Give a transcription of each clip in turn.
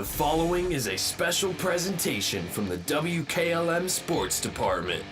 The following is a special presentation from the WKLM Sports Department.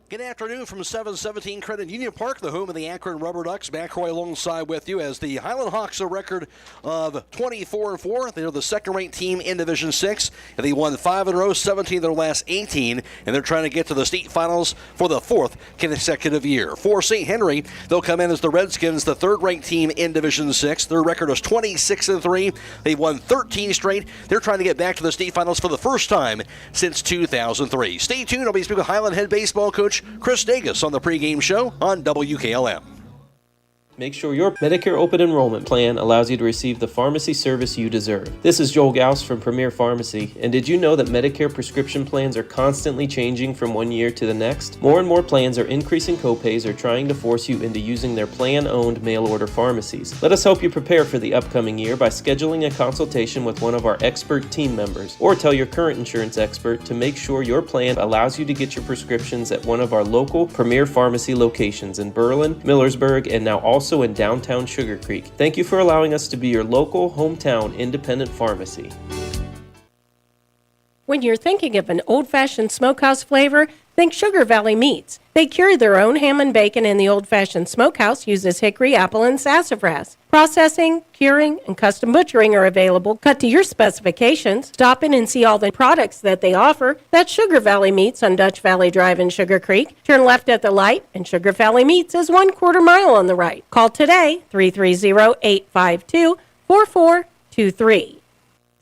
Good afternoon from 717 Credit Union Park, the home of the Akron Rubber Ducks. Matt Croy alongside with you as the Hiland Hawks a record of 24-4. They're the second-ranked team in Division 6. And they won 5 in a row, 17 of their last 18, and they're trying to get to the state finals for the fourth consecutive year. For St. Henry, they'll come in as the Redskins, the third-ranked team in Division 6. Their record is 26-3. They've won 13 straight. They're trying to get back to the state finals for the first time since 2003. Stay tuned. I'll be speaking with Hiland head baseball coach Chris Davis on the pregame show on WKLM. Make sure your Medicare open enrollment plan allows you to receive the pharmacy service you deserve. This is Joel Gauss from Premier Pharmacy, and did you know that Medicare prescription plans are constantly changing from one year to the next? More and more plans are increasing copays or trying to force you into using their plan-owned mail-order pharmacies. Let us help you prepare for the upcoming year by scheduling a consultation with one of our expert team members, or tell your current insurance expert to make sure your plan allows you to get your prescriptions at one of our local Premier Pharmacy locations in Berlin, Millersburg, and now also in downtown Sugar Creek. Thank you for allowing us to be your local, hometown, independent pharmacy. When you're thinking of an old-fashioned smokehouse flavor, think Sugar Valley Meats. They cure their own ham and bacon, and the old-fashioned smokehouse uses hickory, apple, and sassafras. Processing, curing, and custom butchering are available, cut to your specifications. Stop in and see all the products that they offer. That's Sugar Valley Meats on Dutch Valley Drive in Sugar Creek. Turn left at the light, and Sugar Valley Meats is 1/4 mile on the right. Call today, 330-852-4423.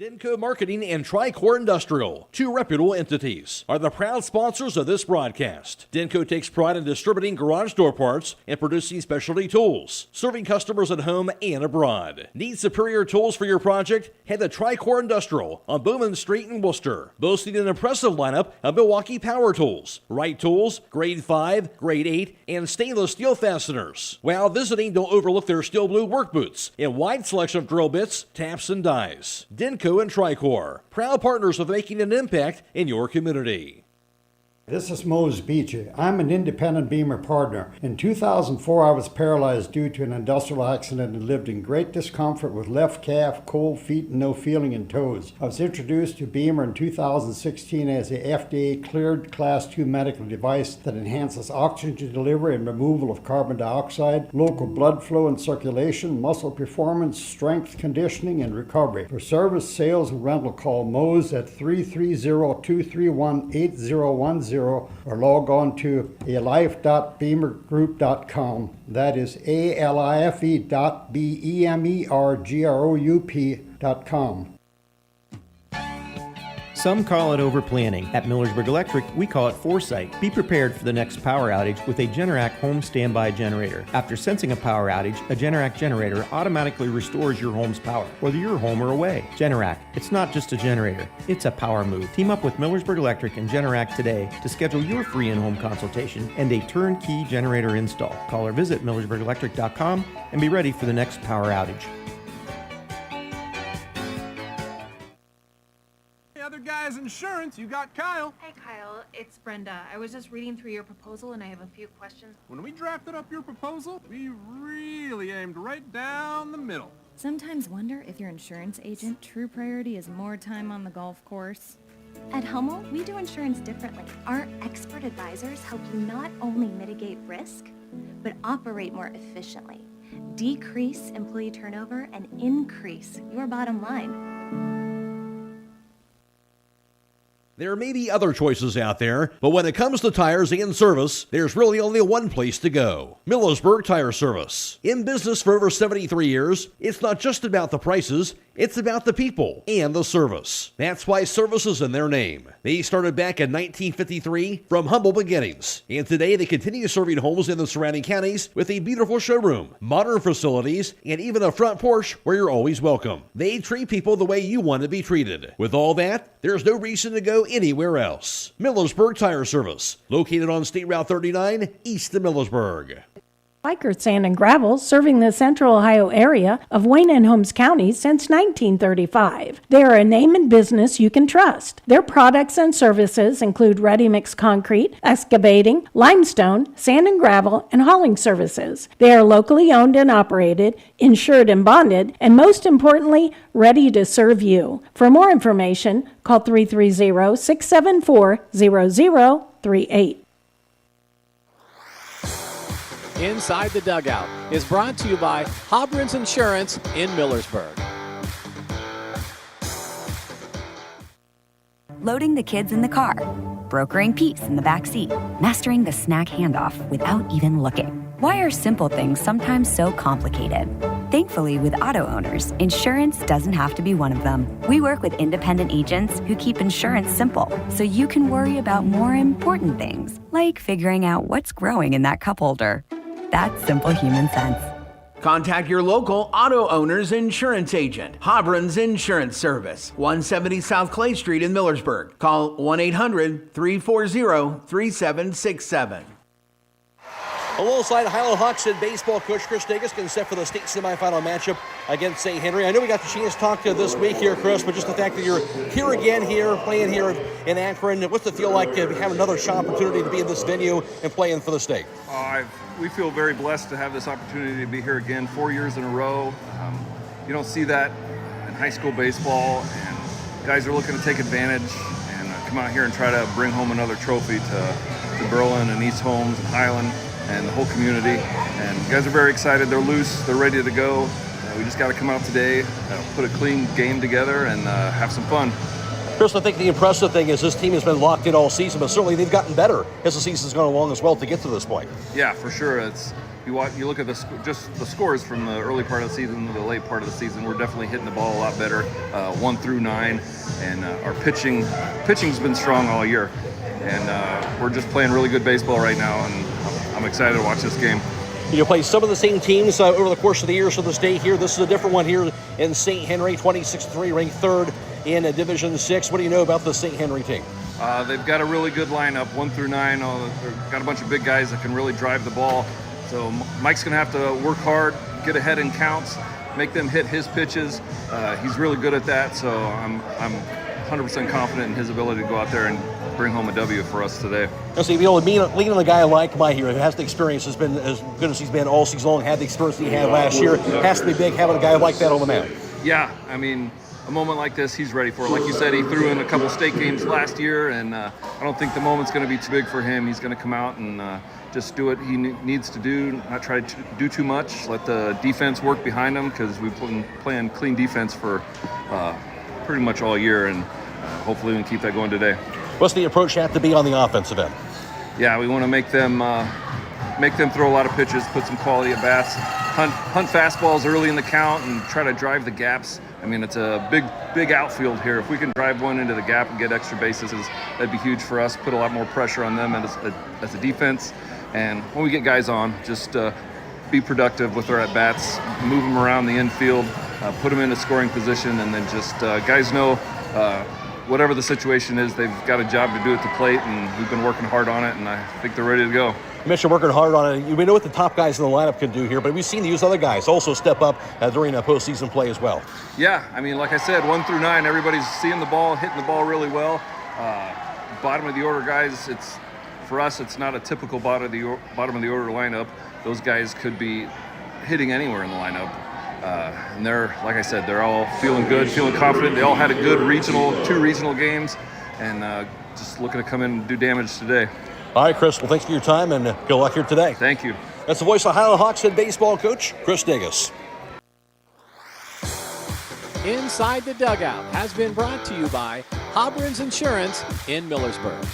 Denko Marketing and Tricor Industrial, two reputable entities, are the proud sponsors of this broadcast. Denko takes pride in distributing garage door parts and producing specialty tools, serving customers at home and abroad. Need superior tools for your project? Head to Tricor Industrial on Bowman Street in Worcester, boasting an impressive lineup of Milwaukee power tools, Wright tools, grade 5, grade 8, and stainless steel fasteners. While visiting, don't overlook their steel blue work boots and wide selection of drill bits, taps, and dies. Denko and Tricor, proud partners of making an impact in your community. This is Mose Beachy. I'm an independent Beamer partner. In 2004, I was paralyzed due to an industrial accident and lived in great discomfort with left calf, cold feet, and no feeling in toes. I was introduced to Beamer in 2016 as a FDA-cleared Class 2 medical device that enhances oxygen delivery and removal of carbon dioxide, local blood flow and circulation, muscle performance, strength conditioning, and recovery. For service, sales, and rental, call Mose at 330-231-8010 or log on to alife.beamergroup.com. That is alife.bemergroup.com. Some call it over-planning. At Millersburg Electric, we call it foresight. Be prepared for the next power outage with a Generac home standby generator. After sensing a power outage, a Generac generator automatically restores your home's power, whether you're home or away. Generac, it's not just a generator, it's a power move. Team up with Millersburg Electric and Generac today to schedule your free in-home consultation and a turnkey generator install. Call or visit millersburgelectric.com and be ready for the next power outage. Other guy's insurance, you got Kyle. Hey Kyle, it's Brenda. I was just reading through your proposal and I have a few questions. When we drafted up your proposal, we really aimed right down the middle. Sometimes wonder if your insurance agent true priority is more time on the golf course. At Hummel, we do insurance differently. Our expert advisors help you not only mitigate risk, but operate more efficiently, decrease employee turnover, and increase your bottom line. There may be other choices out there, but when it comes to tires and service, there's really only one place to go. Millersburg Tire Service. In business for over 73 years, it's not just about the prices, it's about the people and the service. That's why service is in their name. They started back in 1953 from humble beginnings, and today they continue serving homes in the surrounding counties with a beautiful showroom, modern facilities, and even a front porch where you're always welcome. They treat people the way you want to be treated. With all that, there's no reason to go anywhere else. Millersburg Tire Service, located on State Route 39, east of Millersburg. Biker Sand and Gravel, serving the central Ohio area of Wayne and Holmes County since 1935. They are a name and business you can trust. Their products and services include ready-mix concrete, excavating, limestone, sand and gravel, and hauling services. They are locally owned and operated, insured and bonded, and most importantly, ready to serve you. For more information, call 330-674-0038. Inside the Dugout is brought to you by Hobron's Insurance in Millersburg. Loading the kids in the car, brokering peace in the back seat, mastering the snack handoff without even looking. Why are simple things sometimes so complicated? Thankfully, with auto owners, insurance doesn't have to be one of them. We work with independent agents who keep insurance simple, so you can worry about more important things, like figuring out what's growing in that cup holder. That's simple human sense. Contact your local auto owner's insurance agent. Hobron's Insurance Service, 170 South Clay Street in Millersburg. Call 1-800-340-3767. Alongside Hiland Hawks and baseball coach Chris Davis getting set for the state semifinal matchup against St. Henry. I know we got the chance to talk to you this week here, Chris, but just the fact that you're here again here, playing here in Akron, what's it feel like to have another shot opportunity to be in this venue and playing for the state? We feel very blessed to have this opportunity to be here again 4 years in a row. You don't see that in high school baseball, and guys are looking to take advantage and come out here and try to bring home another trophy to Berlin and East Holmes and Hiland and the whole community. And guys are very excited. They're loose. They're ready to go. We just got to come out today, put a clean game together, and have some fun. Chris, I think the impressive thing is this team has been locked in all season, but certainly they've gotten better as the season's gone along as well to get to this point. Yeah, for sure. You look at just the scores from the early part of the season to the late part of the season. We're definitely hitting the ball a lot better, 1 through 9, and our pitching's been strong all year. And we're just playing really good baseball right now, and I'm excited to watch this game. You play some of the same teams over the course of the years of the state here. This is a different one here in St. Henry, 26-3, ranked 3rd in Division 6. What do you know about the St. Henry team? They've got a really good lineup, 1 through 9. They've got a bunch of big guys that can really drive the ball. So Mike's going to have to work hard, get ahead in counts, make them hit his pitches. He's really good at that, so I'm 100% confident in his ability to go out there and bring home a W for us today. So you know, lean on a guy like Mike here who has the experience, has been as good as he's been all season long, had the experience he had last year. It has to be big having a guy like that on the mound. Yeah, I mean, a moment like this, he's ready for it. Like you said, he threw in a couple state games last year, and I don't think the moment's going to be too big for him. He's going to come out and just do what he needs to do, not try to do too much, let the defense work behind him, because we've been playing clean defense for pretty much all year, and hopefully we can keep that going today. What's the approach have to be on the offensive end? Yeah, we want to make them throw a lot of pitches, put some quality at bats, hunt fastballs early in the count, and try to drive the gaps. I mean, it's a big outfield here. If we can drive one into the gap and get extra bases, that'd be huge for us. Put a lot more pressure on them as a defense. And when we get guys on, just be productive with our at bats, move them around the infield, put them in a scoring position, and then just guys know. Whatever the situation is, they've got a job to do at the plate, and we've been working hard on it, and I think they're ready to go. You mentioned working hard on it. We know what the top guys in the lineup can do here, but we've seen these other guys also step up during postseason play as well. Yeah, I mean, like I said, 1 through 9, everybody's seeing the ball, hitting the ball really well. Bottom of the order guys, for us, it's not a typical bottom of the order lineup. Those guys could be hitting anywhere in the lineup. And they're, like I said, they're all feeling good, feeling confident. They all had a good two regional games, and just looking to come in and do damage today. All right, Chris. Well, thanks for your time, and good luck here today. Thank you. That's the voice of Hiland Hawks head baseball coach, Chris Davis. Inside the Dugout has been brought to you by Hobrins Insurance in Millersburg.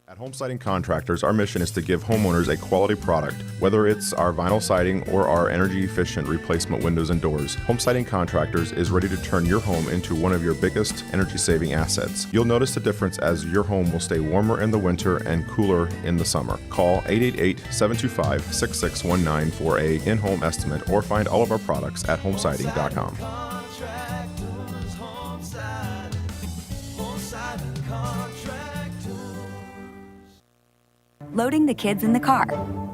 At Home Siding Contractors, our mission is to give homeowners a quality product, whether it's our vinyl siding or our energy-efficient replacement windows and doors. Home Siding Contractors is ready to turn your home into one of your biggest energy-saving assets. You'll notice the difference as your home will stay warmer in the winter and cooler in the summer. Call 888-725-6619 for a in-home estimate or find all of our products at homesiding.com. Loading the kids in the car,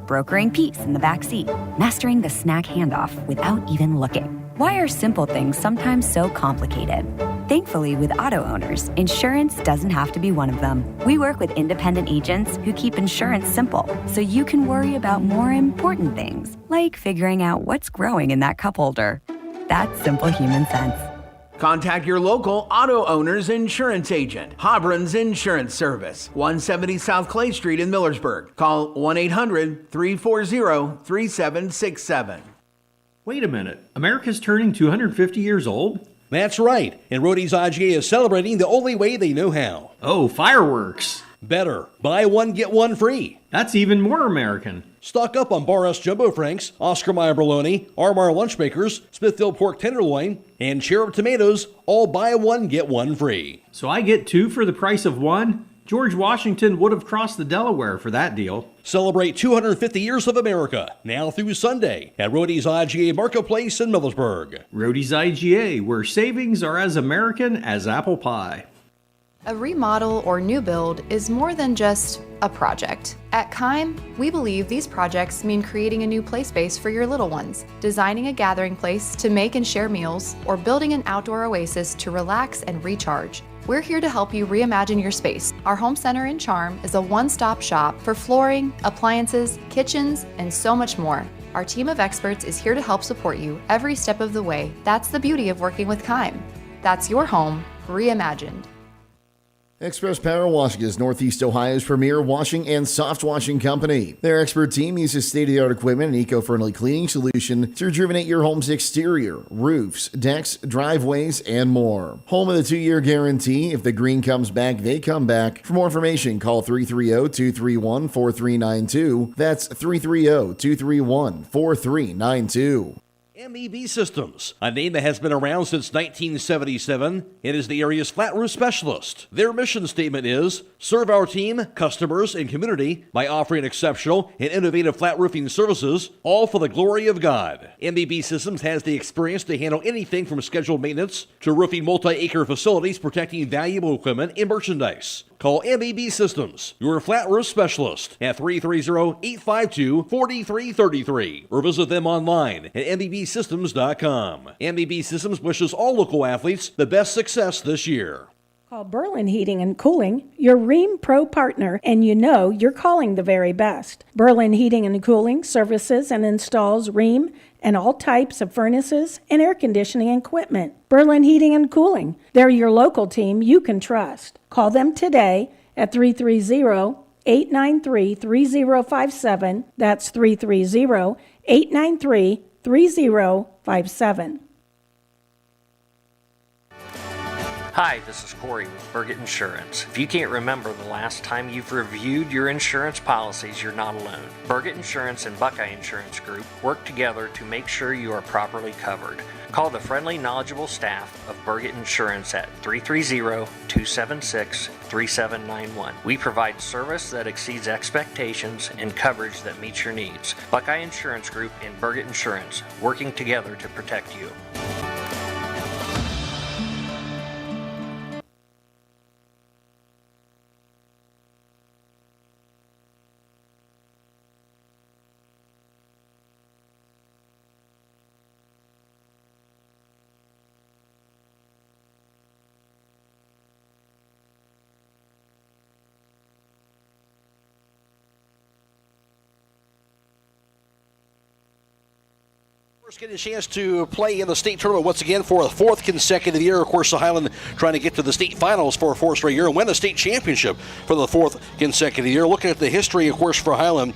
brokering peace in the back seat, mastering the snack handoff without even looking. Why are simple things sometimes so complicated? Thankfully, with auto owners, insurance doesn't have to be one of them. We work with independent agents who keep insurance simple, so you can worry about more important things, like figuring out what's growing in that cup holder. That's simple human sense. Contact your local auto owner's insurance agent. Hobrins Insurance Service, 170 South Clay Street in Millersburg. Call 1-800-340-3767. Wait a minute. America's turning 250 years old? That's right, and Rody's IGA is celebrating the only way they know how. Oh, fireworks. Better. Buy one, get one free. That's even more American. Stock up on Bar S Jumbo Franks, Oscar Mayer Bologna, Armar Lunch Makers, Smithfield Pork Tenderloin, and Cherub Tomatoes, all buy one, get one free. So I get two for the price of one? George Washington would have crossed the Delaware for that deal. Celebrate 250 years of America, now through Sunday, at Rody's IGA Marketplace in Millersburg. Rody's IGA, where savings are as American as apple pie. A remodel or new build is more than just a project. At Kime, we believe these projects mean creating a new play space for your little ones, designing a gathering place to make and share meals, or building an outdoor oasis to relax and recharge. We're here to help you reimagine your space. Our home center in Charm is a one-stop shop for flooring, appliances, kitchens, and so much more. Our team of experts is here to help support you every step of the way. That's the beauty of working with Kime. That's your home reimagined. Express Power Washing is Northeast Ohio's premier washing and soft washing company. Their expert team uses state-of-the-art equipment and eco-friendly cleaning solution to rejuvenate your home's exterior, roofs, decks, driveways, and more. Home with a 2-year guarantee. If the green comes back, they come back. For more information, call 330-231-4392. That's 330-231-4392. MEB Systems, a name that has been around since 1977. It is the area's flat roof specialist. Their mission statement is, serve our team, customers, and community by offering exceptional and innovative flat roofing services, all for the glory of God. MEB Systems has the experience to handle anything from scheduled maintenance to roofing multi-acre facilities protecting valuable equipment and merchandise. Call MEB Systems, your flat roof specialist, at 330-852-4333 or visit them online at mbsystems.com. MEB Systems wishes all local athletes the best success this year. Call Berlin Heating and Cooling, your Rheem Pro partner, and you know you're calling the very best. Berlin Heating and Cooling services and installs Rheem and all types of furnaces and air conditioning equipment. Berlin Heating and Cooling, they're your local team you can trust. Call them today at 330-893-3057. That's 330-893-3057. Hi, this is Croy with Burgett Insurance. If you can't remember the last time you've reviewed your insurance policies, you're not alone. Burgett Insurance and Buckeye Insurance Group work together to make sure you are properly covered. Call the friendly, knowledgeable staff of Burgett Insurance at 330-276-3791. We provide service that exceeds expectations and coverage that meets your needs. Buckeye Insurance Group and Burgett Insurance, working together to protect you. Getting a chance to play in the state tournament once again for a fourth consecutive year. Of course, the Hiland trying to get to the state finals for a fourth straight year and win the state championship for the fourth consecutive year. Looking at the history, of course, for Hiland,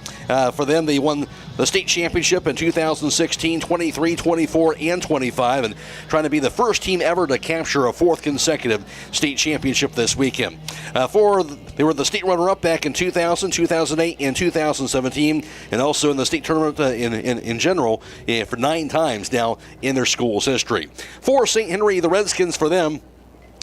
for them, they won the state championship in 2016, 23, 24, and 25, and trying to be the first team ever to capture a fourth consecutive state championship this weekend. They were the state runner-up back in 2000, 2008, and 2017, and also in the state tournament in general for 9 times now in their school's history. For St. Henry, the Redskins, for them,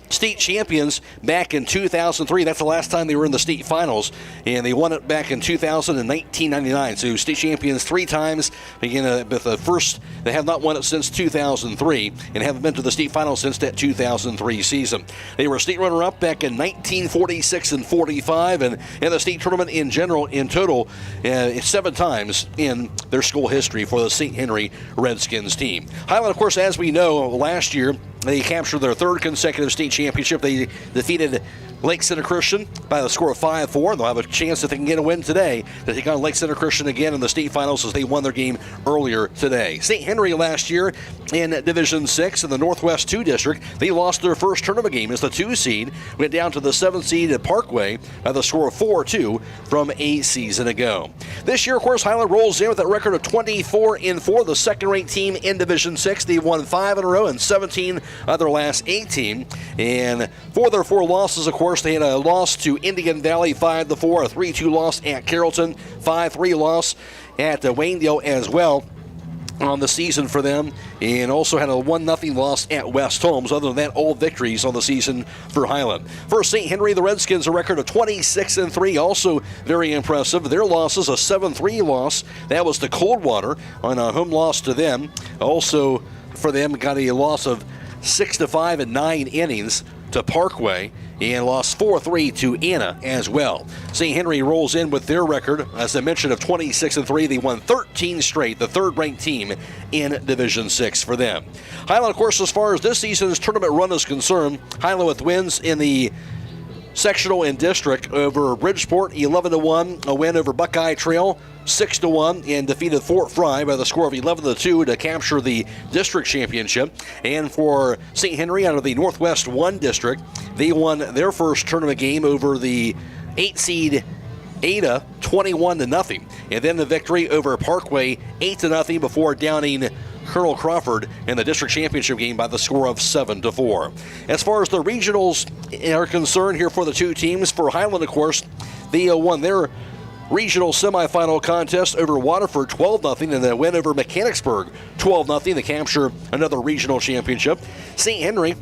state champions back in 2003. That's the last time they were in the state finals, and they won it back in 2000 and 1999. So state champions 3 times. Again, with the first, they have not won it since 2003 and haven't been to the state finals since that 2003 season. They were state runner-up back in 1946 and 45, and in the state tournament in general, in total, 7 times in their school history for the St. Henry Redskins team. Hiland, of course, as we know, last year, they captured their 3rd consecutive state championship. They defeated Lake Center Christian by the score of 5-4. They'll have a chance if they can get a win today to take on Lake Center Christian again in the state finals as they won their game earlier today. St. Henry last year in Division 6 in the Northwest 2 District, they lost their first tournament game as the 2 seed, went down to the 7th seed at Parkway by the score of 4-2 from a season ago. This year, of course, Hiland rolls in with that record of 24-4, the second-ranked team in Division 6. They won 5 in a row and 17 of their last 18. And for their 4 losses, of course, they had a loss to Indian Valley 5-4, a 3-2 loss at Carrollton, 5-3 loss at Waynedale as well on the season for them, and also had a 1-0 loss at West Holmes. Other than that, all victories on the season for Hiland. For St. Henry, the Redskins, a record of 26-3, also very impressive. Their losses, a 7-3 loss. That was to Coldwater on a home loss to them. Also for them, got a loss of 6-5 in 9 innings to Parkway, and lost 4-3 to Anna as well. St. Henry rolls in with their record, as I mentioned, of 26-3. They won 13 straight, the 3rd-ranked team in Division 6 for them. Hiland, of course, as far as this season's tournament run is concerned, Hiland with wins in the sectional and district over Bridgeport, 11-1, a win over Buckeye Trail, 6-1, and defeated Fort Fry by the score of 11-2 to capture the district championship. And for St. Henry, out of the Northwest 1 district, they won their first tournament game over the 8-seed Ada, 21-0. And then the victory over Parkway, 8-0, before downing Colonel Crawford in the district championship game by the score of 7-4. As far as the regionals are concerned here for the 2 teams, for Hiland, of course, they won their regional semifinal contest over Waterford 12-0, and then win over Mechanicsburg 12-0 to capture another regional championship. St. Henry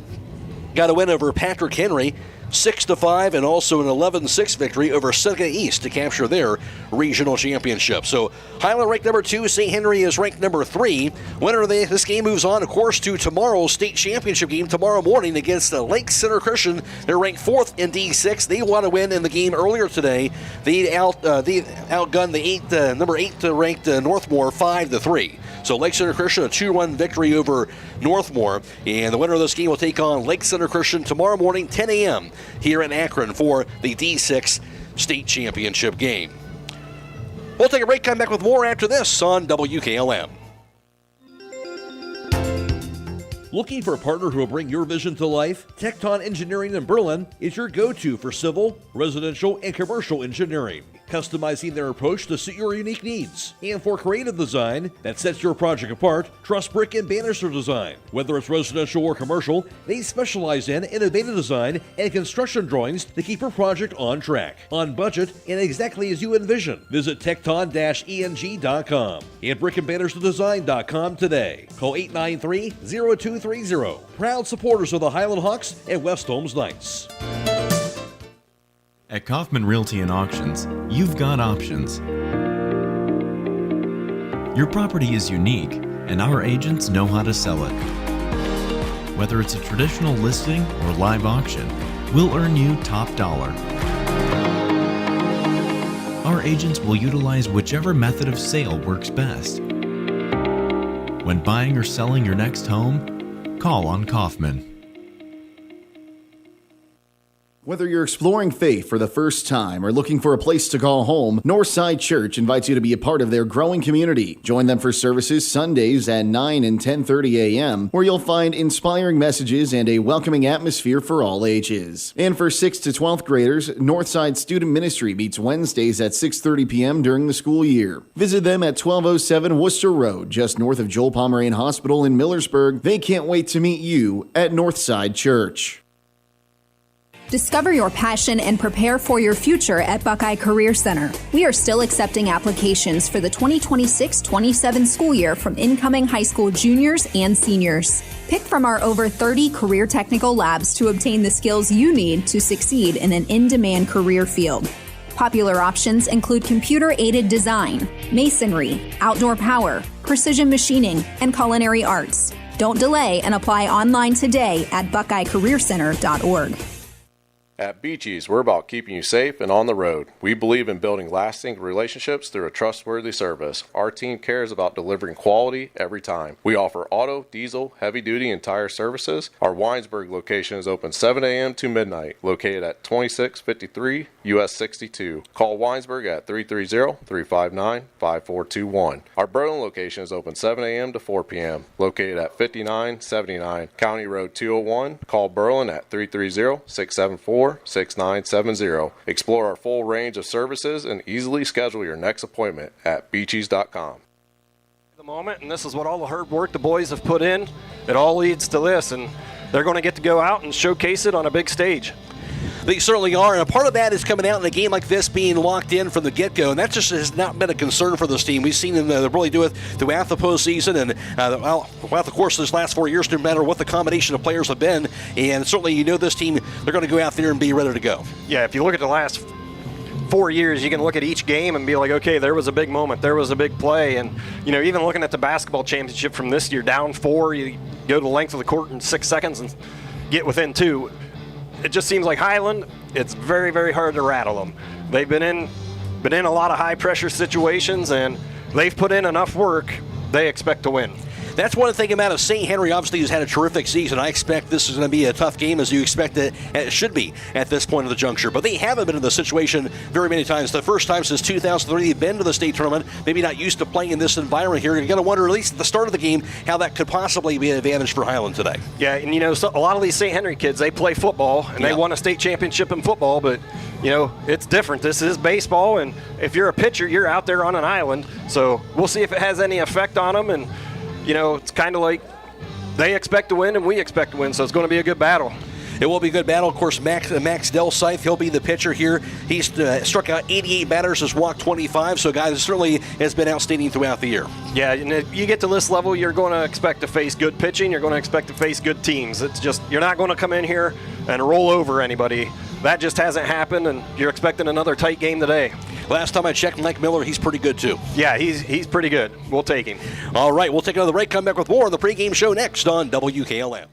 got a win over Patrick Henry 6-5, and also an 11-6 victory over Seneca East to capture their regional championship. So Hiland ranked number 2, St. Henry is ranked number 3. Winner of this game moves on, of course, to tomorrow's state championship game tomorrow morning against Lake Center Christian. They're ranked 4th in D6. They want to win in the game earlier today. They outgunned the number 8 ranked Northmore 5-3. So Lake Center Christian, a 2-1 victory over Northmore. And the winner of this game will take on Lake Center Christian tomorrow morning, 10 a.m. here in Akron for the D6 state championship game. We'll take a break, come back with more after this on WKLM. Looking for a partner who will bring your vision to life? Tecton Engineering in Berlin is your go-to for civil, residential, and commercial engineering, customizing their approach to suit your unique needs. And for creative design that sets your project apart, trust Brick and Banister Design. Whether it's residential or commercial, they specialize in innovative design and construction drawings to keep your project on track, on budget, and exactly as you envision. Visit tecton-eng.com and brickandbannisterdesign.com today. Call 893-0230. Proud supporters of the Hiland Hawks and West Holmes Knights. At Kaufman Realty and Auctions, you've got options. Your property is unique, and our agents know how to sell it. Whether it's a traditional listing or live auction, we'll earn you top dollar. Our agents will utilize whichever method of sale works best. When buying or selling your next home, call on Kaufman. Whether you're exploring faith for the first time or looking for a place to call home, Northside Church invites you to be a part of their growing community. Join them for services Sundays at 9 and 10:30 a.m., where you'll find inspiring messages and a welcoming atmosphere for all ages. And for 6th to 12th graders, Northside Student Ministry meets Wednesdays at 6:30 p.m. during the school year. Visit them at 1207 Worcester Road, just north of Joel Pomeranian Hospital in Millersburg. They can't wait to meet you at Northside Church. Discover your passion and prepare for your future at Buckeye Career Center. We are still accepting applications for the 2026-27 school year from incoming high school juniors and seniors. Pick from our over 30 career technical labs to obtain the skills you need to succeed in an in-demand career field. Popular options include computer-aided design, masonry, outdoor power, precision machining, and culinary arts. Don't delay and apply online today at buckeyecareercenter.org. At Beachy's, we're about keeping you safe and on the road. We believe in building lasting relationships through a trustworthy service. Our team cares about delivering quality every time. We offer auto, diesel, heavy-duty, and tire services. Our Winesburg location is open 7 a.m. to midnight, located at 2653 US 62. Call Winesburg at 330-359-5421. Our Berlin location is open 7 a.m. to 4 p.m., located at 5979 County Road 201. Call Berlin at 330-674-6970. Explore our full range of services and easily schedule your next appointment at beaches.com. The moment, and this is what all the hard work the boys have put in. It all leads to this, and they're going to get to go out and showcase it on a big stage. They certainly are, and a part of that is coming out in a game like this being locked in from the get-go, and that just has not been a concern for this team. We've seen them really do it throughout the postseason and throughout the course of this last 4 years, no matter what the combination of players have been, and certainly you know this team, they're going to go out there and be ready to go. Yeah, if you look at the last 4 years, you can look at each game and be like, okay, there was a big moment, there was a big play, and you know, even looking at the basketball championship from this year, down 4, you go the length of the court in 6 seconds and get within 2. It just seems like Hiland, it's very, very hard to rattle them. They've been in a lot of high-pressure situations, and they've put in enough work. They expect to win. That's one thing about it. St. Henry obviously has had a terrific season. I expect this is going to be a tough game, as you expect it should be at this point of the juncture. But they haven't been in this situation very many times. The first time since 2003 they've been to the state tournament. Maybe not used to playing in this environment here. You're going to wonder, at least at the start of the game, how that could possibly be an advantage for Hiland today. Yeah, and you know, so a lot of these St. Henry kids, they play football, and they won a state championship in football, but you know, it's different. This is baseball, and if you're a pitcher, you're out there on an island. So we'll see if it has any effect on them. And you know, it's kind of like they expect to win and we expect to win, so it's going to be a good battle. It will be a good battle. Of course, Max Delsythe, he'll be the pitcher here. He's struck out 88 batters, has walked 25, so guys, certainly has been outstanding throughout the year. Yeah, and if you get to this level, you're going to expect to face good pitching. You're going to expect to face good teams. It's just, you're not going to come in here and roll over anybody. That just hasn't happened, and you're expecting another tight game today. Last time I checked, Mike Miller, he's pretty good too. Yeah, he's pretty good. We'll take him. All right, we'll take another break. Come back with more on the pregame show next on WKLM.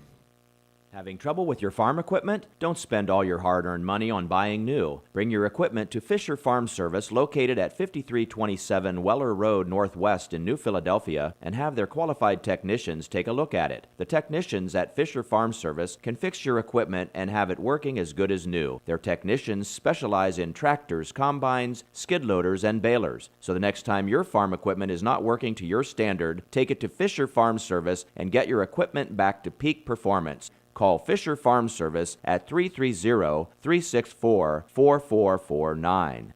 Having trouble with your farm equipment? Don't spend all your hard-earned money on buying new. Bring your equipment to Fisher Farm Service, located at 5327 Weller Road Northwest in New Philadelphia, and have their qualified technicians take a look at it. The technicians at Fisher Farm Service can fix your equipment and have it working as good as new. Their technicians specialize in tractors, combines, skid loaders, and balers. So the next time your farm equipment is not working to your standard, take it to Fisher Farm Service and get your equipment back to peak performance. Call Fisher Farm Service at 330-364-4449.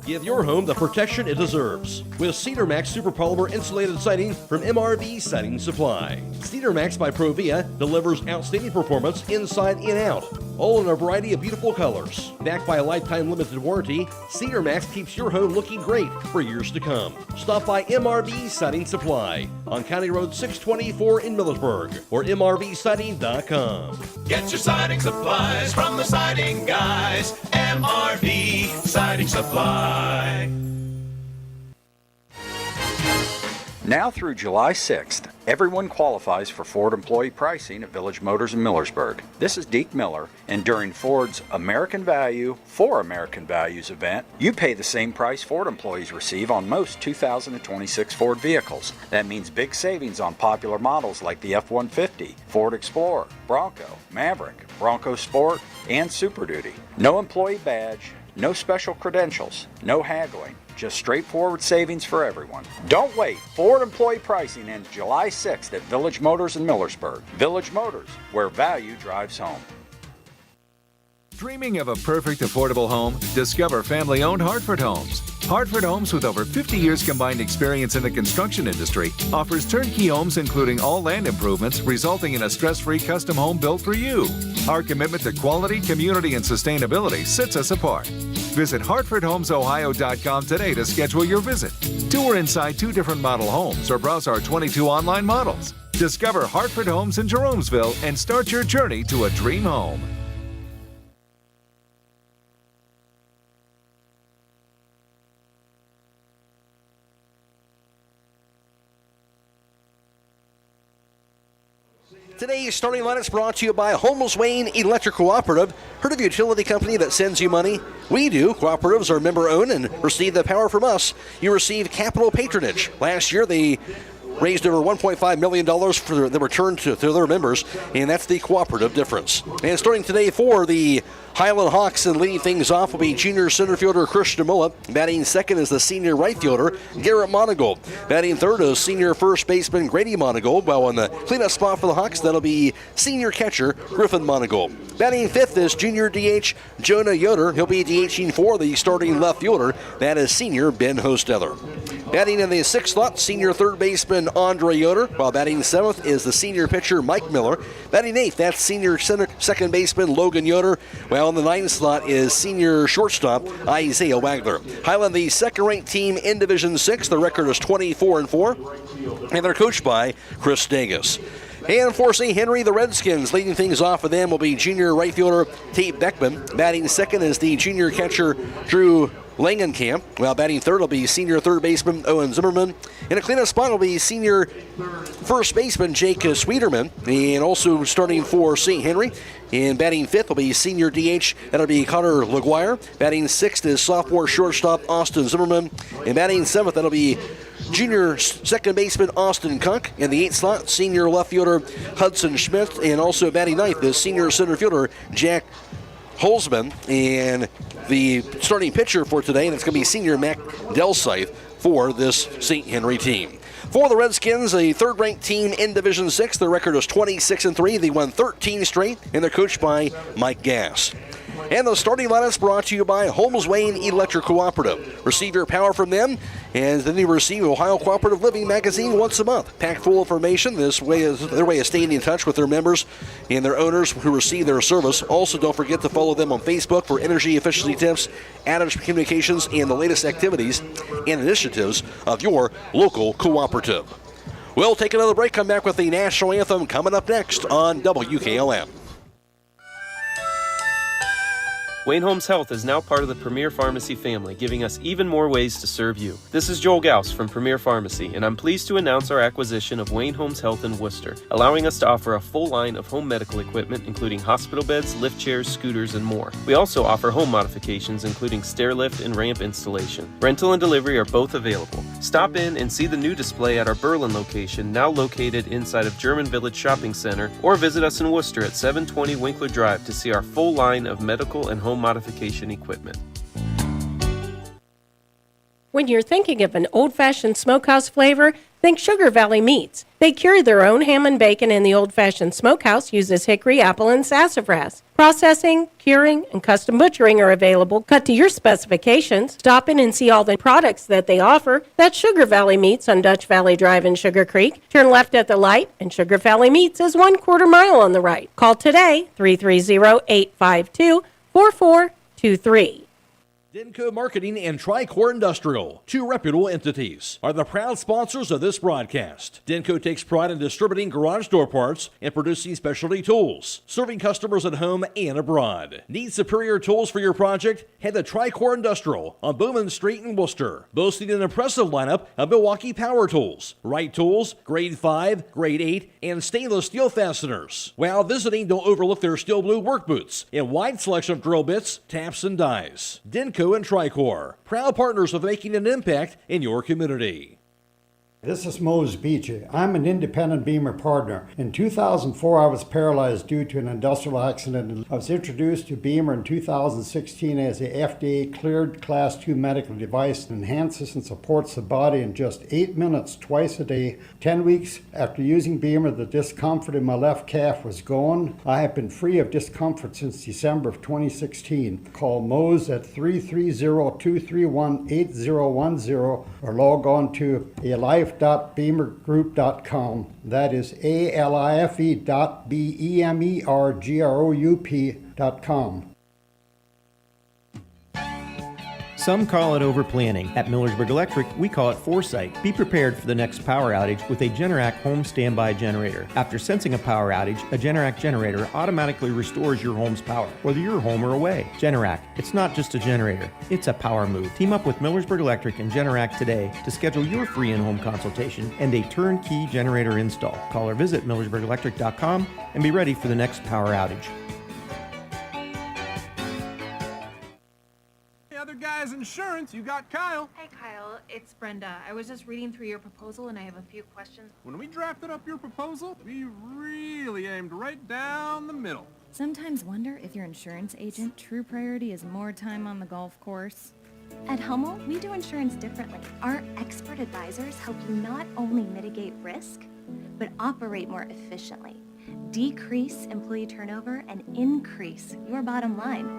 Give your home the protection it deserves with Cedar Max Super Polymer Insulated Siding from MRV Siding Supply. Cedar Max by Provia delivers outstanding performance inside and out, all in a variety of beautiful colors. Backed by a lifetime limited warranty, Cedar Max keeps your home looking great for years to come. Stop by MRV Siding Supply on County Road 624 in Millersburg or mrvsiding.com. Get your siding supplies from the siding guys. MRV Siding Supply. Now through July 6th, Everyone qualifies for Ford employee pricing at Village Motors in Millersburg. This is Deke Miller, and during Ford's American Value for American Values event, you pay the same price Ford employees receive on most 2026 Ford vehicles. That means big savings on popular models like the F-150, Ford Explorer, Bronco, Maverick, Bronco Sport, and Super Duty. No employee badge, no special credentials, no haggling. Just straightforward savings for everyone. Don't wait. Ford employee pricing ends July 6th at Village Motors in Millersburg. Village Motors, where value drives home. Dreaming of a perfect affordable home? Discover family-owned Hartford Homes. Hartford Homes, with over 50 years combined experience in the construction industry, offers turnkey homes including all land improvements, resulting in a stress-free custom home built for you. Our commitment to quality, community, and sustainability sets us apart. Visit HartfordHomesOhio.com today to schedule your visit. Tour inside 2 different model homes or browse our 22 online models. Discover Hartford Homes in Jeromesville and start your journey to a dream home. Today's starting line is brought to you by Holmes Wayne Electric Cooperative. Heard of a utility company that sends you money? We do. Cooperatives are member-owned and receive the power from us. You receive capital patronage. Last year, they raised over $1.5 million for the return to their members, and that's the cooperative difference. And starting today for the Hiland Hawks, and leading things off will be junior center fielder Christian Mulla. Batting second is the senior right fielder Garrett Monigold. Batting third is senior first baseman Grady Monigold, while on the cleanup spot for the Hawks, that'll be senior catcher Griffin Monigold. Batting fifth is junior DH Jonah Yoder. He'll be DHing for the starting left fielder. That is senior Ben Hosteller. Batting in the sixth slot, senior third baseman Andre Yoder, while batting seventh is the senior pitcher Mike Miller. Batting eighth, that's senior second baseman Logan Yoder, while in the ninth slot is senior shortstop Isaiah Wagler. Hiland, the second-ranked team in Division 6. The record is 24-4, and they're coached by Chris Dagus. And for St. Henry, the Redskins, leading things off for them will be junior right fielder Tate Beckman. Batting second is the junior catcher Drew Langenkamp, while batting third will be senior third baseman Owen Zimmerman. In a cleanup spot will be senior first baseman Jake Sweeterman. And also starting for St. Henry, and batting fifth will be senior DH, that'll be Connor LaGuire. Batting sixth is sophomore shortstop Austin Zimmerman. And batting seventh, that'll be junior second baseman Austin Kunk. In the eighth slot, senior left fielder Hudson Schmidt. And also batting ninth is senior center fielder Jack Holzman. And the starting pitcher for today, and it's going to be senior Mac Delsythe for this St. Henry team. For the Redskins, a third-ranked team in Division 6. Their record is 26-3. They won 13 straight, and they're coached by Mike Gass. And the starting lineup is brought to you by Holmes Wayne Electric Cooperative. Receive your power from them, and then you receive Ohio Cooperative Living magazine once a month. Packed full of information. This way is their way of staying in touch with their members and their owners who receive their service. Also, don't forget to follow them on Facebook for energy efficiency tips, outage communications, and the latest activities and initiatives of your local cooperative. We'll take another break. Come back with the national anthem coming up next on WKLM. Wayne Holmes Health is now part of the Premier Pharmacy family, giving us even more ways to serve you. This is Joel Gauss from Premier Pharmacy, and I'm pleased to announce our acquisition of Wayne Holmes Health in Worcester, allowing us to offer a full line of home medical equipment, including hospital beds, lift chairs, scooters, and more. We also offer home modifications, including stair lift and ramp installation. Rental and delivery are both available. Stop in and see the new display at our Berlin location, now located inside of German Village Shopping Center, or visit us in Worcester at 720 Winkler Drive to see our full line of medical and home modification equipment. When you're thinking of an old-fashioned smokehouse flavor, think Sugar Valley Meats. They carry their own ham and bacon, and the old-fashioned smokehouse uses hickory, apple, and sassafras. Processing, curing, and custom butchering are available, cut to your specifications. Stop in and see all the products that they offer. That's Sugar Valley Meats on Dutch Valley Drive in Sugar Creek. Turn left at the light, and Sugar Valley Meats is 1/4 mile on the right. Call today, 330-852-4423. Denco Marketing and Tricor Industrial, two reputable entities, are the proud sponsors of this broadcast. Denco takes pride in distributing garage door parts and producing specialty tools, serving customers at home and abroad. Need superior tools for your project? Head to Tricor Industrial on Bowman Street in Worcester, boasting an impressive lineup of Milwaukee power tools, Wright tools, grade 5, grade 8, and stainless steel fasteners. While visiting, don't overlook their steel blue work boots and wide selection of drill bits, taps, and dies. Denco and Tricor, proud partners of making an impact in your community. This is Mose Beachy. I'm an independent Beamer partner. In 2004, I was paralyzed due to an industrial accident. I was introduced to Beamer in 2016 as a FDA-cleared Class 2 medical device that enhances and supports the body in just 8 minutes twice a day. 10 weeks after using Beamer, the discomfort in my left calf was gone. I have been free of discomfort since December of 2016. Call Mose at 330-231-8010 or log on to alife.beamergroup.com. That is alife.beamergroup.com. Some call it overplanning. At Millersburg Electric, we call it foresight. Be prepared for the next power outage with a Generac home standby generator. After sensing a power outage, a Generac generator automatically restores your home's power, whether you're home or away. Generac, it's not just a generator, it's a power move. Team up with Millersburg Electric and Generac today to schedule your free in-home consultation and a turnkey generator install. Call or visit millersburgelectric.com and be ready for the next power outage. Guy's insurance, you got Kyle. Hey Kyle, it's Brenda. I was just reading through your proposal and I have a few questions. When we drafted up your proposal, we really aimed right down the middle. Sometimes wonder if your insurance agent true priority is more time on the golf course. At Hummel, we do insurance differently. Our expert advisors help you not only mitigate risk, but operate more efficiently, decrease employee turnover, and increase your bottom line.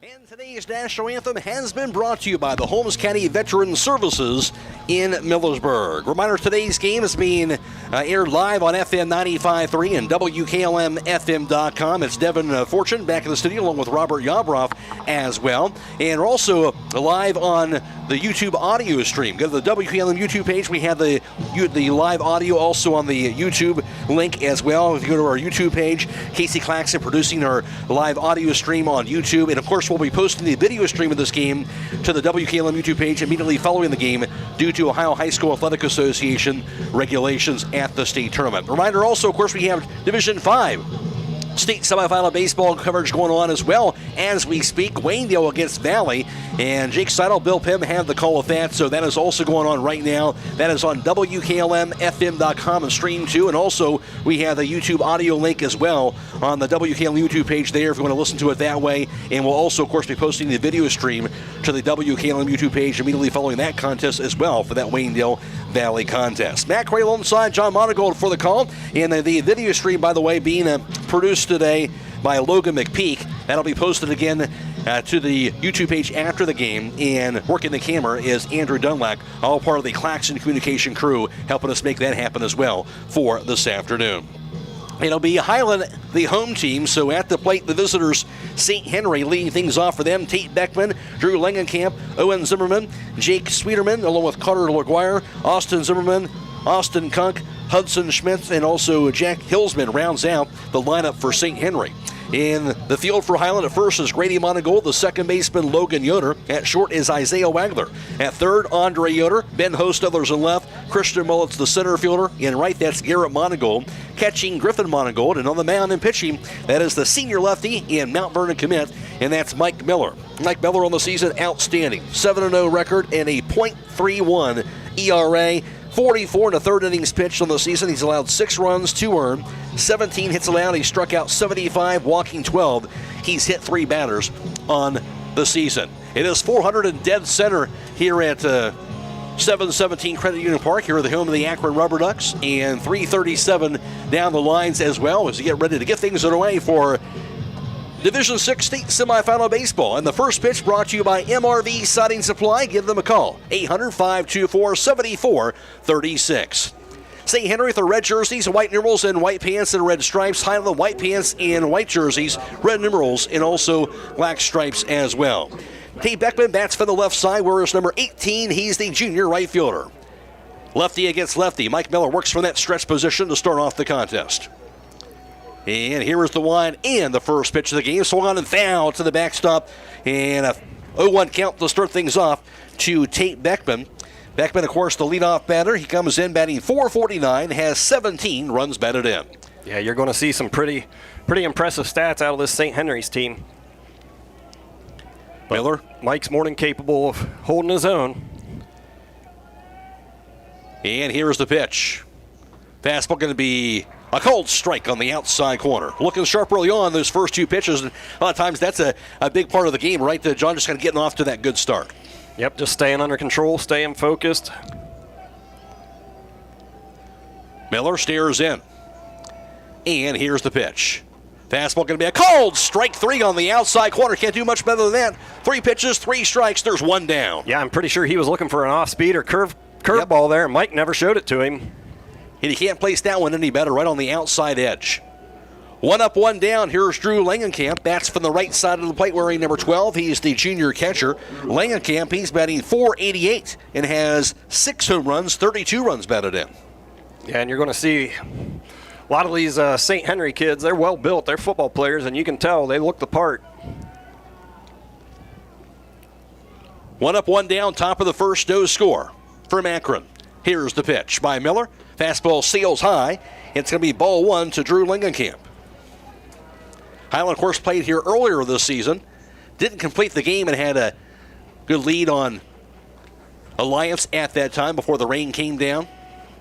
And today's national anthem has been brought to you by the Holmes County Veteran Services in Millersburg. Reminder, today's game is being aired live on FM 95.3 and WKLM-FM.com. It's Devin Fortune back in the studio along with Robert Yabroff as well. And we're also live on the YouTube audio stream. Go to the WKLM YouTube page. We have the live audio also on the YouTube link as well. If you go to our YouTube page, Casey Claxon producing our live audio stream on YouTube. And of course, we'll be posting the video stream of this game to the WKLM YouTube page immediately following the game due to Ohio High School Athletic Association regulations at the state tournament. Reminder also, of course, we have Division 5 state semifinal baseball coverage going on as well as we speak. Waynedale against Valley, and Jake Seidel, Bill Pim have the call of that, so that is also going on right now. That is on WKLM-FM.com and stream too, and also we have the YouTube audio link as well on the WKLM YouTube page there if you want to listen to it that way, and we'll also, of course, be posting the video stream to the WKLM YouTube page immediately following that contest as well for that Waynedale Valley contest. Matt Croy alongside John Monigold for the call, and the video stream, by the way, being produced today by Logan McPeek. That'll be posted again to the YouTube page after the game, and working the camera is Andrew Dunlap, all part of the Claxon communication crew, helping us make that happen as well for this afternoon. It'll be Hiland, the home team. So at the plate, the visitors, St. Henry, leading things off for them. Tate Beckman, Drew Langenkamp, Owen Zimmerman, Jake Sweeterman, along with Carter LaGuire, Austin Zimmerman, Austin Kunk, Hudson Schmidt, and also Jack Hillsman rounds out the lineup for St. Henry. In the field for Hiland at first is Grady Monigold, the second baseman Logan Yoder. At short is Isaiah Wagler. At third, Andre Yoder. Ben Hostetler's in left. Christian Mullet's the center fielder. In right, that's Garrett Monigold. Catching Griffin Monigold. And on the mound and pitching, that is the senior lefty in Mount Vernon commit, and that's Mike Miller. Mike Miller on the season, outstanding. 7-0 record and a .31 ERA. 44 in the third innings pitched on the season. He's allowed 6 runs, 2 earned, 17 hits allowed. He struck out 75, walking 12. He's hit 3 batters on the season. It is 400 in dead center here at 717 Credit Union Park, here at the home of the Akron Rubber Ducks, and 337 down the lines as well as we get ready to get things underway for Division 6 State Semifinal Baseball. And the first pitch brought to you by MRV Siding Supply. Give them a call, 800-524-7436. St. Henry with the red jerseys, white numerals, and white pants and red stripes. Hiland, white pants and white jerseys, red numerals, and also black stripes as well. Tate Beckman bats for the left side, whereas number 18, he's the junior right fielder. Lefty against lefty. Mike Miller works from that stretch position to start off the contest. And here is the one and the first pitch of the game. Swung on and foul to the backstop. And a 0-1 count to start things off to Tate Beckman. Beckman, of course, the leadoff batter. He comes in batting .449, has 17 runs batted in. Yeah, you're going to see some pretty impressive stats out of this St. Henry's team. But Miller. Mike's more than capable of holding his own. And here's the pitch. Fastball going to be a cold strike on the outside corner. Looking sharp early on those first 2 pitches. And a lot of times that's a big part of the game, right? John, just kind of getting off to that good start. Yep, just staying under control, staying focused. Miller stares in. And here's the pitch. Fastball going to be a cold strike 3 on the outside corner. Can't do much better than that. 3 pitches, 3 strikes. There's 1 down. Yeah, I'm pretty sure he was looking for an off-speed or curveball there. Mike never showed it to him. And he can't place that one any better, right on the outside edge. 1 up, 1 down. Here's Drew Langenkamp. Bats from the right side of the plate wearing number 12. He's the junior catcher. Langenkamp, he's batting .488 and has 6 home runs, 32 runs batted in. Yeah, and you're going to see a lot of these St. Henry kids. They're well built. They're football players, and you can tell they look the part. 1 up, 1 down. Top of the first, no score from Akron. Here's the pitch by Miller. Fastball sails high. It's going to be ball 1 to Drew Langenkamp. Hiland, of course, played here earlier this season. Didn't complete the game and had a good lead on Alliance at that time before the rain came down.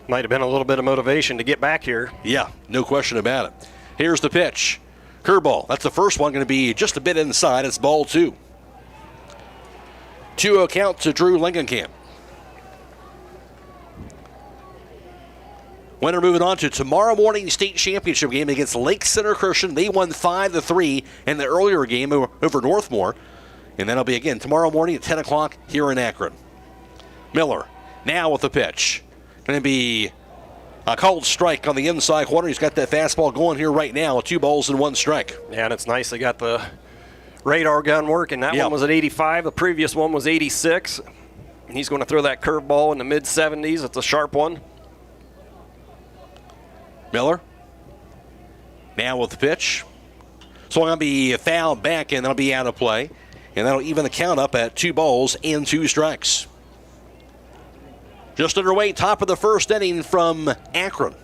Might have been a little bit of motivation to get back here. Yeah, no question about it. Here's the pitch. Curveball. That's the first one, going to be just a bit inside. It's ball 2. 2-0 count to Drew Langenkamp. Winner moving on to tomorrow morning state championship game against Lake Center Christian. They won 5-3 in the earlier game over Northmore. And that'll be again tomorrow morning at 10 o'clock here in Akron. Miller now with the pitch. Going to be a cold strike on the inside corner. He's got that fastball going here right now. 2 balls and 1 strike. Yeah, and it's nice they got the radar gun working. That one was at 85. The previous one was 86. And he's going to throw that curveball in the mid-70s. It's a sharp one. Miller now with the pitch. So going to be fouled back, and that'll be out of play. And that'll even the count up at 2 balls and 2 strikes. Just underway, top of the first inning from Akron.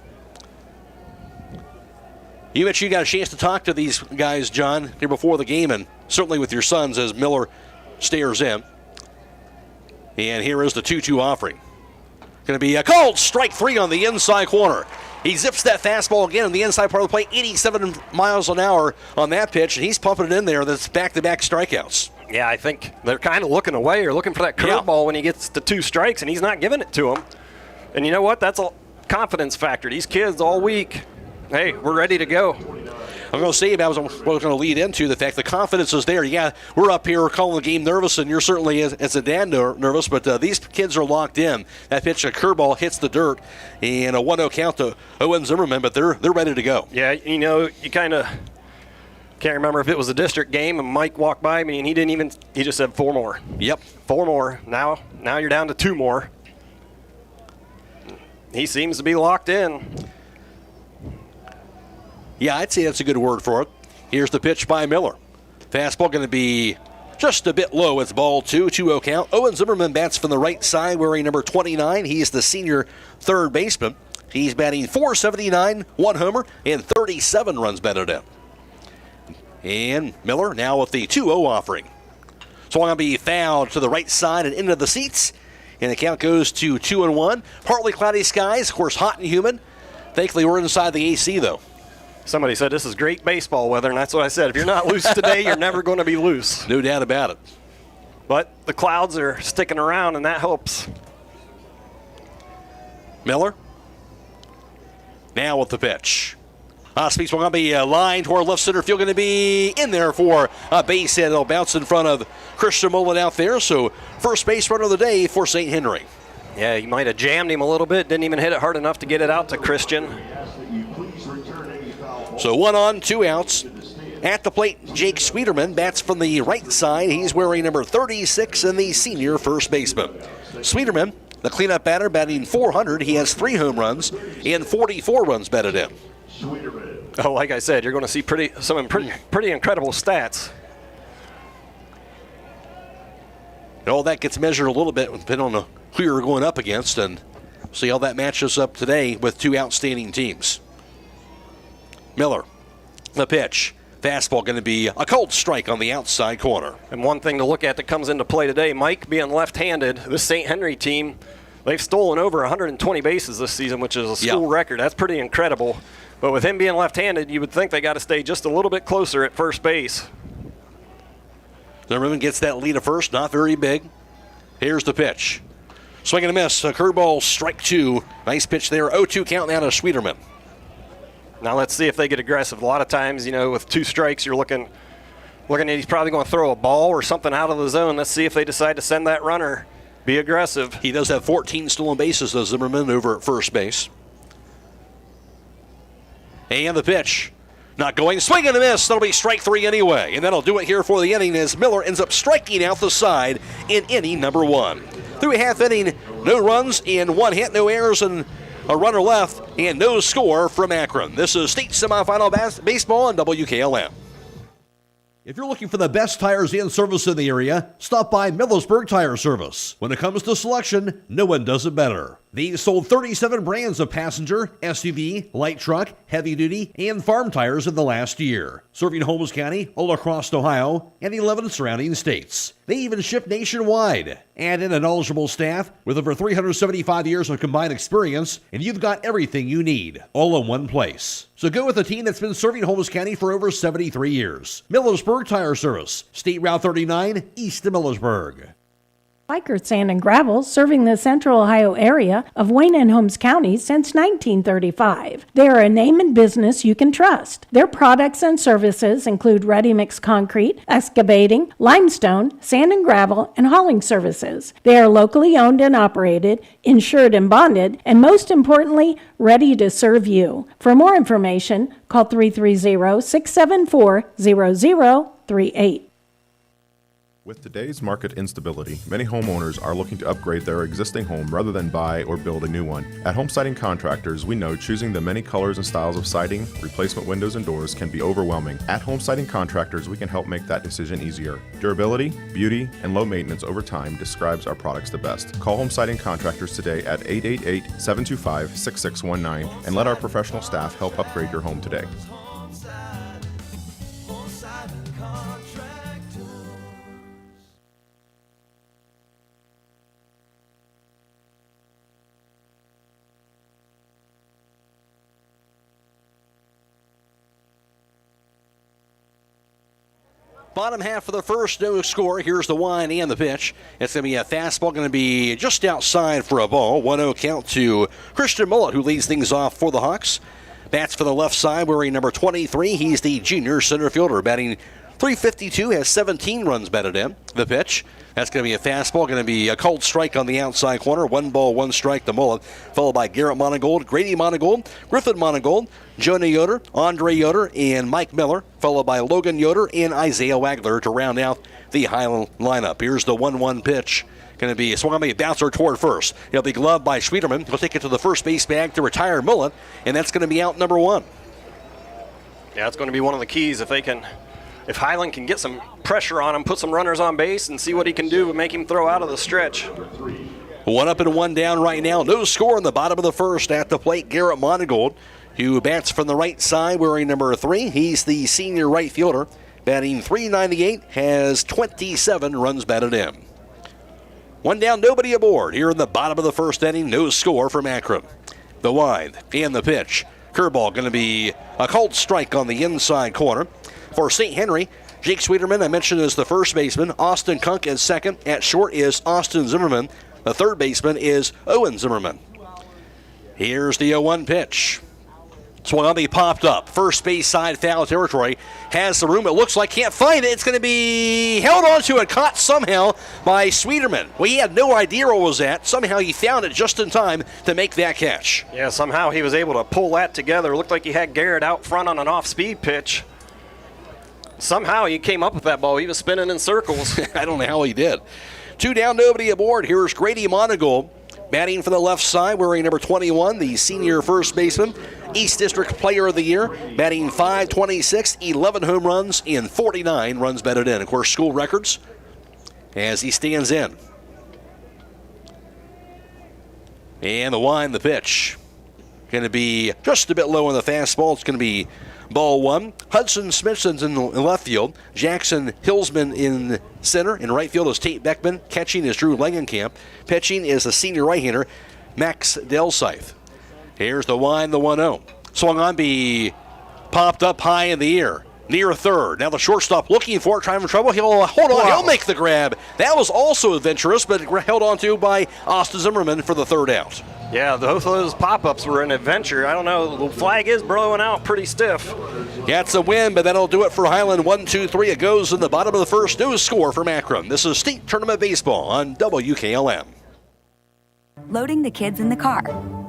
You bet you got a chance to talk to these guys, John, here before the game, and certainly with your sons as Miller stares in. And here is the 2-2 offering. Going to be a cold strike 3 on the inside corner. He zips that fastball again on the inside part of the plate, 87 miles an hour on that pitch, and he's pumping it in there. That's back-to-back strikeouts. Yeah, I think they're kind of looking away or looking for that curveball when he gets to 2 strikes, and he's not giving it to him. And you know what? That's a confidence factor. These kids all week, hey, we're ready to go. I'm going to say about what I was going to lead into, the fact the confidence is there. Yeah, we're up here calling the game nervous, and you're certainly, as a dad, nervous, but these kids are locked in. That pitch, a curveball, hits the dirt, and a 1-0 count to Owen Zimmerman, but they're ready to go. Yeah, you kind of can't remember if it was a district game, and Mike walked by me, and he just said 4 more. Yep. 4 more. Now you're down to 2 more. He seems to be locked in. Yeah, I'd say that's a good word for it. Here's the pitch by Miller. Fastball going to be just a bit low. It's ball 2, 2-0 count. Owen Zimmerman bats from the right side wearing number 29. He's the senior third baseman. He's batting .479, 1 homer, and 37 runs batted in. And Miller now with the 2-0 offering. So I'm going to be fouled to the right side and into the seats. And the count goes to 2-1. Partly cloudy skies, of course, hot and humid. Thankfully, we're inside the AC, though. Somebody said this is great baseball weather, and that's what I said. If you're not loose today, you're never going to be loose. No doubt about it. But the clouds are sticking around, and that helps. Miller. Now with the pitch. Speaks going to be a line toward left center field, going to be in there for a base hit. It'll bounce in front of Christian Mullen out there. So first base runner of the day for St. Henry. Yeah, he might have jammed him a little bit. Didn't even hit it hard enough to get it out to Christian. So 1 on, 2 outs. At the plate, Jake Sweeterman bats from the right side. He's wearing number 36 and the senior first baseman. Sweeterman, the cleanup batter, batting .400. He has 3 home runs and 44 runs batted in. Oh, like I said, you're going to see some pretty incredible stats. And all that gets measured a little bit depending on who you're going up against, and see how that matches up today with 2 outstanding teams. Miller, the pitch. Fastball going to be a cold strike on the outside corner. And one thing to look at that comes into play today, Mike being left-handed, this St. Henry team, they've stolen over 120 bases this season, which is a school record. That's pretty incredible. But with him being left-handed, you would think they got to stay just a little bit closer at first base. Zimmerman gets that lead at first, not very big. Here's the pitch. Swing and a miss, a curveball, strike 2. Nice pitch there, 0-2 count now to Sweeterman. Now let's see if they get aggressive. A lot of times, with 2 strikes, you're looking at he's probably going to throw a ball or something out of the zone. Let's see if they decide to send that runner. Be aggressive. He does have 14 stolen bases, though, Zimmerman, over at first base. And the pitch. Not going. Swing and a miss. That'll be strike 3 anyway. And that'll do it here for the inning as Miller ends up striking out the side in inning number 1. Through a half inning, no runs and 1 hit, no errors, and a runner left, and no score from Akron. This is state semifinal baseball on WKLM. If you're looking for the best tires and service in the area, stop by Millersburg Tire Service. When it comes to selection, no one does it better. These sold 37 brands of passenger, SUV, light truck, heavy duty, and farm tires in the last year, serving Holmes County, all across Ohio, and 11 surrounding states. They even ship nationwide. Add in a knowledgeable staff with over 375 years of combined experience, and you've got everything you need, all in one place. So go with a team that's been serving Holmes County for over 73 years. Millersburg Tire Service, State Route 39, east of Millersburg. Biker Sand and Gravel, serving the central Ohio area of Wayne and Holmes County since 1935. They are a name and business you can trust. Their products and services include ready-mix concrete, excavating, limestone, sand and gravel, and hauling services. They are locally owned and operated, insured and bonded, and most importantly, ready to serve you. For more information, call 330-674-0038. With today's market instability, many homeowners are looking to upgrade their existing home rather than buy or build a new one. At Home Siding Contractors, we know choosing the many colors and styles of siding, replacement windows, and doors can be overwhelming. At Home Siding Contractors, we can help make that decision easier. Durability, beauty, and low maintenance over time describes our products the best. Call Home Siding Contractors today at 888-725-6619 and let our professional staff help upgrade your home today. Bottom half of the first, no score. Here's the wind and the pitch. It's going to be a fastball, going to be just outside for a ball. 1-0 count to Christian Mullet, who leads things off for the Hawks. bats for the left side wearing number 23. He's the junior center fielder, batting .352, has 17 runs batted in. The pitch, that's going to be a fastball, going to be a cold strike on the outside corner. 1 ball, 1 strike to Mullen, followed by Garrett Monigold, Grady Monigold, Griffin Monigold, Jonah Yoder, Andre Yoder, and Mike Miller, followed by Logan Yoder and Isaiah Wagler to round out the Hiland lineup. Here's the 1-1 pitch. Going to be swung on a bouncer toward first. It'll be gloved by Schwieterman. He'll take it to the first base bag to retire Mullen, and that's going to be out number 1. Yeah, it's going to be one of the keys if Hiland can get some pressure on him, put some runners on base, and see what he can do to make him throw out of the stretch. 1 up and 1 down right now. No score in the bottom of the first. At the plate, Garrett Monigold, who bats from the right side wearing number 3. He's the senior right fielder, batting .398, has 27 runs batted in. 1 down, nobody aboard. Here in the bottom of the first inning, no score from Akron. The wind and the pitch. Curveball going to be a cold strike on the inside corner. For St. Henry, Jake Schwieterman, I mentioned, is the first baseman. Austin Kunk is second. At short is Austin Zimmerman. The third baseman is Owen Zimmerman. Here's the 0-1 pitch. Swung on, he popped up. First base side, foul territory. Has the room, it looks like, can't find it. It's going to be held onto and caught somehow by Schwieterman. Well, he had no idea where it was at. Somehow he found it just in time to make that catch. Yeah, somehow he was able to pull that together. Looked like he had Garrett out front on an off-speed pitch. Somehow he came up with that ball. He was spinning in circles. I don't know how he did. 2 down, nobody aboard. Here's Grady Monigold, batting for the left side, wearing number 21, the senior first baseman. East District Player of the Year, batting .526, 11 home runs, and 49 runs batted in. Of course, school records as he stands in. And the wind, the pitch. Going to be just a bit low on the fastball. It's going to be ball 1. Hudson Smithson's in left field. Jackson Hillsman in center. In right field is Tate Beckman. Catching is Drew Langenkamp. Pitching is the senior right-hander, Max Delsythe. Here's the wind, the 1-0. Swung on, be popped up high in the air. Near third. Now the shortstop looking for it, trying for trouble. He'll hold on. Wow. He'll make the grab. That was also adventurous, but held on to by Austin Zimmerman for the third out. Yeah, both of those pop-ups were an adventure. I don't know, the flag is blowing out pretty stiff. Yeah, it's a win, but that'll do it for Hiland. 1-2-3. It goes in the bottom of the first. No score from Akron. This is State Tournament Baseball on WKLM. Loading the kids in the car,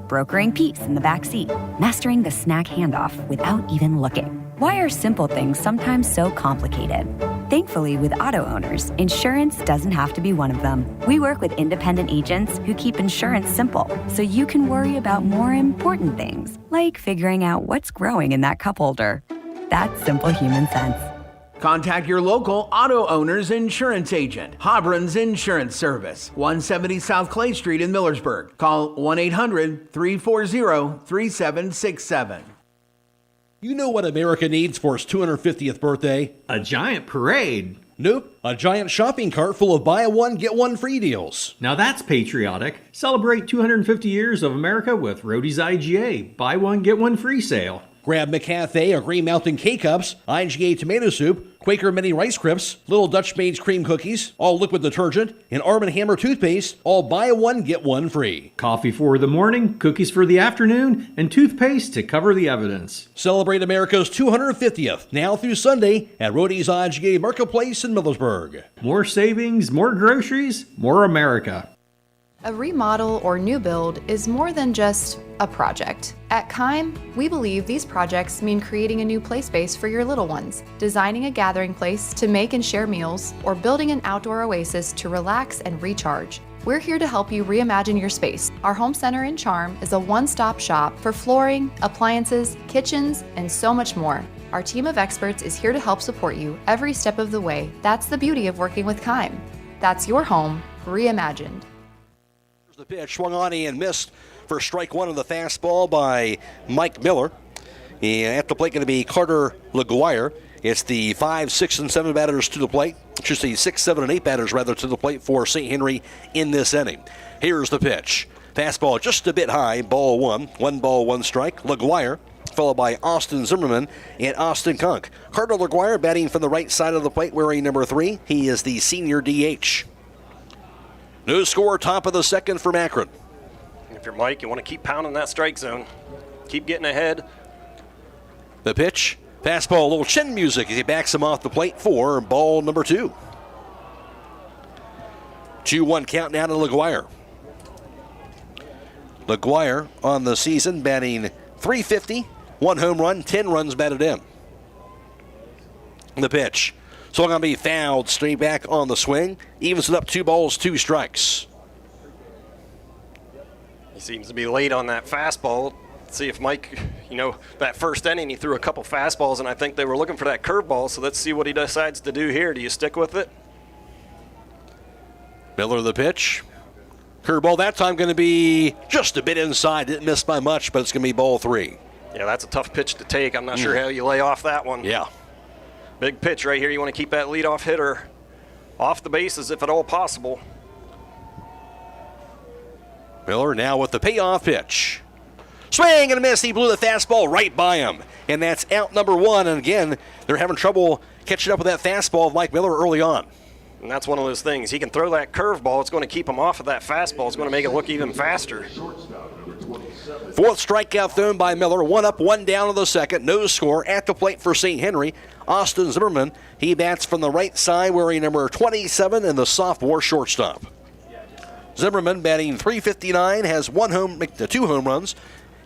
brokering peace in the back seat, mastering the snack handoff without even looking. Why are simple things sometimes so complicated? Thankfully, with auto owners, insurance doesn't have to be one of them. We work with independent agents who keep insurance simple, so you can worry about more important things, like figuring out what's growing in that cup holder. That's simple human sense. Contact your local auto owner's insurance agent. Hobron's Insurance Service, 170 South Clay Street in Millersburg. Call 1-800-340-3767. You know what America needs for its 250th birthday? A giant parade. Nope, a giant shopping cart full of buy one, get one free deals. Now that's patriotic. Celebrate 250 years of America with Roadie's IGA. Buy one, get one free sale. Grab McCafe or Green Mountain K-Cups, IGA tomato soup, Quaker Mini Rice Crisps, Little Dutch Maid's cream cookies, all liquid detergent, and Arm & Hammer toothpaste, all buy one, get one free. Coffee for the morning, cookies for the afternoon, and toothpaste to cover the evidence. Celebrate America's 250th, now through Sunday, at Roadie's IGA Marketplace in Millersburg. More savings, more groceries, more America. A remodel or new build is more than just a project. At Kime, we believe these projects mean creating a new play space for your little ones, designing a gathering place to make and share meals, or building an outdoor oasis to relax and recharge. We're here to help you reimagine your space. Our home center in Charm is a one-stop shop for flooring, appliances, kitchens, and so much more. Our team of experts is here to help support you every step of the way. That's the beauty of working with Kime. That's your home reimagined. The pitch swung on and missed for strike one of the fastball by Mike Miller. And at the plate going to be Carter LaGuire. It's the 5, 6, and 7 batters to the plate. Just the 6, 7, and 8 batters rather to the plate for St. Henry in this inning. Here's the pitch. Fastball just a bit high, ball 1. 1 ball, 1 strike. LaGuire followed by Austin Zimmerman and Austin Kunk. Carter LaGuire batting from the right side of the plate wearing number 3. He is the senior DH. No score, top of the second from Akron. If you're Mike, you want to keep pounding that strike zone. Keep getting ahead. The pitch. Fastball, a little chin music as he backs him off the plate for ball number 2. 2-1 count now to LaGuire. LaGuire on the season batting .350, 1 home run, 10 runs batted in. The pitch. So going to be fouled straight back on the swing. Evens it up 2 balls, 2 strikes. He seems to be late on that fastball. See if Mike, that first inning he threw a couple fastballs, and I think they were looking for that curveball, so let's see what he decides to do here. Do you stick with it? Miller the pitch. Curveball that time going to be just a bit inside. Didn't miss by much, but it's going to be ball 3. Yeah, that's a tough pitch to take. I'm not sure how you lay off that one. Yeah. Big pitch right here. You want to keep that leadoff hitter off the bases if at all possible. Miller now with the payoff pitch. Swing and a miss. He blew the fastball right by him. And that's out number 1. And again, they're having trouble catching up with that fastball of Mike Miller early on. And that's one of those things. He can throw that curveball. It's going to keep him off of that fastball. It's going to make it look even faster. 4th strikeout thrown by Miller. 1 up, 1 down to the second. No score at the plate for St. Henry. Austin Zimmerman, he bats from the right side wearing number 27 and the sophomore shortstop. Zimmerman batting .359, has 2 home runs,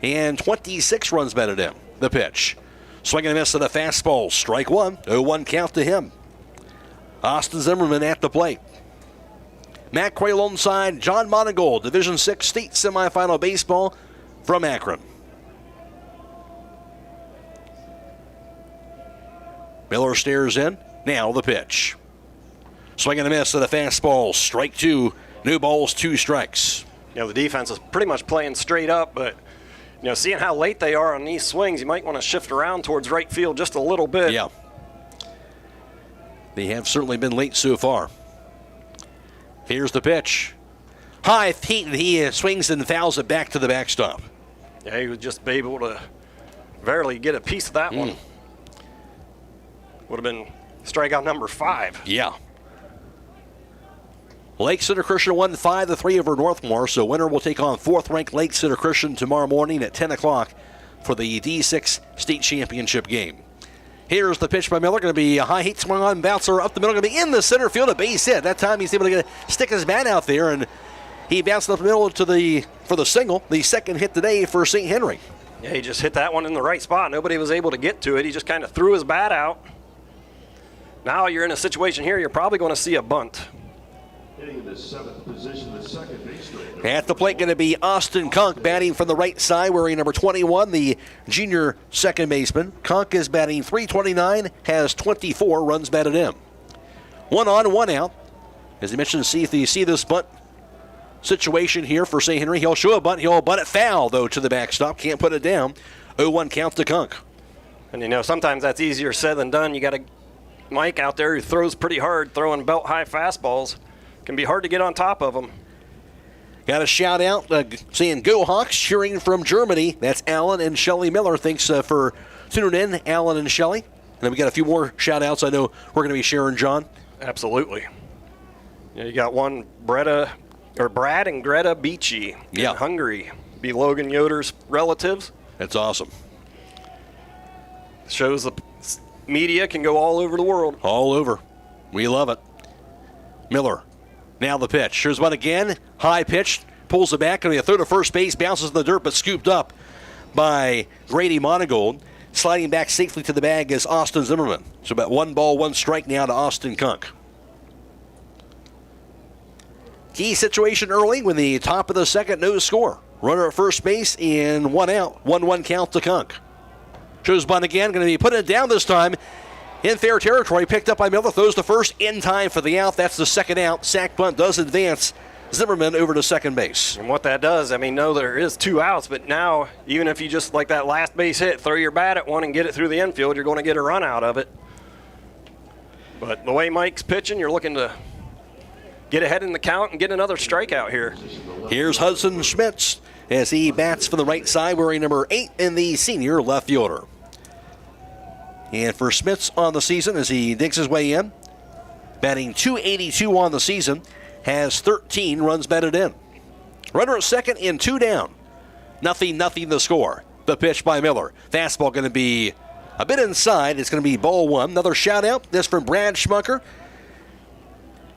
and 26 runs batted in. The pitch. Swing and a miss at a fastball. Strike 1. 0-1 count to him. Austin Zimmerman at the plate. Matt Croy alongside John Monigold, Division VI state semifinal baseball from Akron. Miller stares in. Now the pitch. Swing and a miss at a fastball. Strike 2. No balls, 2 strikes. The defense is pretty much playing straight up, but seeing how late they are on these swings, you might want to shift around towards right field just a little bit. Yeah. They have certainly been late so far. Here's the pitch. High feet, and he swings and fouls it back to the backstop. Yeah, he was just able to barely get a piece of that one. Would have been strikeout number 5. Yeah. Lake Center Christian won 5-3 over Northmore, so winner will take on 4th-ranked Lake Center Christian tomorrow morning at 10 o'clock for the D6 state championship game. Here's the pitch by Miller. Going to be a high heat swung on, bouncer up the middle. Going to be in the center field, a base hit. That time he's able to stick his bat out there, and he bounced up the middle for the single, the second hit today for St. Henry. Yeah, he just hit that one in the right spot. Nobody was able to get to it. He just kind of threw his bat out. Now you're in a situation here, you're probably going to see a bunt. Hitting the 7th position, the second baseman. At the plate going to be Austin Kunk batting from the right side wearing number 21, the junior second baseman. Kunk is batting .329, has 24 runs batted in. 1 on, 1 out. As I mentioned, see if you see this bunt situation here for St. Henry. He'll show a bunt. He'll bunt it foul, though, to the backstop. Can't put it down. 0-1 count to Kunk. And, sometimes that's easier said than done. You got a Mike out there who throws pretty hard, throwing belt-high fastballs. Can be hard to get on top of them. Got a shout out saying "Go Hawks" cheering from Germany. That's Alan and Shelley Miller. Thanks for tuning in, Alan and Shelley. And then we got a few more shout outs I know we're going to be sharing, John. Absolutely. Yeah, you got one Brad and Greta Beachy in Hungary. Be Logan Yoder's relatives. That's awesome. Shows the media can go all over the world. All over. We love it. Miller. Now the pitch. Here's one again. High pitch. Pulls it back. Going to be a throw to first base. Bounces in the dirt, but scooped up by Grady Monigold. Sliding back safely to the bag is Austin Zimmerman. So about 1 ball, 1 strike now to Austin Kunk. Key situation early when the top of the second, no score. Runner at first base in 1 out. 1-1 count to Kunk. Shows bunt again. Going to be putting it down this time. In fair territory, picked up by Miller, throws the first in time for the out. That's the second out. Sack bunt does advance Zimmerman over to second base. And what that does, there is 2 outs, but now, even if you just like that last base hit, throw your bat at one and get it through the infield, you're going to get a run out of it. But the way Mike's pitching, you're looking to get ahead in the count and get another strikeout here. Here's Hudson Schmitz as he bats from the right side, wearing number 8 in the senior left fielder. And for Smits on the season as he digs his way in, batting .282 on the season, has 13 runs batted in. Runner at second and 2 down. 0-0 the score. The pitch by Miller. Fastball going to be A bit inside. It's going to be ball one. Another shout out. This from Brad Schmucker.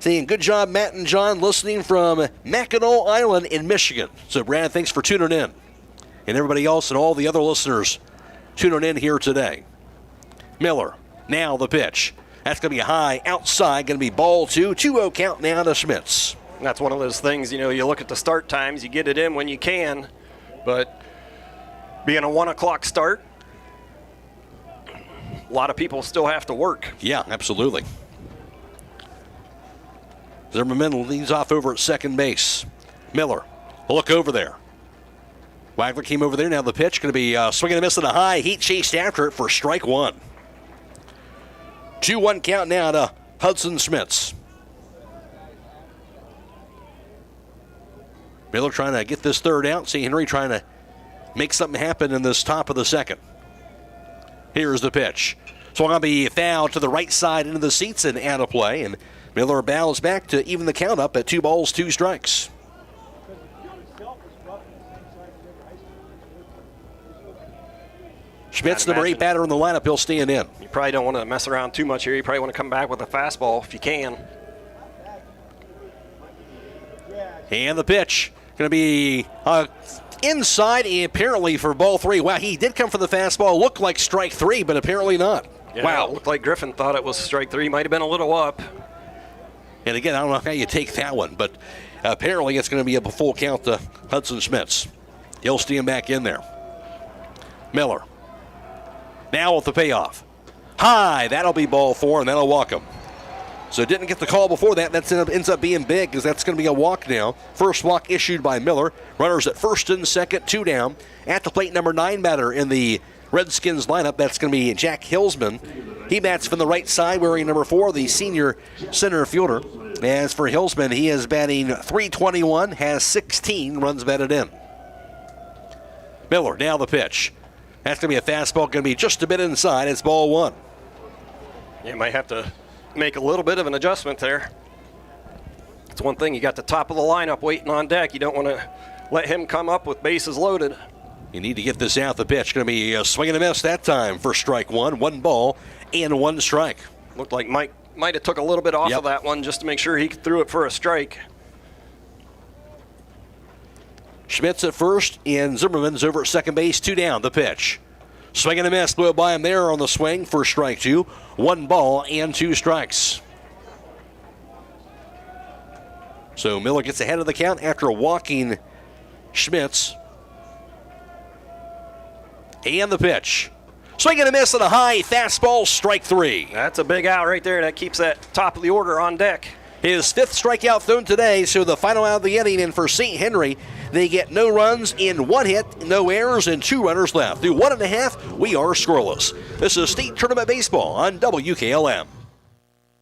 Saying, good job, Matt and John, listening from Mackinac Island in Michigan. So, Brad, thanks for tuning in. And everybody else and all the other listeners tuning in here today. Miller, now the pitch. That's going to be high outside, going to be ball two. 2-0 count now to Schmitz. That's one of those things, you look at the start times, you get it in when you can, but being a 1 o'clock start, a lot of people still have to work. Yeah, absolutely. Zimmerman leads off over at second base. Miller, a look over there. Wagler came over there. Now the pitch going to be swinging and missing a high. He chased after it for strike one. 2-1 count now to Hudson Schmitz. Miller trying to get this third out. See Henry trying to make something happen in this top of the second. Here's the pitch. Swung on the foul to the right side into the seats and out of play. And Miller bows back to even the count up at 2 balls, 2 strikes. Schmitz, number 8 batter in the lineup. He'll stand in. You probably don't want to mess around too much here. You probably want to come back with a fastball if you can. And the pitch going to be inside apparently for ball 3. Wow, he did come for the fastball. Looked like strike 3, but apparently not. Yeah, wow. It looked like Griffin thought it was strike 3. Might have been a little up. And again, I don't know how you take that one, but apparently it's going to be a full count to Hudson Schmitz. He'll stand back in there. Miller. Now with the payoff. High. That'll be ball 4, and that'll walk him. So didn't get the call before that. That ends up being big because that's going to be a walk now. First walk issued by Miller. Runners at first and second, 2 down. At the plate, number 9 batter in the Redskins lineup. That's going to be Jack Hilsman. He bats from the right side wearing number 4, the senior center fielder. As for Hilsman, he is batting .321, has 16 runs batted in. Miller, now the pitch. That's going to be a fastball, going to be just a bit inside. It's ball 1. You might have to make a little bit of an adjustment there. It's one thing, you got the top of the lineup waiting on deck. You don't want to let him come up with bases loaded. You need to get this out. The pitch going to be a swing and a miss that time for strike 1. 1 ball and 1 strike. Looked like Mike might have took a little bit off of that one just to make sure he threw it for a strike. Schmitz at first, and Zimmerman's over at second base. 2 down, the pitch. Swing and a miss, blew it by him there on the swing for strike 2. 1 ball and 2 strikes. So Miller gets ahead of the count after walking Schmitz. And the pitch. Swing and a miss and a high fastball, strike 3. That's a big out right there. That keeps that top of the order on deck. His 5th strikeout thrown today, so the final out of the inning. And for St. Henry, they get no runs in 1 hit, no errors, and 2 runners left. Through 1.5, we are scoreless. This is State Tournament Baseball on WKLM.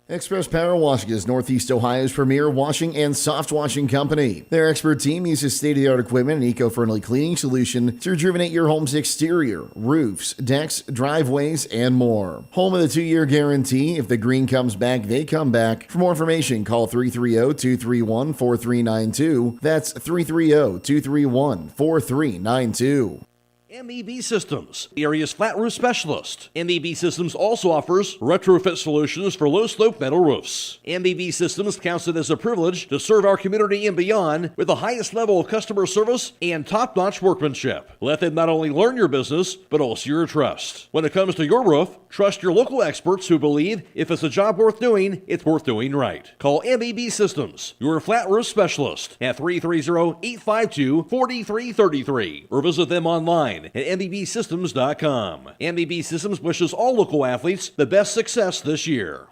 Express Power Washing is Northeast Ohio's premier washing and soft washing company. Their expert team uses state-of-the-art equipment and eco-friendly cleaning solution to rejuvenate your home's exterior, roofs, decks, driveways, and more. Home with a 2-year guarantee. If the green comes back, they come back. For more information, call 330-231-4392. That's 330-231-4392. MEB Systems, the area's flat roof specialist. MEB Systems also offers retrofit solutions for low-slope metal roofs. MEB Systems counts it as a privilege to serve our community and beyond with the highest level of customer service and top-notch workmanship. Let them not only learn your business, but also your trust. When it comes to your roof, trust your local experts who believe if it's a job worth doing, it's worth doing right. Call MEB Systems, your flat roof specialist, at 330-852-4333, or visit them online at mbsystems.com. MBB Systems wishes all local athletes the best success this year.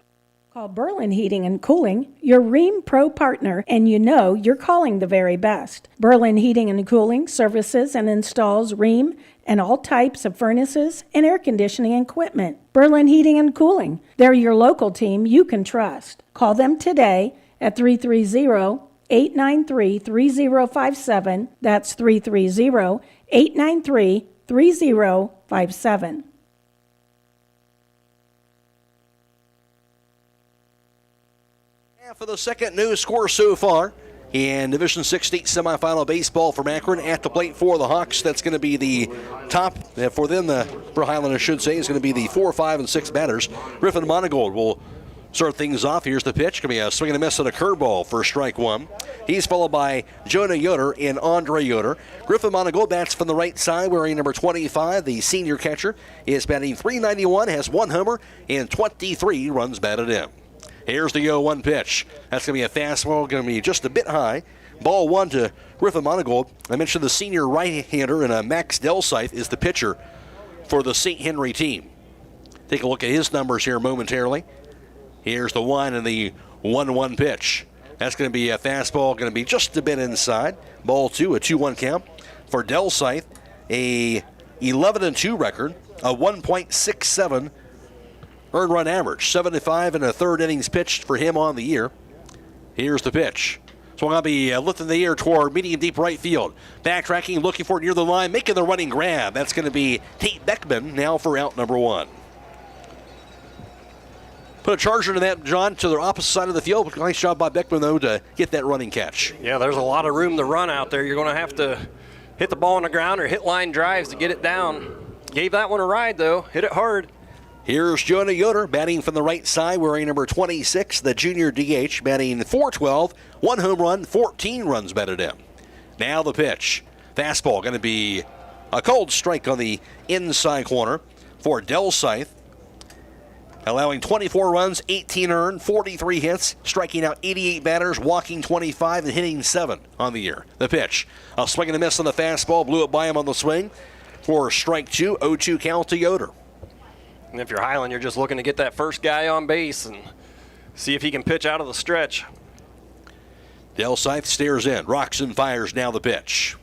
Call Berlin Heating and Cooling, your Ream Pro partner, and you know you're calling the very best. Berlin Heating and Cooling services and installs Ream and all types of furnaces and air conditioning equipment. Berlin Heating and Cooling, they're your local team you can trust. Call them today at 330-893-3057. That's 330-893-3057. For the second, no score so far. in Division 6 state semifinal baseball from Akron. At the plate for the Hawks, that's going to be the top, for them, for Hiland, I should say, is going to be the 4, 5, and 6 batters. Griffin Monigold will start things off. Here's the pitch. Going to be a swing and a miss and a curveball for strike one. He's followed by Jonah Yoder and Andre Yoder. Griffin Monigold bats from the right side, wearing number 25. The senior catcher is batting .391, has 1 homer, and 23 runs batted in. Here's the 0-1 pitch. That's going to be a fastball, going to be just a bit high. Ball 1 to Griffin Monigold. I mentioned the senior right-hander, and Max Delsythe is the pitcher for the St. Henry team. Take a look at his numbers here momentarily. Here's the 1 and the 1-1 pitch. That's going to be a fastball, going to be just a bit inside. Ball 2, a 2-1 count. For Delsythe, a 11-2 record, a 1.67 earned run average, 75 and a third innings pitched for him on the year. Here's the pitch. So I'm going to be lifting the air toward medium deep right field. Backtracking, looking for it near the line, making the running grab. That's going to be Tate Beckman now for out number 1. Put a charger into that, John, to the opposite side of the field. Nice job by Beckman, though, to get that running catch. Yeah, there's a lot of room to run out there. You're going to have to hit the ball on the ground or hit line drives to get it down. Gave that one a ride, though. Hit it hard. Here's Jonah Yoder batting from the right side, wearing number 26, the junior DH, batting .412, 1 home run, 14 runs batted in. Now the pitch. Fastball going to be a cold strike on the inside corner for Delsythe, allowing 24 runs, 18 earned, 43 hits, striking out 88 batters, walking 25, and hitting 7 on the year. The pitch. A swing and a miss on the fastball, blew it by him on the swing for strike 2, 0-2 count to Yoder. And if you're Hiland, you're just looking to get that first guy on base and see if he can pitch out of the stretch. Delsythe stares in, rocks and fires. Now the pitch.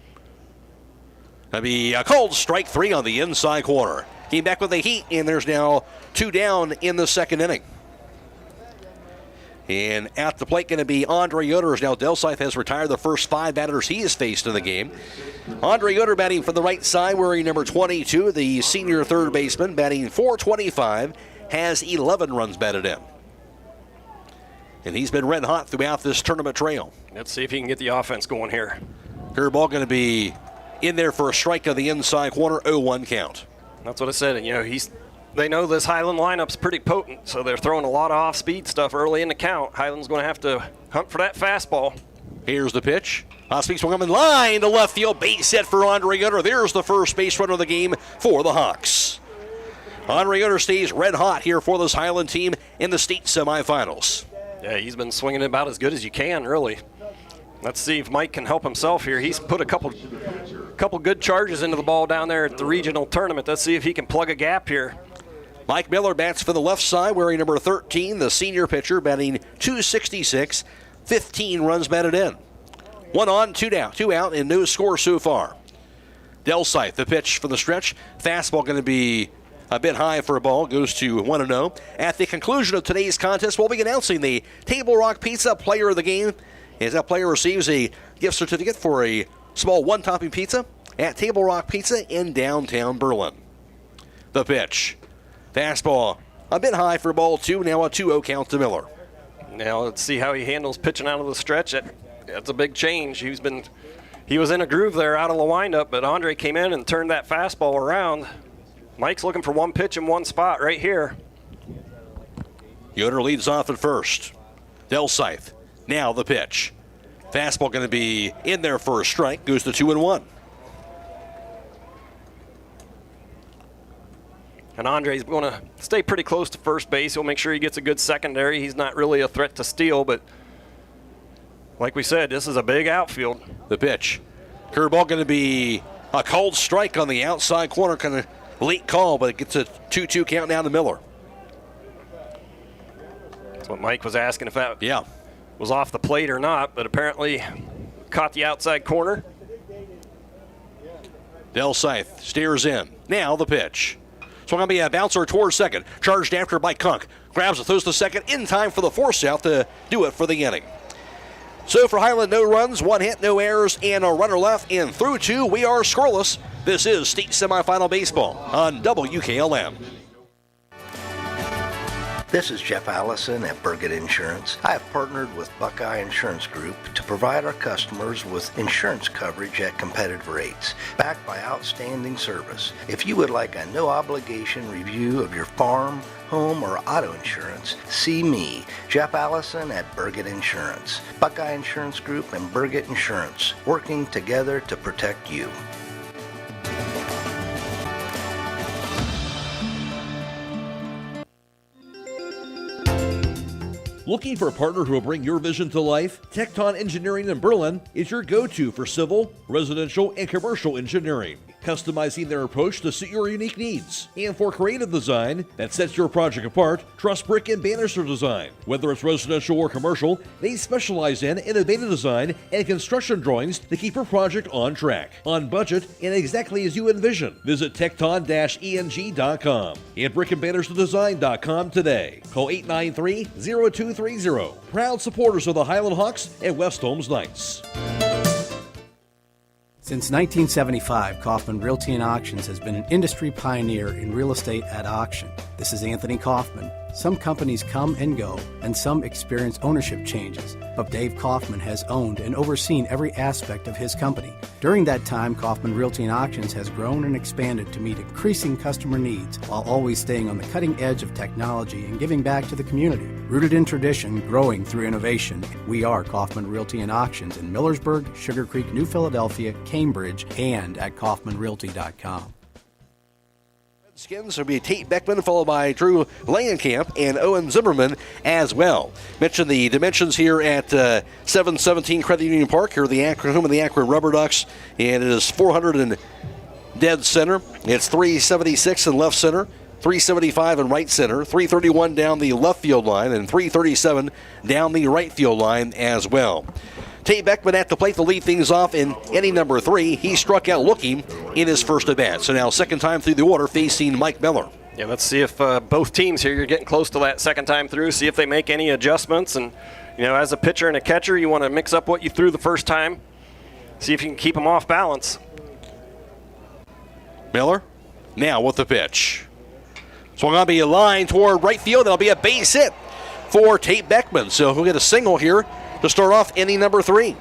That'll be a cold strike 3 on the inside corner. Came back with a heat, and there's now 2 down in the second inning. And at the plate going to be Andre Yoder. Now Delsythe has retired the first 5 batters he has faced in the game. Andre Yoder batting from the right side, wearing number 22, the senior third baseman, batting .425, has 11 runs batted in. And he's been red hot throughout this tournament trail. Let's see if he can get the offense going here. Curveball going to be in there for a strike on the inside corner, 0-1 count. That's what I said. You know, they know this Hiland lineup's pretty potent, so they're throwing a lot of off-speed stuff early in the count. Hiland's going to have to hunt for that fastball. Here's the pitch. Off-speed swing in line to left field. Base hit for Andre Yoder. There's the first base runner of the game for the Hawks. Andre Yoder stays red hot here for this Hiland team in the state semifinals. Yeah, he's been swinging about as good as you can, really. Let's see if Mike can help himself here. He's put a couple good charges into the ball down there at the regional tournament. Let's see if he can plug a gap here. Mike Miller bats for the left side, wearing number 13, the senior pitcher, batting .266, 15 runs batted in. 1 on, 2 down, 2 out, and no score so far. Delsythe, the pitch from the stretch. Fastball going to be a bit high for a ball, goes to 1-0. At the conclusion of today's contest, we'll be announcing the Table Rock Pizza Player of the Game, as that player receives a gift certificate for a small one-topping pizza at Table Rock Pizza in downtown Berlin. The pitch. Fastball a bit high for ball 2, now a 2-0 count to Miller. Now let's see how he handles pitching out of the stretch. That's a big change. He was in a groove there out of the windup, but Andre came in and turned that fastball around. Mike's looking for one pitch in one spot right here. Yoder leads off at first. Delsythe, now the pitch. Fastball going to be in there for a strike, goes to 2-1. And Andre's going to stay pretty close to first base. He'll make sure he gets a good secondary. He's not really a threat to steal, but like we said, this is a big outfield. The pitch. Curveball going to be a cold strike on the outside corner, kind of late call, but it gets a 2-2 count down to Miller. That's what Mike was asking, if that was off the plate or not, but apparently caught the outside corner. Delsythe steers in. Now the pitch. So going to be a bouncer towards second. Charged after by Kunk. Grabs it, throws to second in time for the force out to do it for the inning. So for Hiland, no runs, 1 hit, no errors, and a runner left. And through 2, we are scoreless. This is state semifinal baseball on WKLM. This is Jeff Allison at Burgett Insurance. I have partnered with Buckeye Insurance Group to provide our customers with insurance coverage at competitive rates, backed by outstanding service. If you would like a no-obligation review of your farm, home, or auto insurance, see me, Jeff Allison at Burgett Insurance. Buckeye Insurance Group and Burgett Insurance, working together to protect you. Looking for a partner who will bring your vision to life? Tecton Engineering in Berlin is your go-to for civil, residential, and commercial engineering, customizing their approach to suit your unique needs. And for creative design that sets your project apart, trust brick and banister design. Whether it's residential or commercial, they specialize in innovative design and construction drawings to keep your project on track, on budget, and exactly as you envision. Visit tecton-eng.com and brickandbanisterdesign.com today. Call 893-0230. Proud supporters of the Hiland Hawks and West Holmes Knights. Since 1975, Kaufman Realty and Auctions has been an industry pioneer in real estate at auction. This is Anthony Kaufman. Some companies come and go, and some experience ownership changes, but Dave Kaufman has owned and overseen every aspect of his company. During that time, Kaufman Realty and Auctions has grown and expanded to meet increasing customer needs while always staying on the cutting edge of technology and giving back to the community. Rooted in tradition, growing through innovation, we are Kaufman Realty and Auctions in Millersburg, Sugar Creek, New Philadelphia, Cambridge, and at kaufmanrealty.com. Redskins will be Tate Beckman, followed by Drew Langenkamp and Owen Zimmerman as well. Mention the dimensions here at 717 Credit Union Park. Here are the Akron home of the Akron Rubber Ducks, and it is 400 in dead center. It's 376 in left center, 375 in right center, 331 down the left field line, and 337 down the right field line as well. Tate Beckman at the plate to lead things off in inning number 3. He struck out looking in his first at bat. So now second time through the order facing Mike Miller. Yeah, let's see if both teams here, you're getting close to that second time through, see if they make any adjustments. And, you know, as a pitcher and a catcher, you want to mix up what you threw the first time, see if you can keep them off balance. Miller now with the pitch. Swung on, be a line toward right field. That'll be a base hit for Tate Beckman. So he'll get a single here to start off inning number 3.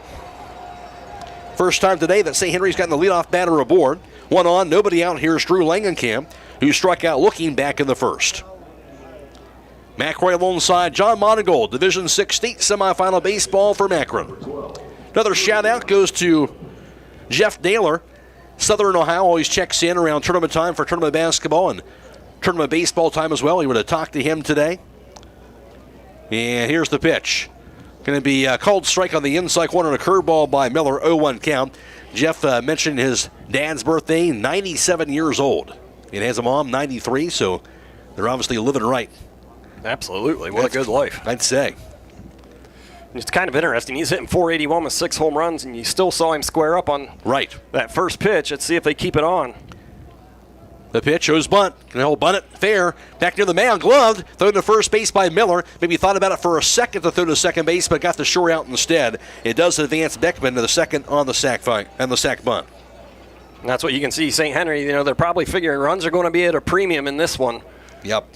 First time today that St. Henry's gotten the leadoff batter aboard. One on, nobody out. Here's Drew Langenkamp, who struck out looking back in the first. McCroy alongside John Monigold, Division 6 state semifinal baseball for Akron. Another shout out goes to Jeff Naylor. Southern Ohio always checks in around tournament time for tournament basketball and tournament baseball time as well. He would have talked to him today. And here's the pitch. Going to be a called strike on the inside corner and a curveball by Miller, 0-1 count. Jeff mentioned his dad's birthday, 97 years old. And has a mom, 93, so they're obviously living right. Absolutely. What a good life. I'd say. It's kind of interesting. He's hitting 481 with 6 home runs, and you still saw him square up on that first pitch. Let's see if they keep it on. The pitch shows bunt. He'll bunt it fair. Back near the mound, gloved. Thrown to first base by Miller. Maybe thought about it for a second to throw to second base, but got the shore out instead. It does advance Beckman to the second on the sac fight and the sac bunt. And that's what you can see. St. Henry, you know, they're probably figuring runs are going to be at a premium in this one. Yep.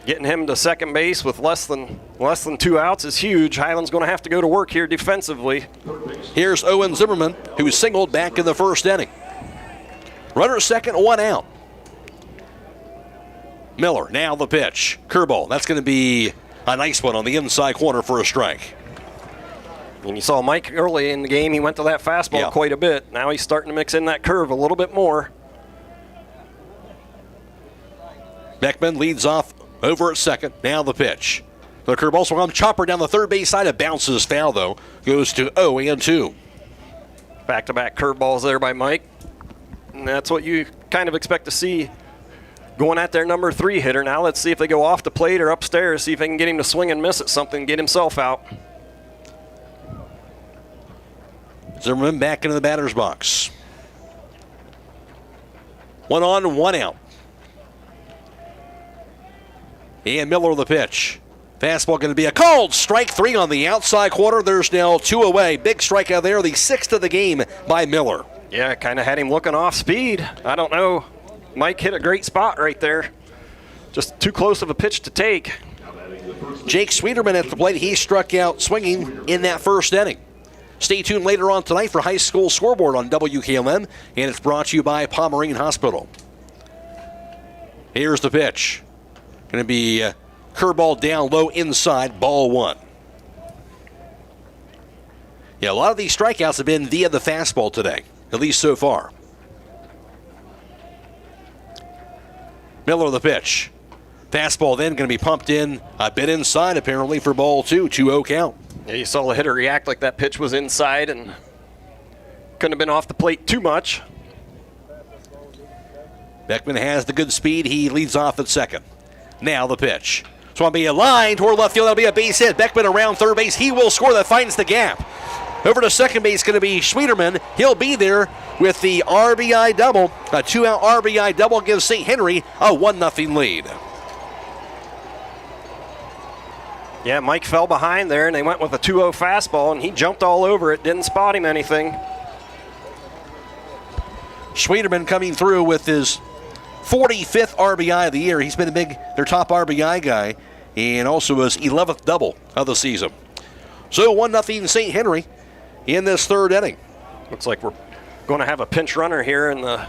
Getting him to second base with less than 2 outs is huge. Hiland's going to have to go to work here defensively. Here's Owen Zimmerman, who singled back in the first inning. Runner second, 1 out. Miller, now the pitch. Curveball. That's going to be a nice one on the inside corner for a strike. And you saw Mike early in the game. He went to that fastball quite a bit. Now he's starting to mix in that curve a little bit more. Beckman leads off over at second. Now the pitch. The curveball swung on, chopper down the third base side. It bounces foul, though. Goes to 0-2. Back-to-back curveballs there by Mike. And that's what you kind of expect to see going at their number 3 hitter. Now let's see if they go off the plate or upstairs, see if they can get him to swing and miss at something, get himself out. Zimmerman back into the batter's box. 1 on, 1 out. And Miller the pitch. Fastball going to be a called strike 3 on the outside corner. There's now 2 away. Big strikeout there, the 6th of the game by Miller. Yeah, kind of had him looking off speed. I don't know. Mike hit a great spot right there. just too close of a pitch to take. Jake Sweeterman at the plate. He struck out swinging in that first inning. Stay tuned later on tonight for High School Scoreboard on WKLM, and it's brought to you by Pomerene Hospital. Here's the pitch. Going to be curveball down low inside, ball one. Yeah, a lot of these strikeouts have been via the fastball today, at least so far. Miller the pitch. Fastball then going to be pumped in a bit inside apparently for ball two, 2-0 count. Yeah, you saw the hitter react like that pitch was inside and couldn't have been off the plate too much. Beckman has the good speed. He leads off at second. Now the pitch. It's going to be a line toward left field. That'll be a base hit. Beckman around third base. He will score. That finds the gap. Over to second base going to be Sweeterman. He'll be there with the RBI double. A 2-out RBI double gives St. Henry a 1-0 lead. Yeah, Mike fell behind there, and they went with a 2-0 fastball, and he jumped all over it. Didn't spot him anything. Sweeterman coming through with his 45th RBI of the year. He's been their top RBI guy, and also his 11th double of the season. So 1-0 St. Henry in this third inning. Looks like we're going to have a pinch runner here in the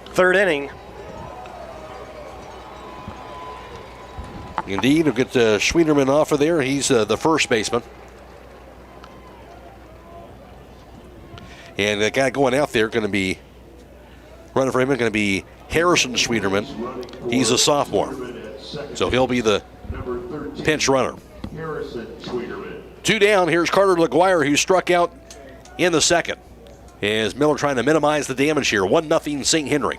third inning. Indeed, we'll get Sweeterman off of there. He's the first baseman. And the guy going out there going to be running for him is going to be Harrison Sweeterman. He's a sophomore. So he'll be the pinch runner. Two down. Here's Carter LaGuire, who struck out in the second. As Miller trying to minimize the damage here. 1-0 St. Henry.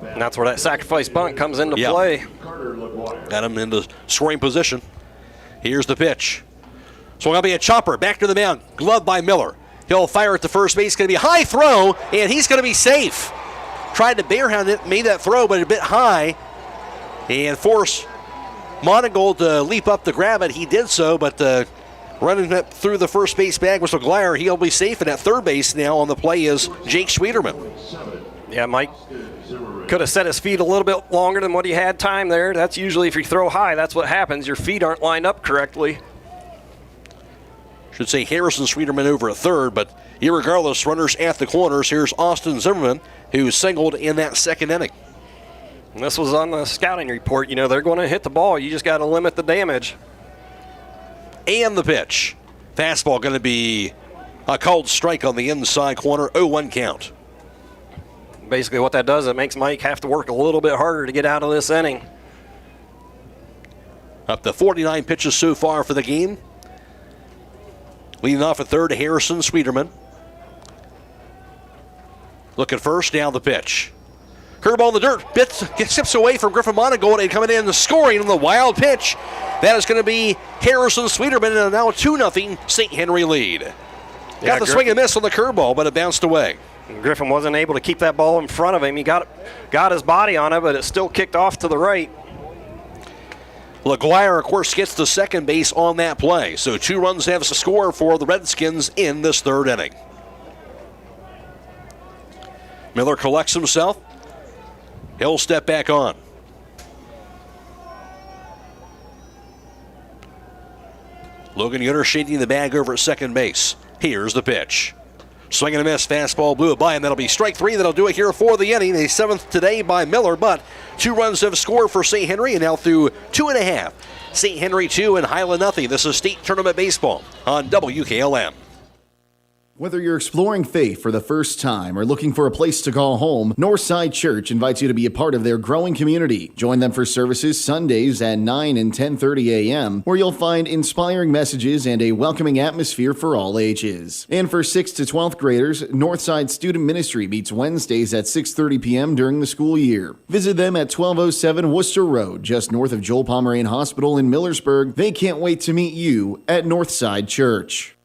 And that's where that sacrifice bunt comes into play. Got him into scoring position. Here's the pitch. So going to be a chopper. Back to the mound. Gloved by Miller. He'll fire at the first base. Going to be a high throw, and he's going to be safe. Tried to barehound it, made that throw, but a bit high. And force Monigold to leap up to grab it. He did so, but running it through the first base bag was McGuire. He'll be safe, and at third base now on the play is Jake Sweeterman. Yeah, Mike could have set his feet a little bit longer than what he had time there. That's usually if you throw high, that's what happens. Your feet aren't lined up correctly. Should say Harrison Sweeterman over at third, but irregardless, runners at the corners. Here's Austin Zimmerman, who singled in that second inning. And this was on the scouting report. You know, they're going to hit the ball. You just got to limit the damage. And the pitch. Fastball going to be a called strike on the inside corner, 0-1 count. Basically what that does, it makes Mike have to work a little bit harder to get out of this inning. Up to 49 pitches so far for the game. Leading off at third, Harrison Sweeterman. Look at first, now the pitch. Curveball in the dirt, steps away from Griffin Monigold and coming in and scoring on the wild pitch. That is going to be Harrison Sweeterman, and now a 2-0 St. Henry lead. Got the swing and miss on the curveball, but it bounced away. Griffin wasn't able to keep that ball in front of him. He got his body on it, but it still kicked off to the right. LaGuire, of course, gets to second base on that play. So 2 runs have to score for the Redskins in this third inning. Miller collects himself. He'll step back on. Logan Yoder shading the bag over at second base. Here's the pitch. Swing and a miss, fastball blew it by, and that'll be strike 3. That'll do it here for the inning. A 7th today by Miller, but 2 runs have scored for St. Henry, and now through 2.5. St. Henry 2 and Hiland nothing. This is state tournament baseball on WKLM. Whether you're exploring faith for the first time or looking for a place to call home, Northside Church invites you to be a part of their growing community. Join them for services Sundays at 9 and 10:30 a.m., where you'll find inspiring messages and a welcoming atmosphere for all ages. And for 6th to 12th graders, Northside Student Ministry meets Wednesdays at 6:30 p.m. during the school year. Visit them at 1207 Worcester Road, just north of Joel Pomerene Hospital in Millersburg. They can't wait to meet you at Northside Church.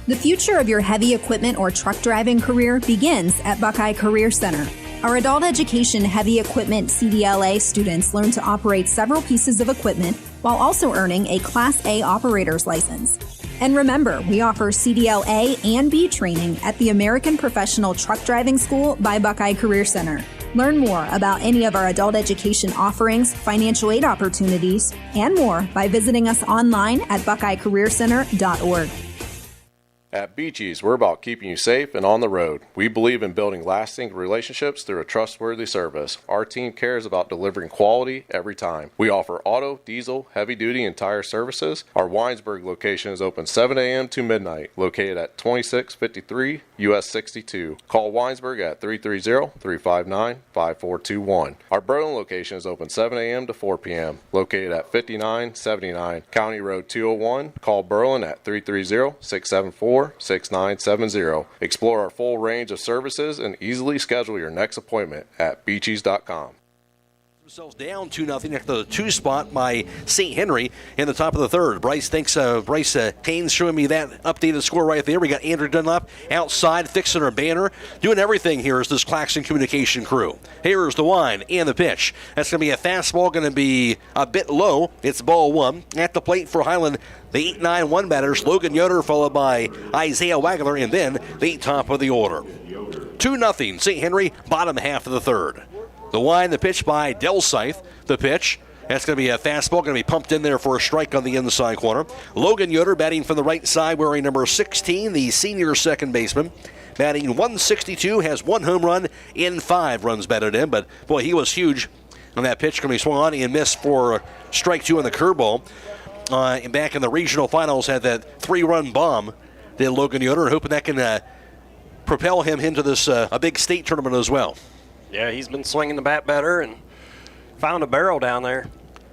The future of your heavy equipment or truck driving career begins at Buckeye Career Center. Our adult education heavy equipment CDLA students learn to operate several pieces of equipment while also earning a Class A operator's license. And remember, we offer CDL A and B training at the American Professional Truck Driving School by Buckeye Career Center. Learn more about any of our adult education offerings, financial aid opportunities, and more by visiting us online at buckeyecareercenter.org. At Beaches, we're about keeping you safe and on the road. We believe in building lasting relationships through a trustworthy service. Our team cares about delivering quality every time. We offer auto, diesel, heavy-duty, and tire services. Our Winesburg location is open 7 a.m. to midnight, located at 2653 US 62. Call Winesburg at 330-359-5421. Our Berlin location is open 7 a.m. to 4 p.m., located at 5979 County Road 201. Call Berlin at 330-674-6970. Explore our full range of services and easily schedule your next appointment at beaches.com. Themselves down 2-0 after the 2 spot by St. Henry in the top of the third. Bryce Haynes showing me that updated score right there. We got Andrew Dunlap outside fixing our banner. Doing everything here is this Claxon communication crew. Here's the wine and the pitch. That's going to be a fastball, going to be a bit low. It's ball 1. At the plate for Hiland, the 8-9-1 batters, Logan Yoder, followed by Isaiah Wagler, and then the top of the order. 2-0 St. Henry, bottom half of the third. The wine, the pitch by Del Scythe. The pitch, that's going to be a fastball, going to be pumped in there for a strike on the inside corner. Logan Yoder batting from the right side, wearing number 16, the senior second baseman. Batting 162, has 1 home run in 5 runs batted in. But, boy, he was huge on that pitch. Going to be swung on and missed for strike 2 on the curveball. Back in the regional finals, had that 3-run bomb, did Logan Yoder, hoping that can propel him into this a big state tournament as well. Yeah, he's been swinging the bat better and found a barrel down there.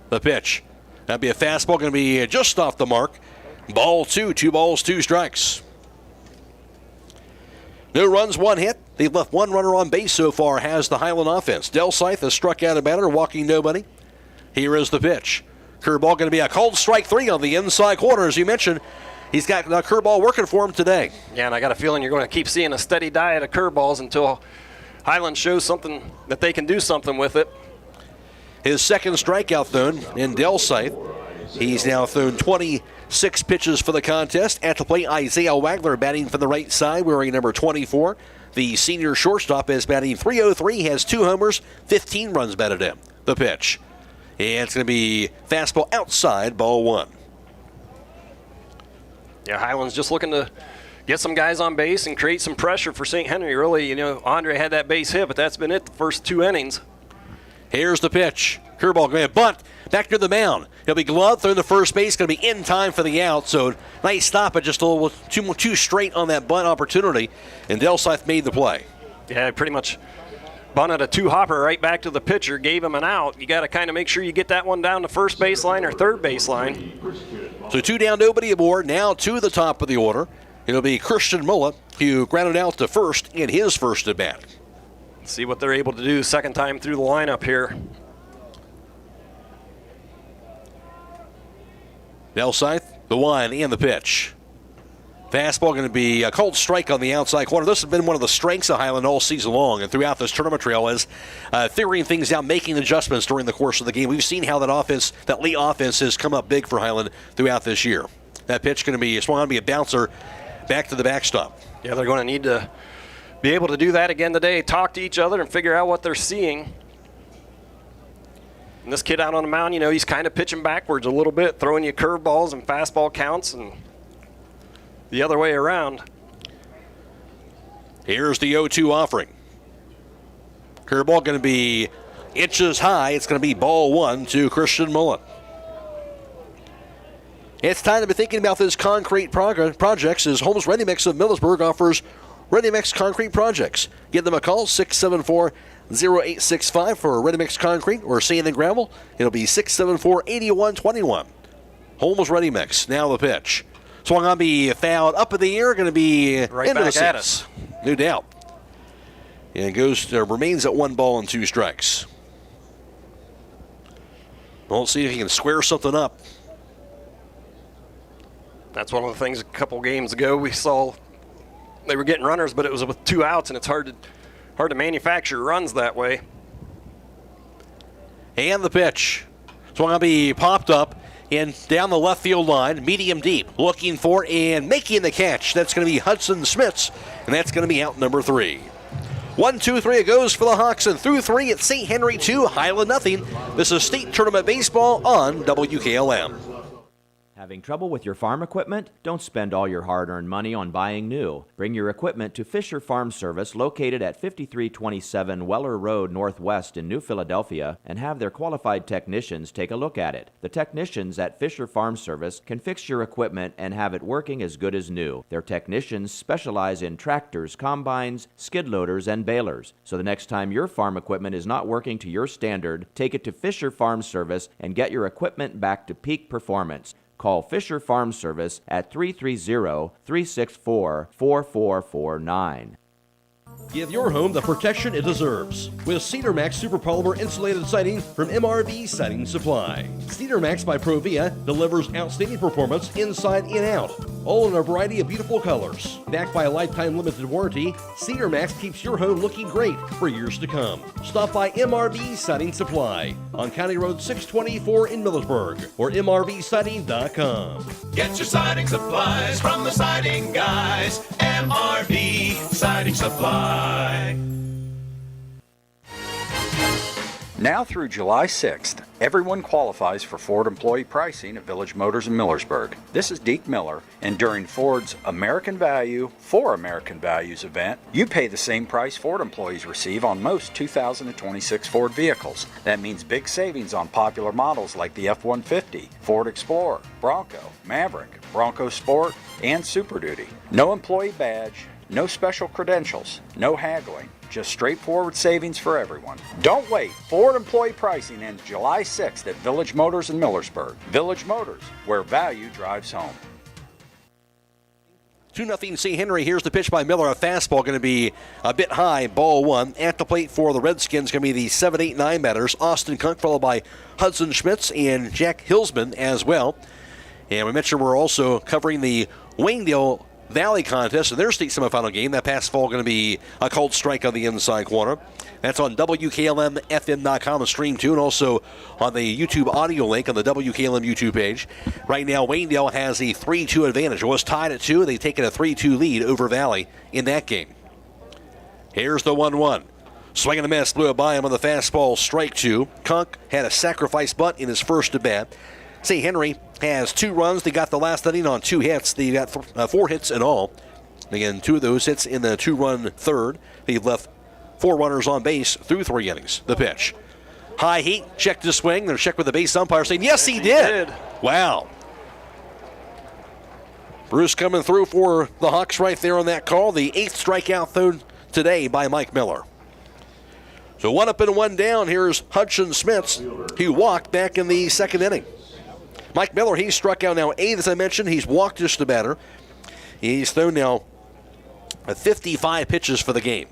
The pitch. That'd be a fastball, going to be just off the mark. Ball 2, 2 balls, 2 strikes. No runs, 1 hit. They've left 1 runner on base so far, has the Hiland offense. Del Scythe has struck out a batter, walking nobody. Here is the pitch. Curveball going to be a cold strike 3 on the inside corner, as you mentioned. He's got the curveball working for him today. Yeah, and I got a feeling you're going to keep seeing a steady diet of curveballs until Hiland shows something that they can do something with it. His second strikeout thrown in Del Scythe. He's now thrown 26 pitches for the contest. At the plate, Isaiah Wagler batting from the right side, wearing number 24. The senior shortstop is batting .303, has 2 homers, 15 runs batted in. The pitch. And it's going to be fastball outside, ball 1. Yeah, Hiland's just looking to get some guys on base and create some pressure for St. Henry. Really, Andre had that base hit, but that's been it the first 2 innings. Here's the pitch. Curveball going to bunt back to the mound. He'll be gloved, thrown to first base, going to be in time for the out. So nice stop, but just a little too straight on that bunt opportunity. And Del Scythe made the play. Yeah, pretty much bunted a 2-hopper right back to the pitcher, gave him an out. You got to kind of make sure you get that one down to first baseline or third baseline. So 2 down, nobody aboard. Now to the top of the order. It'll be Christian Mulla, who grounded out to first in his first at bat. See what they're able to do second time through the lineup here. Del Scythe, the wine and the pitch. Fastball going to be a cold strike on the outside corner. This has been one of the strengths of Hiland all season long and throughout this tournament trail is figuring things out, making adjustments during the course of the game. We've seen how that Lee offense has come up big for Hiland throughout this year. That pitch going to be swung on to be a bouncer back to the backstop. Yeah, they're going to need to be able to do that again today, talk to each other and figure out what they're seeing. And this kid out on the mound, he's kind of pitching backwards a little bit, throwing you curveballs and fastball counts and the other way around. Here's the 0-2 offering. Curveball going to be inches high. It's going to be ball 1 to Christian Mullen. It's time to be thinking about this concrete projects as Homes Ready Mix of Millersburg offers Ready Mix Concrete Projects. Give them a call, 674-0865 for Ready Mix Concrete or sand and gravel. It'll be 674-8121. Homes Ready Mix. Now the pitch. Swung on, be fouled up in the air, going to be right into back the at us. No doubt. And it remains at 1 ball and 2 strikes. We'll see if he can square something up. That's one of the things a couple games ago we saw. They were getting runners, but it was with 2 outs, and it's hard to manufacture runs that way. And the pitch. Swung on, be popped up and down the left field line, medium deep, looking for and making the catch. That's going to be Hudson Smits, and that's going to be out number 3. 1-2-3 it goes for the Hawks, and through 3 it's St. Henry 2, Hiland nothing. This is State Tournament Baseball on WKLM. Having trouble with your farm equipment? Don't spend all your hard-earned money on buying new. Bring your equipment to Fisher Farm Service, located at 5327 Weller Road Northwest in New Philadelphia, and have their qualified technicians take a look at it. The technicians at Fisher Farm Service can fix your equipment and have it working as good as new. Their technicians specialize in tractors, combines, skid loaders, and balers. So the next time your farm equipment is not working to your standard, take it to Fisher Farm Service and get your equipment back to peak performance. Call Fisher Farm Service at 330-364-4449. Give your home the protection it deserves with Cedar Max Super Polymer Insulated Siding from MRV Siding Supply. Cedar Max by Provia delivers outstanding performance inside and out, all in a variety of beautiful colors. Backed by a lifetime limited warranty, Cedar Max keeps your home looking great for years to come. Stop by MRV Siding Supply on County Road 624 in Millersburg or mrvsiding.com. Get your siding supplies from the siding guys. MRV Siding Supply. Now through July 6th, everyone qualifies for Ford employee pricing at Village Motors in Millersburg. This is Deke Miller, and during Ford's American Value for American Values event, you pay the same price Ford employees receive on most 2026 Ford vehicles. That means big savings on popular models like the F-150, Ford Explorer, Bronco, Maverick, Bronco Sport, and Super Duty. No employee badge, no special credentials, no haggling. Just straightforward savings for everyone. Don't wait. Ford employee pricing ends July 6th at Village Motors in Millersburg. Village Motors, where value drives home. 2-0 St. Henry. Here's the pitch by Miller. A fastball going to be a bit high. Ball 1. At the plate for the Redskins going to be the 7, 8, 9 batters. Austin Kunk, followed by Hudson Schmitz and Jack Hilsman as well. And we mentioned we're also covering the Waynedale Valley contest in their state semifinal game. That pass ball going to be a called strike on the inside corner. That's on WKLM-FM.com, a stream too, and also on the YouTube audio link on the WKLM YouTube page. Right now, Waynedale has a 3-2 advantage. It was tied at 2. They've taken a 3-2 lead over Valley in that game. Here's the 1-1. Swing and a miss, blew it by him on the fastball, strike 2. Kunk had a sacrifice bunt in his first at bat. St. Henry has 2 runs. They got the last inning on 2 hits. They got 4 hits in all. Again, 2 of those hits in the 2-run third. They've left 4 runners on base through 3 innings. The pitch. High heat, check to swing. They're checked with the base umpire saying, yes, he did. Wow. Bruce coming through for the Hawks right there on that call. The 8th strikeout thrown today by Mike Miller. So 1 up and 1 down. Here's Hudson Smits, who walked back in the 2nd inning. Mike Miller, he's struck out now 8, as I mentioned. He's walked just a batter. He's thrown now 55 pitches for the game.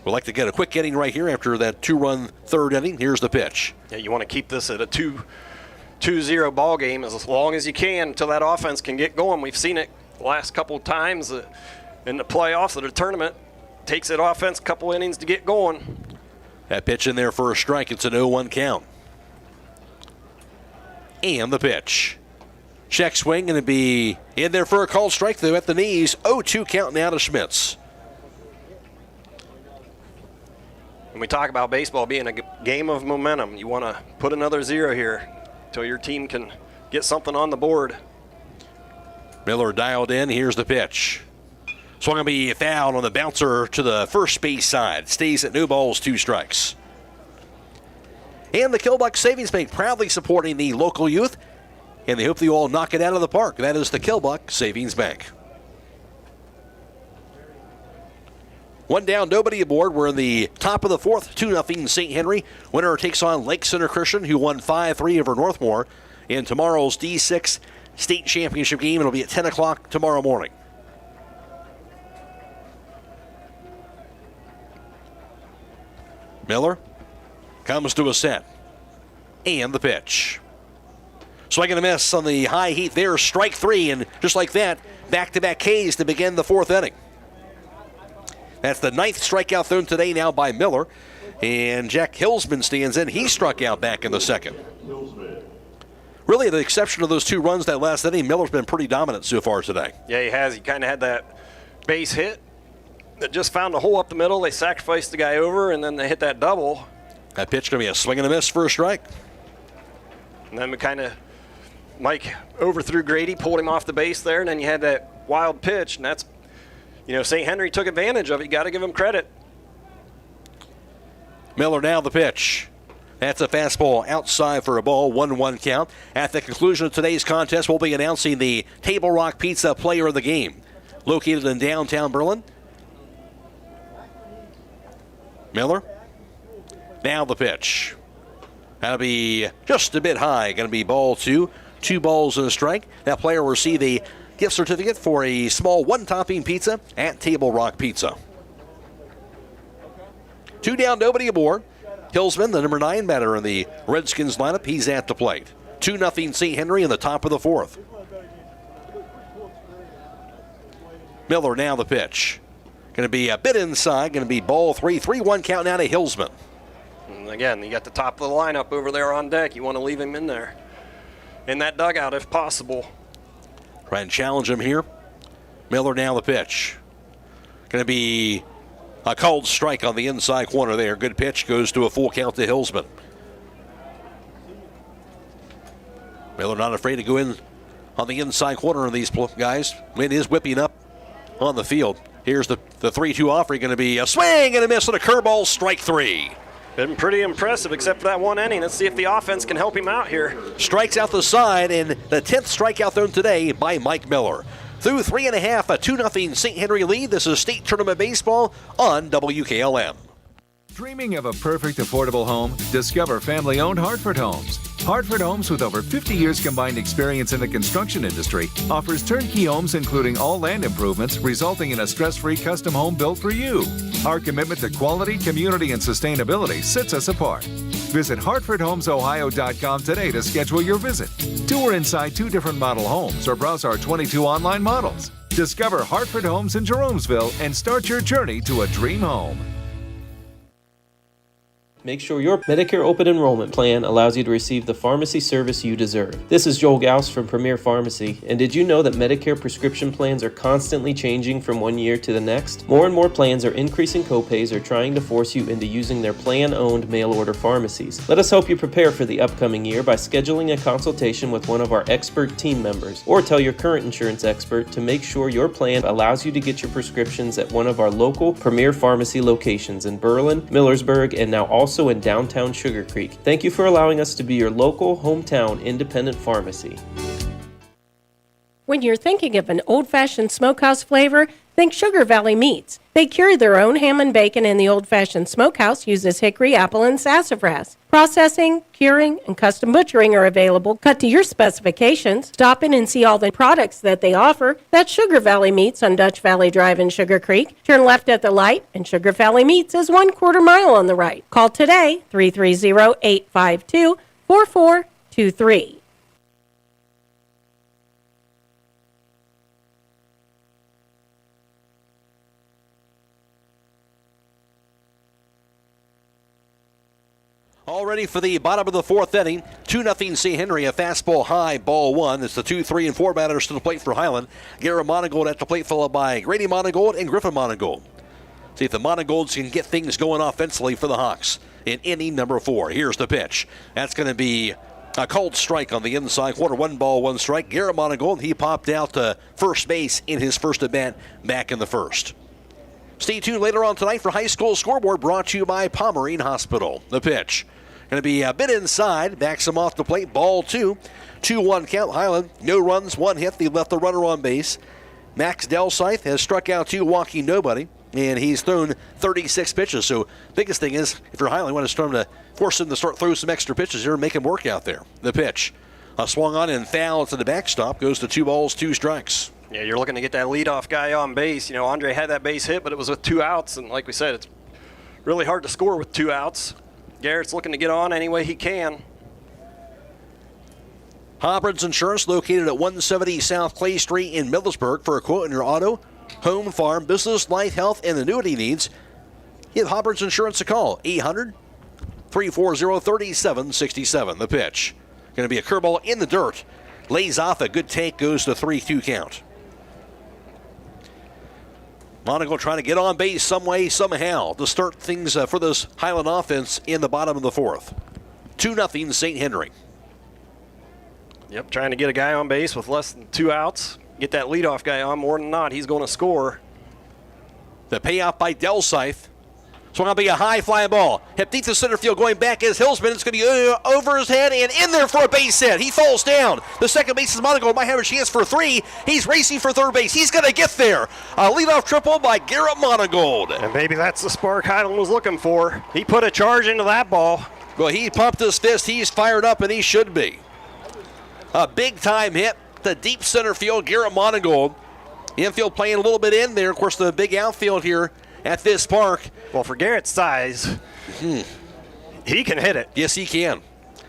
We'd like to get a quick inning right here after that 2-run third inning. Here's the pitch. Yeah, you want to keep this at a 2-0 ball game as long as you can until that offense can get going. We've seen it the last couple of times in the playoffs of the tournament. Takes that offense a couple innings to get going. That pitch in there for a strike. It's an 0-1 count. And the pitch. Check swing, going to be in there for a called strike, though, at the knees. 0-2 count now to Schmitz. When we talk about baseball being a game of momentum, you want to put another 0 here until your team can get something on the board. Miller dialed in. Here's the pitch. Swung to be fouled on the bouncer to the first base side. Stays at 2 balls, 2 strikes. And the Killbuck Savings Bank proudly supporting the local youth, and they hope they all knock it out of the park. That is the Killbuck Savings Bank. 1 down, nobody aboard. We're in the top of the 4th, 2-0 St. Henry. Winner takes on Lake Center Christian, who won 5-3 over Northmore in tomorrow's D6 state championship game. It'll be at 10 o'clock tomorrow morning. Miller comes to a set. And the pitch. Swing and a miss on the high heat there. Strike 3, and just like that, back-to-back Ks to begin the 4th inning. That's the 9th strikeout thrown today now by Miller. And Jack Hilsman stands in. He struck out back in the 2nd. Really, the exception of those 2 runs that last inning, Miller's been pretty dominant so far today. Yeah, he has. He kind of had that base hit that just found a hole up the middle. They sacrificed the guy over, and then they hit that double. That pitch going to be a swing and a miss for a strike. And then we kind of, Mike overthrew Grady, pulled him off the base there, and then you had that wild pitch, and that's, St. Henry took advantage of it. You got to give him credit. Miller now the pitch. That's a fastball outside for a ball, 1-1 count. At the conclusion of today's contest, we'll be announcing the Table Rock Pizza Player of the Game. Located in downtown Berlin. Miller. Now the pitch. That'll be just a bit high. Going to be ball 2. 2 balls and a strike. That player will receive a gift certificate for a small one-topping pizza at Table Rock Pizza. 2 down, nobody aboard. Hillsman, the number 9 batter in the Redskins lineup, he's at the plate. 2-0 St. Henry in the top of the 4th. Miller now the pitch. Going to be a bit inside. Going to be ball 3. 3-1 count now to Hillsman. And again, you got the top of the lineup over there on deck. You want to leave him in there, in that dugout if possible. Try and challenge him here. Miller now the pitch. Going to be a called strike on the inside corner there. Good pitch, goes to a full count to Hillsman. Miller not afraid to go in on the inside corner of these guys. Wind is whipping up on the field. Here's the 3-2 offer. Going to be a swing and a miss on a curveball, strike 3. Been pretty impressive except for that one inning. Let's see if the offense can help him out here. Strikes out the side, and the 10th strikeout thrown today by Mike Miller. Through 3.5, a 2-0 St. Henry lead. This is State Tournament Baseball on WKLM. Dreaming of a perfect affordable home? Discover family-owned Hartford Homes. Hartford Homes, with over 50 years combined experience in the construction industry, offers turnkey homes including all land improvements, resulting in a stress-free custom home built for you. Our commitment to quality, community, and sustainability sets us apart. Visit HartfordHomesOhio.com today to schedule your visit. Tour inside 2 different model homes or browse our 22 online models. Discover Hartford Homes in Jeromesville and start your journey to a dream home. Make sure your Medicare Open Enrollment Plan allows you to receive the pharmacy service you deserve. This is Joel Gauss from Premier Pharmacy, and did you know that Medicare prescription plans are constantly changing from one year to the next? More and more plans are increasing copays or trying to force you into using their plan-owned mail-order pharmacies. Let us help you prepare for the upcoming year by scheduling a consultation with one of our expert team members, or tell your current insurance expert to make sure your plan allows you to get your prescriptions at one of our local Premier Pharmacy locations in Berlin, Millersburg, and now also in downtown Sugar Creek. Thank you for allowing us to be your local, hometown, independent pharmacy. When you're thinking of an old-fashioned smokehouse flavor, think Sugar Valley Meats. They cure their own ham and bacon, and the old-fashioned smokehouse uses hickory, apple, and sassafras. Processing, curing, and custom butchering are available, cut to your specifications. Stop in and see all the products that they offer. That's Sugar Valley Meats on Dutch Valley Drive in Sugar Creek. Turn left at the light, and Sugar Valley Meats is 1/4 mile on the right. Call today, 330-852-4423. All ready for the bottom of the 4th inning. 2-0 St. Henry, a fastball high, ball 1. It's the 2, 3, and 4 batters to the plate for Hiland. Garrett Monigold at the plate, followed by Grady Monigold and Griffin Monigold. See if the Monigolds can get things going offensively for the Hawks in inning number 4. Here's the pitch. That's going to be a called strike on the inside corner. 1 ball, 1 strike. Garrett Monigold, he popped out to first base in his first at-bat back in the 1st. Stay tuned later on tonight for High School Scoreboard, brought to you by Pomerene Hospital. The pitch. Going to be a bit inside, backs him off the plate, ball 2. 2-1 count, Hiland, no runs, 1 hit, they left the runner on base. Max Delsythe has struck out 2, walking nobody, and he's thrown 36 pitches. So biggest thing is, if you're Hiland, you want to force him to start throwing some extra pitches here and make him work out there. The pitch, swung on and foul to the backstop, goes to 2 balls, 2 strikes. Yeah, you're looking to get that leadoff guy on base. Andre had that base hit, but it was with 2 outs, and like we said, it's really hard to score with 2 outs. Garrett's looking to get on any way he can. Hobron's Insurance, located at 170 South Clay Street in Millersburg. For a quote on your auto, home, farm, business, life, health, and annuity needs, give Hobron's Insurance a call. 800-340-3767. The pitch. Going to be a curveball in the dirt. Lays off, a good take, goes to 3-2 count. Monigold trying to get on base some way, somehow to start things for this Hiland offense in the bottom of the fourth. 2-0 St. Henry. Yep, trying to get a guy on base with less than 2 outs. Get that leadoff guy on. More than not, he's going to score. The payoff by Delsythe. Swung on to be a high flying ball. Hit deep to center field, going back is Hillsman. It's going to be over his head and in there for a base hit. He falls down. The second base is Monigold. Might have a chance for 3. He's racing for third base. He's going to get there. A leadoff triple by Garrett Monigold. And maybe that's the spark Hiland was looking for. He put a charge into that ball. Well, he pumped his fist. He's fired up, and he should be. A big-time hit to deep center field, Garrett Monigold. Infield playing a little bit in there. Of course, the big outfield here at this park. Well, for Garrett's size, he can hit it. Yes, he can.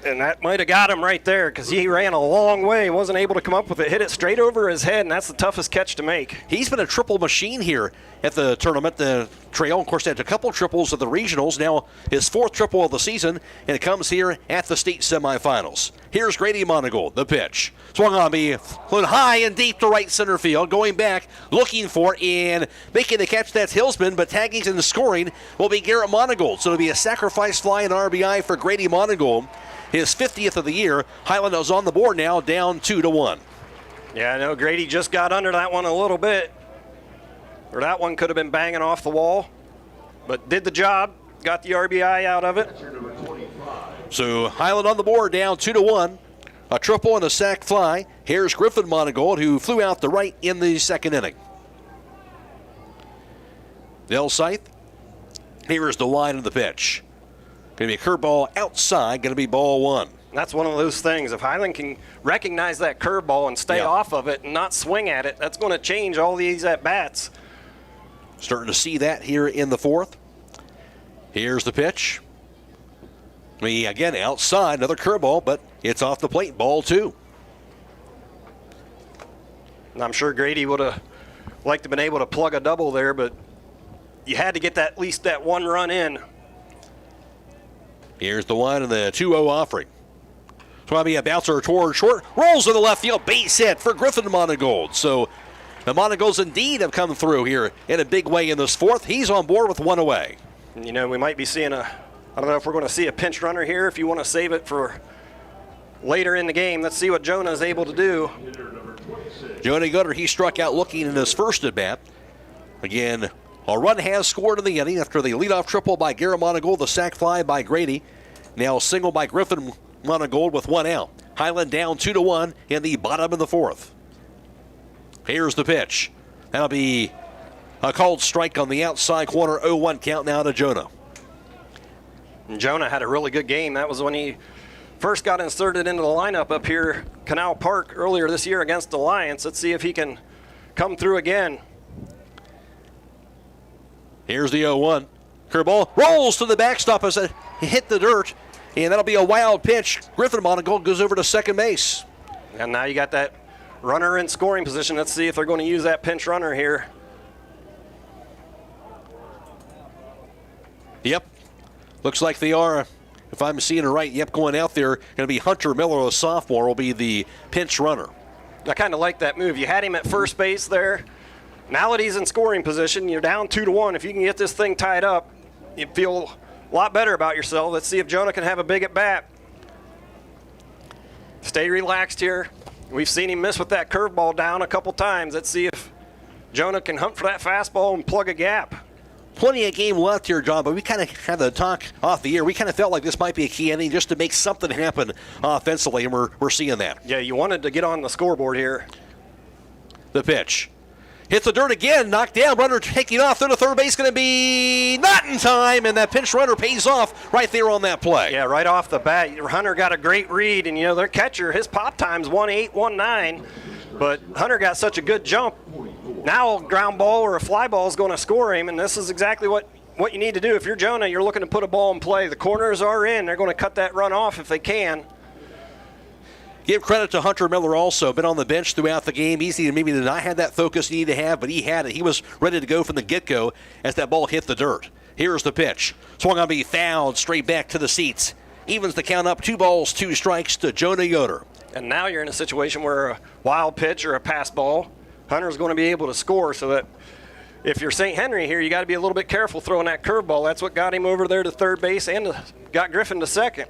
And that might have got him right there because he ran a long way, wasn't able to come up with it, hit it straight over his head, and that's the toughest catch to make. He's been a triple machine here at the tournament, the Trail. Of course, had a couple triples at the regionals. Now his 4th triple of the season, and it comes here at the state semifinals. Here's Grady Monigold, the pitch. Swung on me, flown high and deep to right center field, going back, looking for and making the catch. That's Hillsman, but tagging and scoring will be Garrett Monigold. So it'll be a sacrifice fly and RBI for Grady Monigold. His 50th of the year. Hiland is on the board now, down 2-1. Yeah, I know Grady just got under that one a little bit. Or that one could have been banging off the wall. But did the job, got the RBI out of it. So Hiland on the board, down 2-1. A triple and a sac fly. Here's Griffin Monigold, who flew out the right in the second inning. Delsythe. Here's the line of the pitch. Going to be a curveball outside, going to be ball 1. That's one of those things. If Hiland can recognize that curveball and stay off of it and not swing at it, that's going to change all these at-bats. Starting to see that here in the 4th. Here's the pitch. Again, outside, another curveball, but it's off the plate, ball 2. And I'm sure Grady would have liked to have been able to plug a double there, but you had to get that, at least that 1 run in. Here's the 1 and the 2-0 offering. Probably a bouncer toward short. Rolls to the left field. Base hit for Griffin Monigold. So the Monigolds indeed have come through here in a big way in this 4th. He's on board with 1 away. You know, we might be seeing I don't know if we're going to see a pinch runner here. If you want to save it for later in the game, let's see what Jonah is able to do. Jonah Gutter, he struck out looking in his first at-bat. Again, a run has scored in the inning after the leadoff triple by Garrett Monigold, the sac fly by Grady. Now a single by Griffin Monigold with 1 out. Hiland down 2-1 in the bottom of the 4th. Here's the pitch. That'll be a called strike on the outside corner. 0-1 count now to Jonah. And Jonah had a really good game. That was when he first got inserted into the lineup up here, Canal Park, earlier this year against Alliance. Let's see if he can come through again. Here's the 0-1. Curveball rolls to the backstop as it hit the dirt, and that'll be a wild pitch. Griffin Monigold goes over to second base. And now you got that runner in scoring position. Let's see if they're going to use that pinch runner here. Yep. Looks like they are. If I'm seeing it right, yep, going out there. Going to be Hunter Miller, a sophomore, will be the pinch runner. I kind of like that move. You had him at first base there. Now that he's in scoring position, you're down 2-1. If you can get this thing tied up, you feel a lot better about yourself. Let's see if Jonah can have a big at-bat. Stay relaxed here. We've seen him miss with that curveball down a couple times. Let's see if Jonah can hunt for that fastball and plug a gap. Plenty of game left here, John, but we kind of had the talk off the air. We kind of felt like this might be a key inning just to make something happen offensively, and we're seeing that. Yeah, you wanted to get on the scoreboard here. The pitch. Hits the dirt again, knocked down, runner taking off through the third base, going to be not in time, and that pinch runner pays off right there on that play. Yeah, right off the bat. Hunter got a great read, and, you know, their catcher, his pop time's 1.8, 1.9, but Hunter got such a good jump. Now a ground ball or a fly ball is going to score him, and this is exactly what you need to do. If you're Jonah, you're looking to put a ball in play. The corners are in. They're going to cut that run off if they can. Give credit to Hunter Miller also. Been on the bench throughout the game. Easy to maybe did not have that focus he needed to have, but he had it. He was ready to go from the get-go as that ball hit the dirt. Here's the pitch. Swung on to be fouled straight back to the seats. Evens the count up, 2 balls, 2 strikes to Jonah Yoder. And now you're in a situation where a wild pitch or a pass ball, Hunter's going to be able to score, so that if you're St. Henry here, you got to be a little bit careful throwing that curveball. That's what got him over there to third base and got Griffin to second.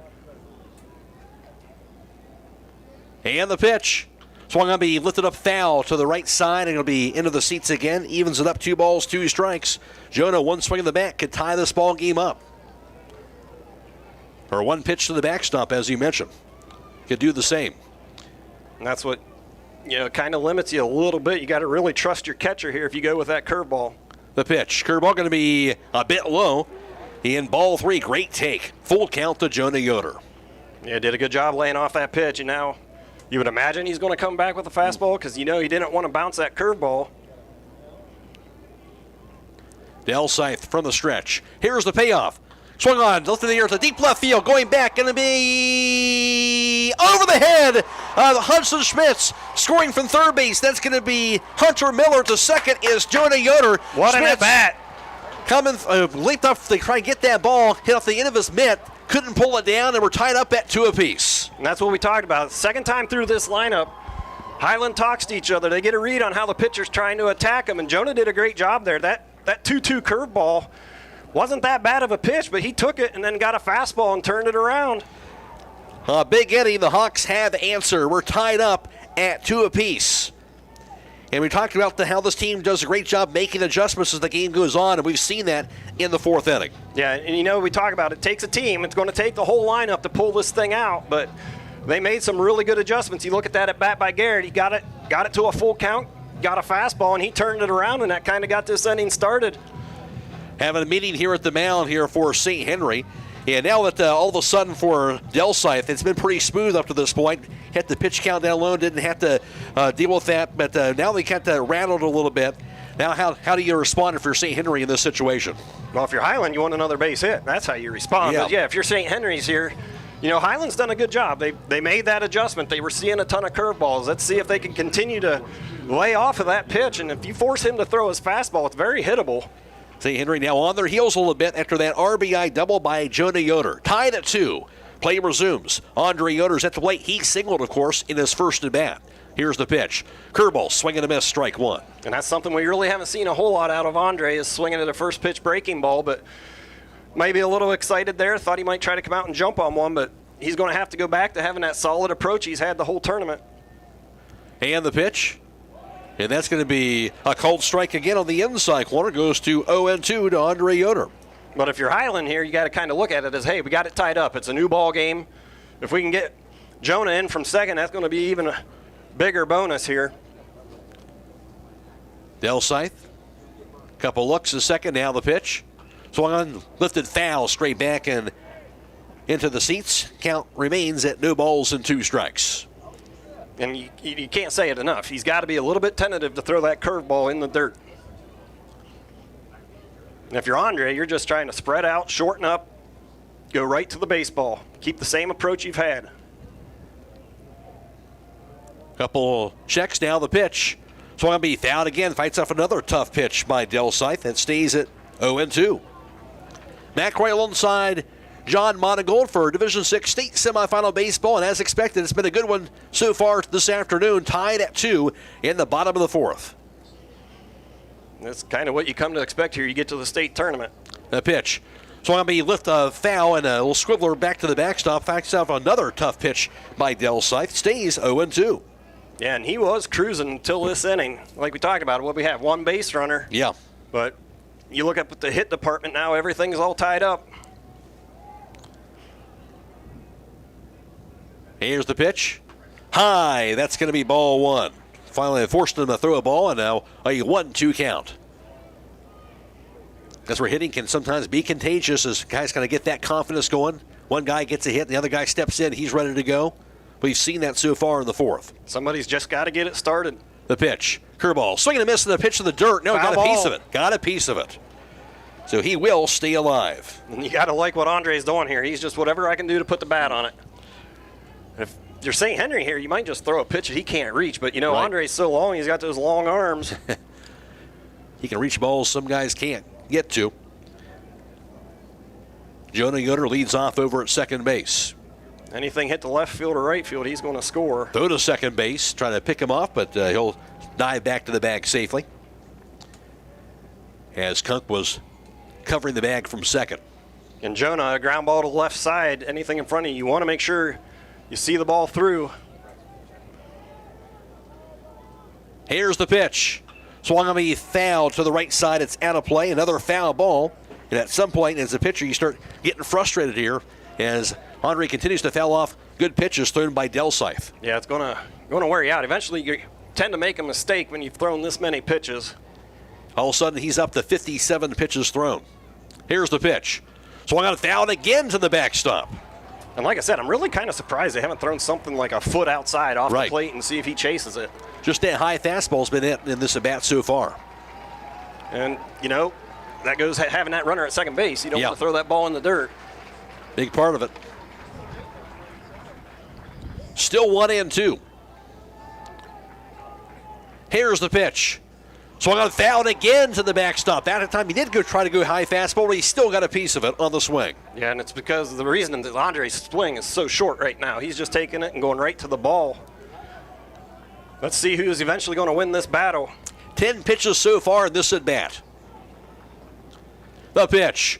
And the pitch. Swung on to be lifted up foul to the right side, and it'll be into the seats again. Evens it up, 2 balls, 2 strikes. Jonah, one swing in the bat could tie this ball game up. Or one pitch to the backstop, as you mentioned. Could do the same. And that's what, kind of limits you a little bit. You got to really trust your catcher here if you go with that curveball. The pitch. Curveball going to be a bit low. In ball 3, great take. Full count to Jonah Yoder. Yeah, did a good job laying off that pitch, and now you would imagine he's going to come back with a fastball because he didn't want to bounce that curveball. Del Scythe from the stretch. Here's the payoff. Swung on, lifted in the air to deep left field. Going back, going to be over the head of Hudson Schmitz. Scoring from third base. That's going to be Hunter Miller. To second is Jonah Yoder. What an at-bat. Coming, leaped up to try and get that ball. Hit off the end of his mitt. Couldn't pull it down, and we're tied up at 2 apiece. And that's what we talked about. Second time through this lineup, Hiland talks to each other. They get a read on how the pitcher's trying to attack him, and Jonah did a great job there. That 2-2 curveball wasn't that bad of a pitch, but he took it and then got a fastball and turned it around. Big Eddie, the Hawks have answer. We're tied up at 2 apiece. And we talked about how this team does a great job making adjustments as the game goes on, and we've seen that in the 4th inning. Yeah, and we talk about it takes a team. It's going to take the whole lineup to pull this thing out, but they made some really good adjustments. You look at that at bat by Garrett. He got it to a full count, got a fastball, and he turned it around, and that kind of got this inning started. Having a meeting here at the mound here for St. Henry. And now that all of a sudden for Del Scythe, it's been pretty smooth up to this point. Hit the pitch count down low, didn't have to deal with that. But now they kind of rattled a little bit. Now how do you respond if you're St. Henry in this situation? Well, if you're Hiland, you want another base hit. That's how you respond. Yeah. But yeah, if you're St. Henry's here, Hiland's done a good job. They made that adjustment. They were seeing a ton of curveballs. Let's see if they can continue to lay off of that pitch. And if you force him to throw his fastball, it's very hittable. St. Henry now on their heels a little bit after that RBI double by Jonah Yoder. Tied at 2. Play resumes. Andre Yoder's at the plate. He singled, of course, in his first at bat. Here's the pitch. Curveball, swing and a miss, strike 1. And that's something we really haven't seen a whole lot out of Andre, is swinging at a first pitch breaking ball, but maybe a little excited there. Thought he might try to come out and jump on one, but he's going to have to go back to having that solid approach he's had the whole tournament. And the pitch. And that's going to be a cold strike again on the inside corner. Goes to 0-2 to Andre Yoder. But if you're Hiland here, you got to kind of look at it as, hey, we got it tied up. It's a new ball game. If we can get Jonah in from second, that's going to be even a bigger bonus here. Del Scythe. Couple looks a second. Now the pitch. Swung on, lifted foul straight back and into the seats. Count remains at no balls and 2 strikes. And you can't say it enough. He's got to be a little bit tentative to throw that curveball in the dirt. And if you're Andre, you're just trying to spread out, shorten up, go right to the baseball. Keep the same approach you've had. Couple checks, now the pitch. Swung on be fouled again. Fights off another tough pitch by Del Scythe. That stays at 0-2. Matt Croy alongside John Monigold for Division 6 state semifinal baseball, and as expected, it's been a good one so far this afternoon, tied at 2 in the bottom of the 4th. That's kind of what you come to expect here. You get to the state tournament. The pitch. So I'm going to lift a foul and a little squibbler back to the backstop. Facts off another tough pitch by Del Scythe. Stays 0-2. Yeah, and he was cruising until this inning. Like we talked about, what we have, 1 base runner. Yeah. But you look up at the hit department now, everything's all tied up. Here's the pitch. High. That's going to be ball 1. Finally forced him to throw a ball, and now a 1-2 count. That's where hitting can sometimes be contagious as guys kind of get that confidence going. One guy gets a hit, the other guy steps in, he's ready to go. We've seen that so far in the 4th. Somebody's just got to get it started. The pitch. Curveball. Swing and a miss, and the pitch to the dirt. No, got a piece of it. Got a piece of it. So he will stay alive. And you got to like what Andre's doing here. He's just whatever I can do to put the bat on it. If you're St. Henry here, you might just throw a pitch that he can't reach. But, right. Andre's so long, he's got those long arms. He can reach balls some guys can't get to. Jonah Yoder leads off over at second base. Anything hit the left field or right field, he's going to score. Throw to second base, trying to pick him off, but he'll dive back to the bag safely. as Kunk was covering the bag from second. And Jonah, a ground ball to the left side, anything in front of you, you want to make sure you see the ball through. Here's the pitch. Swung on the foul to the right side. It's out of play. Another foul ball. And at some point, as a pitcher, you start getting frustrated here as Andre continues to foul off good pitches thrown by Delsythe. Yeah, it's going to wear you out. Eventually, you tend to make a mistake when you've thrown this many pitches. All of a sudden, he's up to 57 pitches thrown. Here's the pitch. Swung on a foul again to the backstop. And like I said, I'm really kind of surprised they haven't thrown something like a foot outside off the plate and see if he chases it. Just that high fastball's been in this at-bat so far. And, that goes having that runner at second base. You don't want to throw that ball in the dirt. Big part of it. Still 1-2. Here's the pitch. Swung on foul again to the backstop. That time he did try to go high fastball, but he still got a piece of it on the swing. Yeah, and it's because of the reason that Andre's swing is so short right now. He's just taking it and going right to the ball. Let's see who's eventually going to win this battle. 10 pitches so far in this at-bat. The pitch.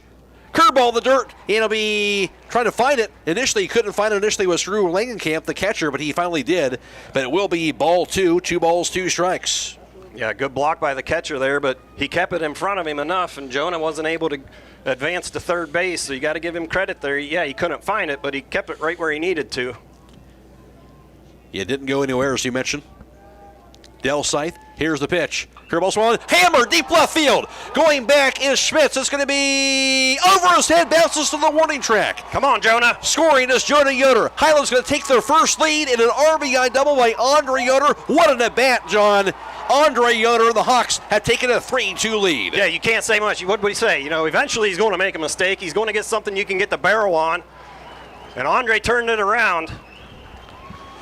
Curveball in the dirt. And he'll be trying to find it. Initially, he couldn't find it. Initially, it was Drew Langenkamp, the catcher, but he finally did. But it will be ball 2. 2 balls, 2 strikes. Yeah, good block by the catcher there, but he kept it in front of him enough, and Jonah wasn't able to advance to third base, so you got to give him credit there. Yeah, he couldn't find it, but he kept it right where he needed to. It didn't go anywhere, as you mentioned. Delsythe, here's the pitch. Curveball swung, hammer, deep left field. Going back is Schmitz. It's going to be over his head, bounces to the warning track. Come on, Jonah. Scoring is Jonah Yoder. Hiland's going to take their first lead in an RBI double by Andre Yoder. What an at-bat, John. Andre Yoder, the Hawks, have taken a 3-2 lead. Yeah, you can't say much. What would he say? Eventually he's going to make a mistake. He's going to get something you can get the barrel on. And Andre turned it around.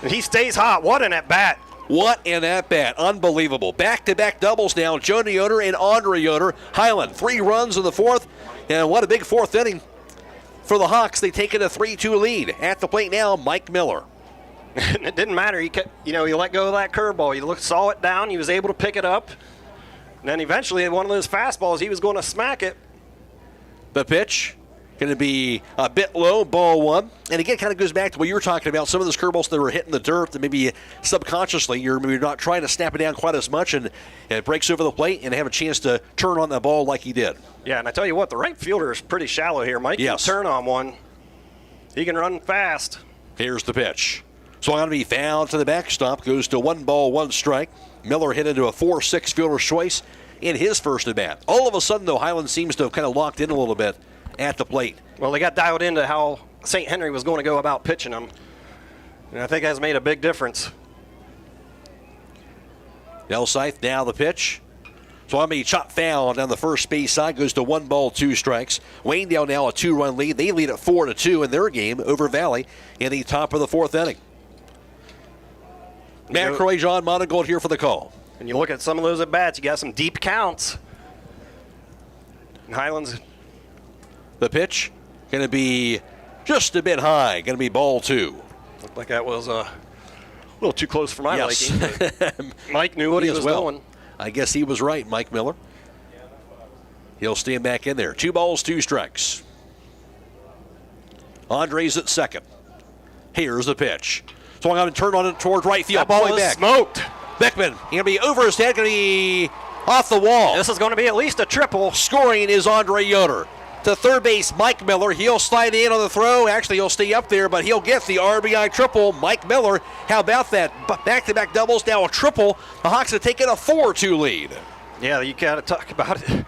And he stays hot. What an at-bat. What an at-bat. Unbelievable. Back-to-back doubles now. Jonah Yoder and Andre Yoder. Hiland, 3 runs in the fourth. And what a big fourth inning for the Hawks. They take it a 3-2 lead. At the plate now, Mike Miller. And it didn't matter. He let go of that curveball. You saw it down. He was able to pick it up. And then eventually, one of those fastballs, he was going to smack it. The pitch going to be a bit low, ball 1. And again, kind of goes back to what you were talking about. Some of those curveballs that were hitting the dirt that maybe subconsciously you're not trying to snap it down quite as much, and it breaks over the plate and have a chance to turn on that ball like he did. Yeah, and I tell you what, the right fielder is pretty shallow here. Mike can turn on one. He can run fast. Here's the pitch. Swung on to be fouled to the backstop. Goes to 1 ball, 1 strike. Miller hit into a 4-6 fielder's choice in his first at-bat. All of a sudden, though, Hiland seems to have kind of locked in a little bit at the plate. Well, they got dialed into how St. Henry was going to go about pitching them. And I think that's made a big difference. Delsythe now the pitch. Swung on to be chopped foul down the first base side. Goes to 1 ball, 2 strikes. Waynedale now a 2-run lead. They lead at 4-2 in their game over Valley in the top of the 4th inning. Matt Croy, John Monigold here for the call. And you look at some of those at-bats, you got some deep counts. And Hiland's. The pitch going to be just a bit high. Going to be ball 2. Looked like that was a little too close for my liking. Mike knew what he was doing. I guess he was right, Mike Miller. He'll stand back in there. 2 balls, 2 strikes. Andre's at second. Here's the pitch. Swung out and turned on it towards right field. That ball is smoked. Beckman, going to be over his head, going to be off the wall. This is going to be at least a triple. Scoring is Andre Yoder. To third base, Mike Miller. He'll slide in on the throw. Actually, he'll stay up there, but he'll get the RBI triple. Mike Miller, how about that? Back-to-back doubles, now a triple. The Hawks have taken a 4-2 lead. Yeah, you got to talk about it.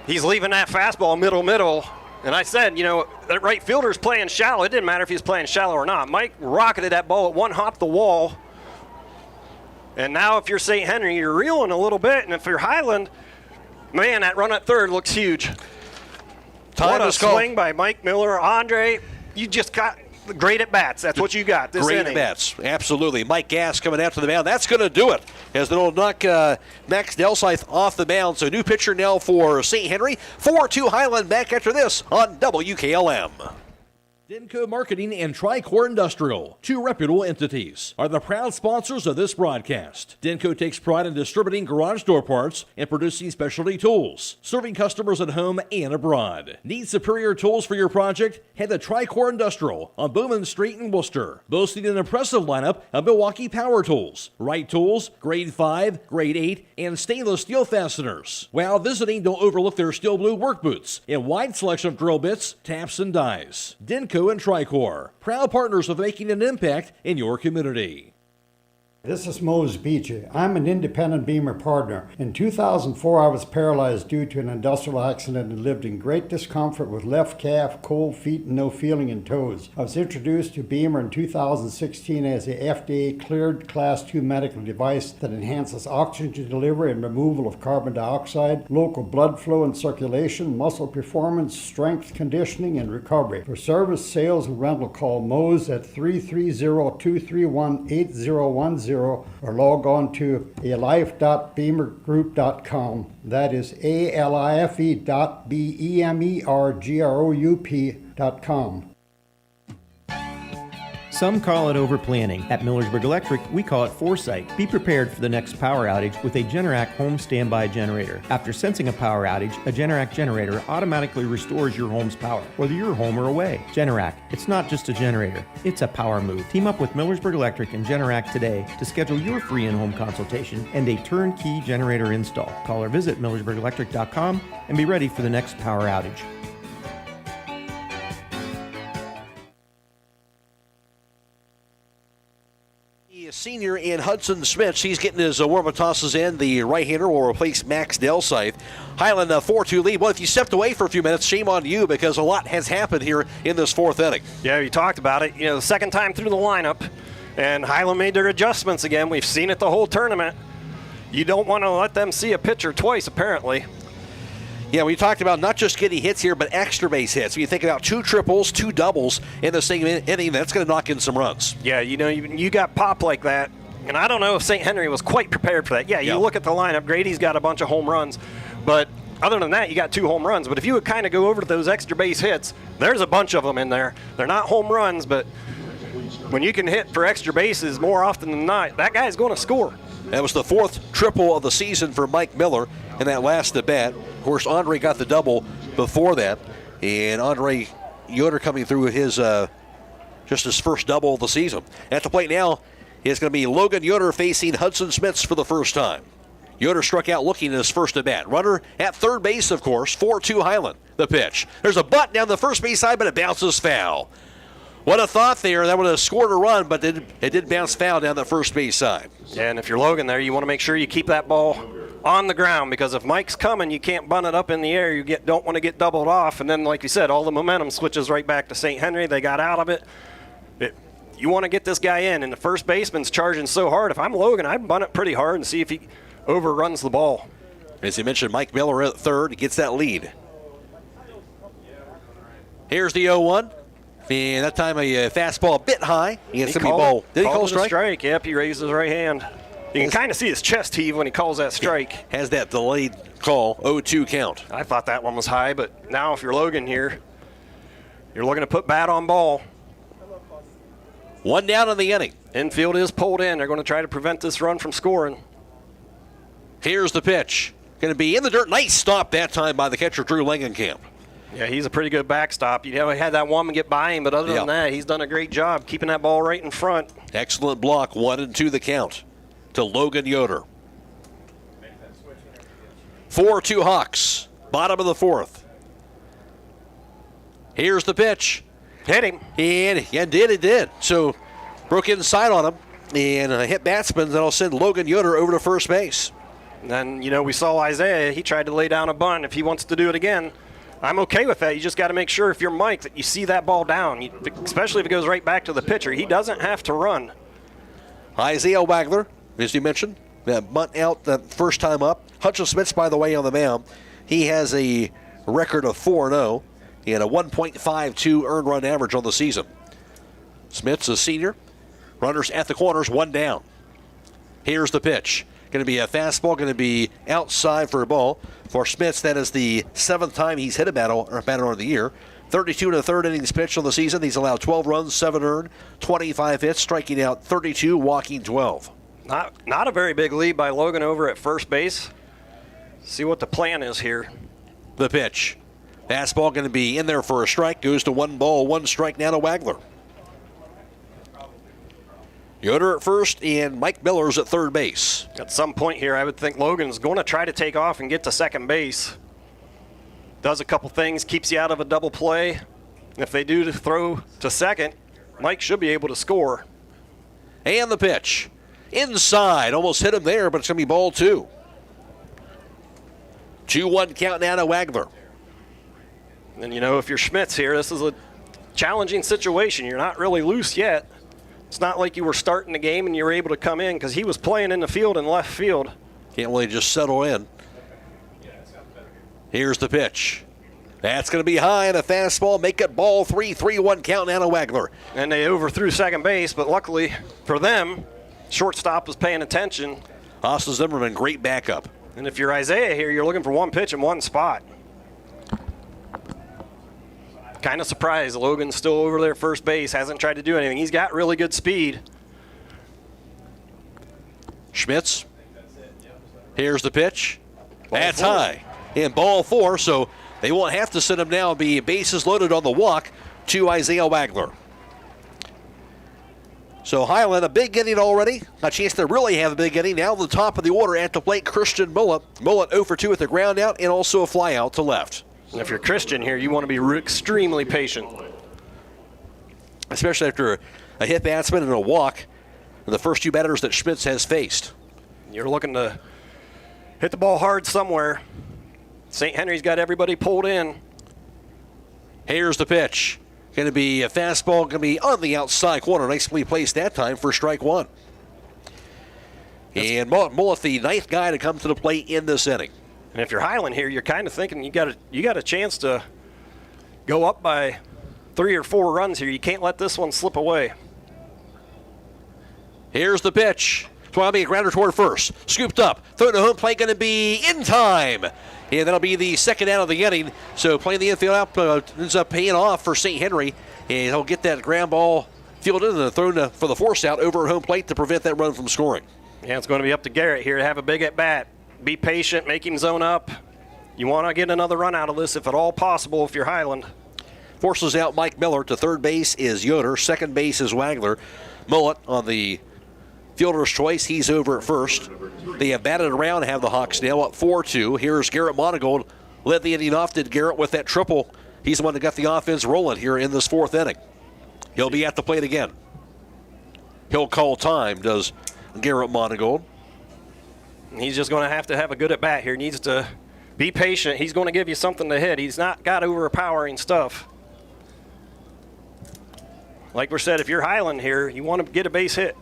He's leaving that fastball middle. And I said, that right fielder's playing shallow. It didn't matter if he was playing shallow or not. Mike rocketed that ball at 1 hop the wall. And now if you're St. Henry, you're reeling a little bit. And if you're Hiland, man, that run at third looks huge. What a swing by Mike Miller. Andre, you just got great at-bats. That's what you got this inning. Great at-bats, absolutely. Mike Gass coming out to the mound. That's going to do it as they'll knock Max Delsythe off the mound. So new pitcher now for St. Henry. 4-2 Hiland back after this on WKLM. Denco Marketing and Tricor Industrial, two reputable entities, are the proud sponsors of this broadcast. Denco takes pride in distributing garage door parts and producing specialty tools, serving customers at home and abroad. Need superior tools for your project? Head to Tricor Industrial on Bowman Street in Worcester, boasting an impressive lineup of Milwaukee power tools, Wright tools, grade 5, grade 8, and stainless steel fasteners. While visiting, don't overlook their steel blue work boots and wide selection of drill bits, taps, and dies. Denco and Tricor, proud partners of making an impact in your community. This is Mose Beachy. I'm an independent Beamer partner. In 2004, I was paralyzed due to an industrial accident and lived in great discomfort with left calf, cold feet, and no feeling in toes. I was introduced to Beamer in 2016 as a FDA-cleared Class 2 medical device that enhances oxygen delivery and removal of carbon dioxide, local blood flow and circulation, muscle performance, strength, conditioning, and recovery. For service, sales, and rental, call Mose at 330-231-8010 or log on to alife.beamergroup.com. That is alife.bemergroup.com. Some call it overplanning. At Millersburg Electric, we call it foresight. Be prepared for the next power outage with a Generac home standby generator. After sensing a power outage, a Generac generator automatically restores your home's power, whether you're home or away. Generac, it's not just a generator, it's a power move. Team up with Millersburg Electric and Generac today to schedule your free in-home consultation and a turnkey generator install. Call or visit millersburgelectric.com and be ready for the next power outage. Senior in Hudson Smith. He's getting his warm-up tosses in. The right-hander will replace Max Delsythe. Hiland 4-2 lead. Well, if you stepped away for a few minutes, shame on you because a lot has happened here in this fourth inning. Yeah, you talked about it. You know, the second time through the lineup, and Hiland made their adjustments again. We've seen it the whole tournament. You don't want to let them see a pitcher twice, apparently. Yeah, we talked about not just getting hits here, but extra base hits. When you think about 2 triples, 2 doubles in the same inning, that's going to knock in some runs. Yeah, you know, you got pop like that, and I don't know if St. Henry was quite prepared for that. Yeah, you look at the lineup, Grady's got a bunch of home runs, but other than that, you got 2 home runs. But if you would kind of go over to those extra base hits, there's a bunch of them in there. They're not home runs, but when you can hit for extra bases more often than not, that guy's going to score. That was the 4th triple of the season for Mike Miller in that last at bat. Of course, Andre got the double before that, and Andre Yoder coming through his just his first double of the season. At the plate now is going to be Logan Yoder facing Hudson Smiths for the first time. Yoder struck out looking at his first at bat. Runner at third base, of course, 4-2 Hiland. The pitch. There's a butt down the first base side, but it bounces foul. What a thought there. That would have scored a run, but it did bounce foul down the first base side. Yeah, and if you're Logan there, you want to make sure you keep that ball on the ground, because if Mike's coming, you can't bunt it up in the air. You don't want to get doubled off, and then, like you said, all the momentum switches right back to St. Henry. They got out of it. You want to get this guy in, and the first baseman's charging so hard. If I'm Logan, I'd bunt it pretty hard and see if he overruns the ball. As you mentioned, Mike Miller at third gets that lead. Here's the 0-1. And that time a fastball a bit high. Did he call a strike? Yep, he raised his right hand. You can kind of see his chest heave when he calls that strike. Has that delayed call, 0-2 count. I thought that one was high, but now if you're Logan here, you're looking to put bat on ball. 1 down in the inning. Infield is pulled in. They're going to try to prevent this run from scoring. Here's the pitch. Going to be in the dirt. Nice stop that time by the catcher, Drew Langenkamp. Yeah, he's a pretty good backstop. You know, he had that woman get by him, but other than that, he's done a great job keeping that ball right in front. Excellent block, 1-2 the count to Logan Yoder. 4-2 Hawks, bottom of the 4th. Here's the pitch. Hit him. And it did. So broke inside on him and hit batsman. That'll send Logan Yoder over to first base. And then, you know, we saw Isaiah. He tried to lay down a bunt. If he wants to do it again, I'm okay with that. You just got to make sure if you're Mike that you see that ball down, especially if it goes right back to the pitcher. He doesn't have to run. Isaiah Wagler, as you mentioned, that bunt out the first time up. Hutchins Smiths, by the way, on the mound. He has a record of 4-0 and a 1.52 earned run average on the season. Smith's a senior. Runners at the corners, 1 down. Here's the pitch. Going to be a fastball, going to be outside for a ball. For Smiths, that is the 7th time he's hit a batter of the year. 32 and a third innings pitched on the season. He's allowed 12 runs, 7 earned, 25 hits, striking out 32, walking 12. Not a very big lead by Logan over at first base. See what the plan is here. The pitch. Fastball going to be in there for a strike. Goes to 1 ball, 1 strike now to Wagler. Yoder at first and Mike Miller's at third base. At some point here, I would think Logan's going to try to take off and get to second base. Does a couple things, keeps you out of a double play. If they do throw to second, Mike should be able to score. And the pitch. Inside, almost hit him there, but it's going to be ball 2. 2-1 count now to Wagler. And if you're Schmitz here, this is a challenging situation. You're not really loose yet. It's not like you were starting the game and you were able to come in because he was playing in the field and left field. Can't really just settle in. Here's the pitch. That's going to be high and a fastball. Make it ball 3, 3-1 count now to Wagler. And they overthrew second base, but luckily for them, shortstop was paying attention. Austin Zimmerman, great backup. And if you're Isaiah here, you're looking for one pitch in one spot. Kind of surprised Logan's still over there at first base, hasn't tried to do anything. He's got really good speed. Schmitz. Here's the pitch. That's high. And ball 4, so they won't have to send him now. Be bases loaded on the walk to Isaiah Wagler. So Hiland, a big inning already. A chance to really have a big inning. Now the top of the order at the plate, Christian Mullet. Mullet 0 for 2 at the ground out and also a fly out to left. And if you're Christian here, you want to be extremely patient. Especially after a hit batsman and a walk, the first 2 batters that Schmitz has faced. You're looking to hit the ball hard somewhere. St. Henry's got everybody pulled in. Here's the pitch. Going to be a fastball, going to be on the outside corner. Nicely placed that time for strike 1. And Mullet, the 9th guy to come to the plate in this inning. And if you're Hiland here, you're kind of thinking you got a chance to go up by 3 or 4 runs here. You can't let this one slip away. Here's the pitch. Twomey, a grounder toward first. Scooped up. Throw to home plate, going to be in time. And that'll be the second out of the inning. So playing the infield out ends up paying off for St. Henry. And he'll get that ground ball fielded and thrown for the force out over at home plate to prevent that run from scoring. Yeah, it's going to be up to Garrett here to have a big at bat. Be patient, make him zone up. You want to get another run out of this if at all possible if you're Hiland. Forces out Mike Miller. To third base is Yoder. Second base is Wagler. Mullet on the fielder's choice. He's over at first. They have batted around, have the Hawks now up 4-2. Here's Garrett Monigold. Led the inning off, did Garrett with that triple. He's the one that got the offense rolling here in this 4th inning. He'll be at the plate again. He'll call time, does Garrett Monigold. He's just going to have a good at bat here. Needs to be patient. He's going to give you something to hit. He's not got overpowering stuff. Like we said, if you're Hiland here, you want to get a base hit.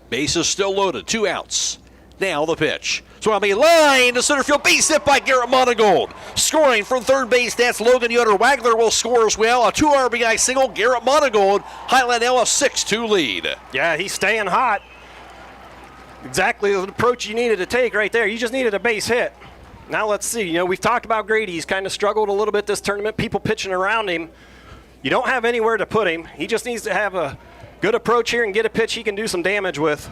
Base is still loaded. 2 outs. Now the pitch. Swami line to center field. Base hit by Garrett Monigold. Scoring from third base, that's Logan Yoder. Wagler will score as well. A 2 RBI single. Garrett Monigold. Hiland now a 6-2 lead. Yeah, he's staying hot. Exactly the approach you needed to take right there. You just needed a base hit. Now let's see. We've talked about Grady. He's kind of struggled a little bit this tournament. People pitching around him. You don't have anywhere to put him. He just needs to have a good approach here and get a pitch he can do some damage with.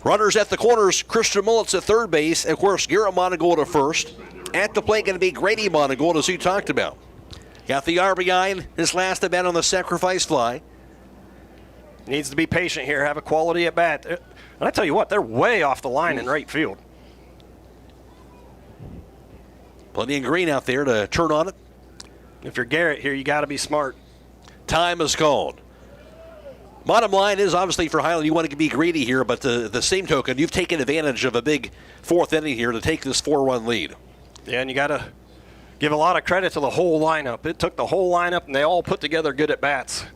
Runners at the corners. Christian Mullet's at third base. And of course, Garrett Monigold at first. At the plate going to be Grady Monigold, as he talked about. Got the RBI in his last at bat on the sacrifice fly. Needs to be patient here, have a quality at bat. And I tell you what, they're way off the line in right field. Plenty of green out there to turn on it. If you're Garrett here, you got to be smart. Time is called. Bottom line is, obviously, for Hiland, you want to be greedy here, but the same token, you've taken advantage of a big 4th inning here to take this 4-1 lead. Yeah, and you got to give a lot of credit to the whole lineup. It took the whole lineup, and they all put together good at bats.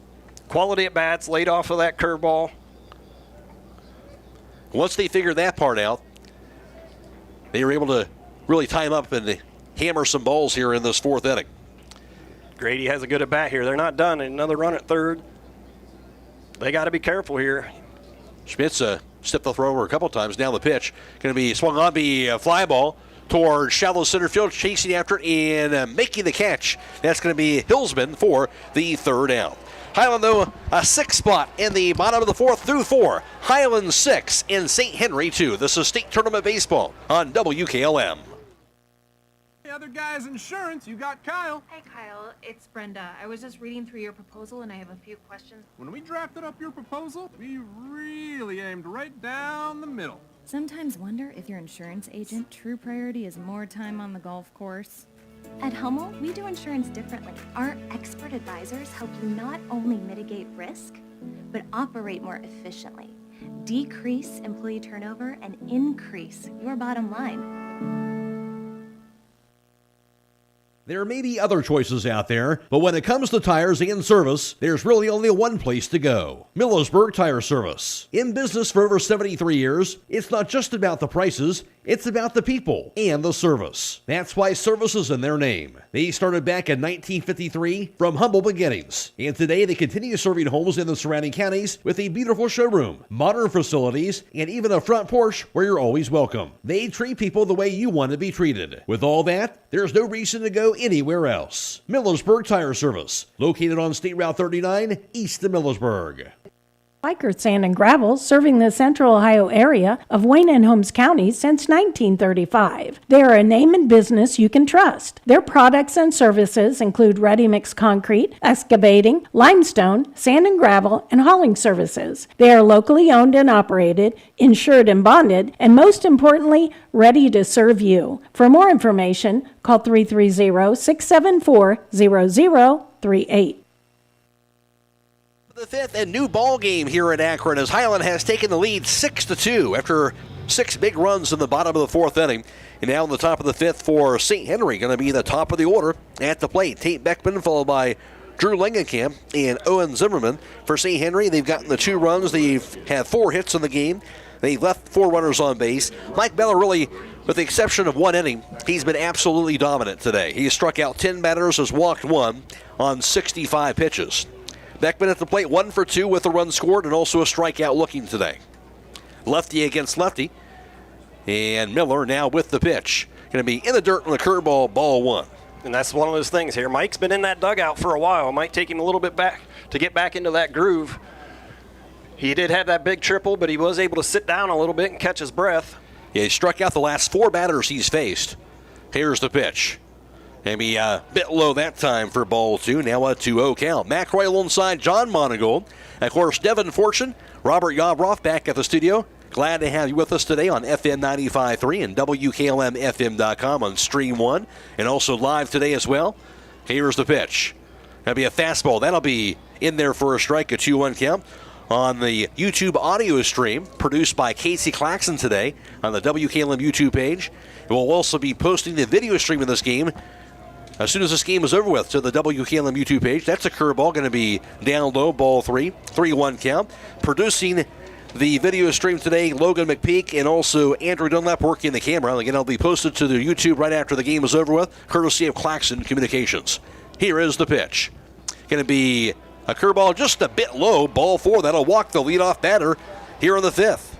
Quality at bats, laid off of that curveball. Once they figured that part out, they were able to really time up and hammer some balls here in this 4th inning. Grady has a good at bat here. They're not done. Another run at third. They got to be careful here. Schmitz stepped the throw over a couple times. Now the pitch going to be swung on, be a fly ball. towards shallow center field, chasing after it and making the catch. That's going to be Hillsman for the third out. Hiland, though, a 6 spot in the bottom of the 4th through 4. Hiland 6 and St. Henry 2. This is state tournament baseball on WKLM. The other guy's insurance, you got Kyle. Hey Kyle, it's Brenda. I was just reading through your proposal and I have a few questions. When we drafted up your proposal, we really aimed right down the middle. Sometimes wonder if your insurance agent true priority is more time on the golf course. At Hummel, we do insurance differently. Our expert advisors help you not only mitigate risk, but operate more efficiently, decrease employee turnover, and increase your bottom line. There may be other choices out there, but when it comes to tires and service, there's really only one place to go. Millersburg Tire Service. In business for over 73 years, it's not just about the prices, it's about the people and the service. That's why service is in their name. They started back in 1953 from humble beginnings, and today they continue serving homes in the surrounding counties with a beautiful showroom, modern facilities, and even a front porch where you're always welcome. They treat people the way you want to be treated. With all that, there's no reason to go anywhere else. Millersburg Tire Service, located on State Route 39, east of Millersburg. Biker Sand and Gravel, serving the central Ohio area of Wayne and Holmes counties since 1935. They are a name and business you can trust. Their products and services include ready-mix concrete, excavating, limestone, sand and gravel, and hauling services. They are locally owned and operated, insured and bonded, and most importantly, ready to serve you. For more information, call 330-674-0038. The 5th and new ball game here at Akron as Hiland has taken the lead 6-2 after 6 big runs in the bottom of the 4th inning. And now in the top of the 5th for St. Henry, going to be the top of the order at the plate. Tate Beckman followed by Drew Langenkamp and Owen Zimmerman. For St. Henry, they've gotten the 2 runs. They've had 4 hits in the game. They've left 4 runners on base. Mike Beller really, with the exception of 1 inning, he's been absolutely dominant today. He struck out 10 batters, has walked 1 on 65 pitches. Beckman at the plate, 1 for 2 with a run scored and also a strikeout looking today. Lefty against lefty. And Miller now with the pitch. Going to be in the dirt on the curveball, ball 1. And that's one of those things here. Mike's been in that dugout for a while. It might take him a little bit back to get back into that groove. He did have that big triple, but he was able to sit down a little bit and catch his breath. Yeah, he struck out the last 4 batters he's faced. Here's the pitch. Maybe a bit low that time for ball 2. Now a 2-0 count. Matt Croy alongside John Monigold. Of course, Devin Fortune, Robert Yobroff back at the studio. Glad to have you with us today on FM 95.3 and WKLM-FM.com on Stream 1. And also live today as well. Here's the pitch. That'll be a fastball. That'll be in there for a strike, a 2-1 count. On the YouTube audio stream, produced by Casey Claxon today on the WKLM YouTube page. We'll also be posting the video stream of this game as soon as this game is over with to the WKLM YouTube page. That's a curveball, going to be down low, ball 3, 3-1 count. Producing the video stream today, Logan McPeek and also Andrew Dunlap working the camera. Again, it'll be posted to the YouTube right after the game is over with, courtesy of Claxon Communications. Here is the pitch. Going to be a curveball just a bit low, ball 4. That'll walk the leadoff batter here in the 5th.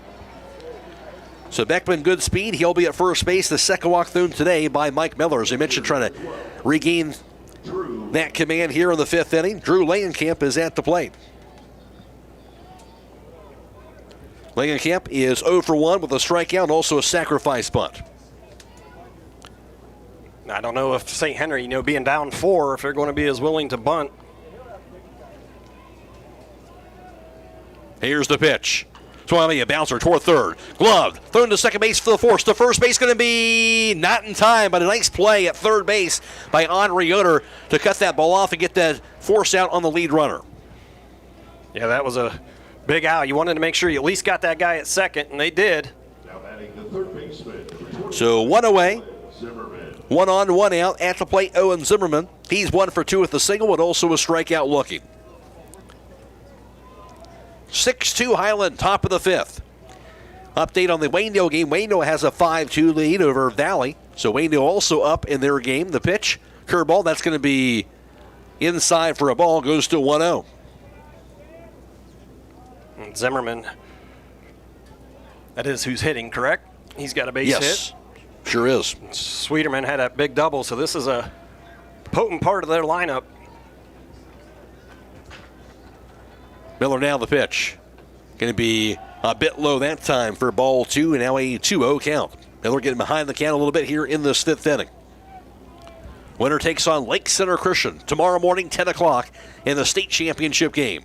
So Beckman, good speed. He'll be at first base. The second walk thrown today by Mike Miller. As I mentioned, trying to regain that command here in the 5th inning. Drew Langenkamp is at the plate. Langenkamp is 0 for 1 with a strikeout and also a sacrifice bunt. I don't know if St. Henry, being down 4, if they're going to be as willing to bunt. Here's the pitch. Swami, a bouncer toward third. Glove, thrown to second base for the force. To first base going to be not in time, but a nice play at third base by Henri Yoder to cut that ball off and get that force out on the lead runner. Yeah, that was a big out. You wanted to make sure you at least got that guy at second, and they did. Now batting the third baseman. So 1 away. 1 on, 1 out. At the plate, Owen Zimmerman. He's 1 for 2 with the single, but also a strikeout looking. 6-2 Hiland, top of the 5th. Update on the Waynedale game. Waynedale has a 5-2 lead over Valley. So Waynedale also up in their game. The pitch, curveball, that's going to be inside for a ball, goes to 1-0. Zimmerman, that is who's hitting, correct? He's got a base hit. Sure is. Sweeterman had that big double, so this is a potent part of their lineup. Miller now the pitch. Going to be a bit low that time for ball 2, and now a 2-0 count. Miller getting behind the count a little bit here in this 5th inning. Winner takes on Lake Center Christian tomorrow morning, 10 o'clock, in the state championship game.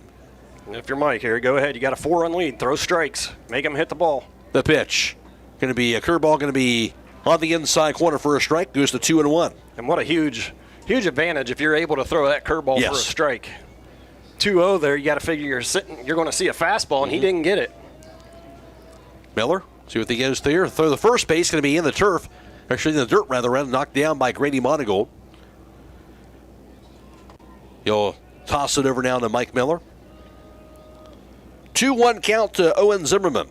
If you're Mike here, go ahead. You got a 4-run lead. Throw strikes. Make them hit the ball. The pitch. Going to be a curveball, going to be on the inside corner for a strike. Goes to 2-1. And what a huge advantage if you're able to throw that curveball for a strike. 2-0 there. You got to figure you're going to see a fastball, and he didn't get it. Miller, see what he goes there. Throw the first base, going to be in the turf. Actually, in the dirt, rather, knocked down by Grady Monigold. He'll toss it over now to Mike Miller. 2-1 count to Owen Zimmerman.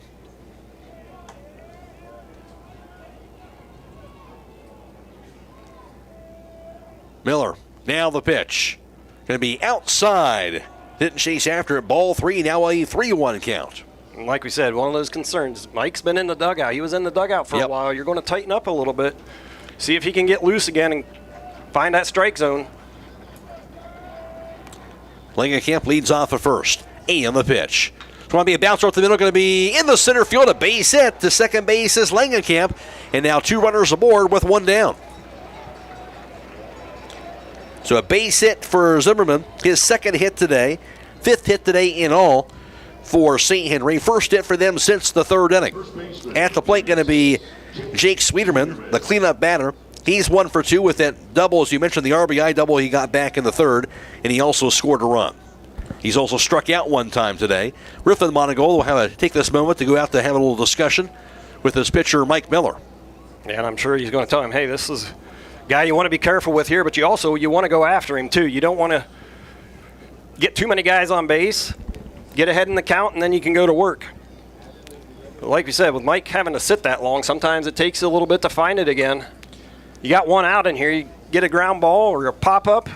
Miller, now the pitch. Going to be outside. Didn't chase after it. Ball 3, now a 3-1 count. And like we said, one of those concerns. Mike's been in the dugout. He was in the dugout for a while. You're going to tighten up a little bit. See if he can get loose again and find that strike zone. Langenkamp leads off at first. A on the pitch. It's going to be a bouncer up the middle. Going to be in the center field. A base hit. To second base is Langenkamp. And now 2 runners aboard with 1 down. So a base hit for Zimmerman. His 2nd hit today. 5th hit today in all for St. Henry. First hit for them since the 3rd inning. At the plate going to be Jake Sweeterman, the cleanup batter. He's 1 for 2 with that double, as you mentioned, the RBI double he got back in the 3rd, and he also scored a run. He's also struck out 1 time today. Griffin Monigold will have to take this moment to go out to have a little discussion with his pitcher, Mike Miller. Yeah, and I'm sure he's going to tell him, hey, this is a guy you want to be careful with here, but you want to go after him too. You don't want to get too many guys on base, get ahead in the count, and then you can go to work. But like we said, with Mike having to sit that long, sometimes it takes a little bit to find it again. You got 1 out in here. You get a ground ball or a pop-up.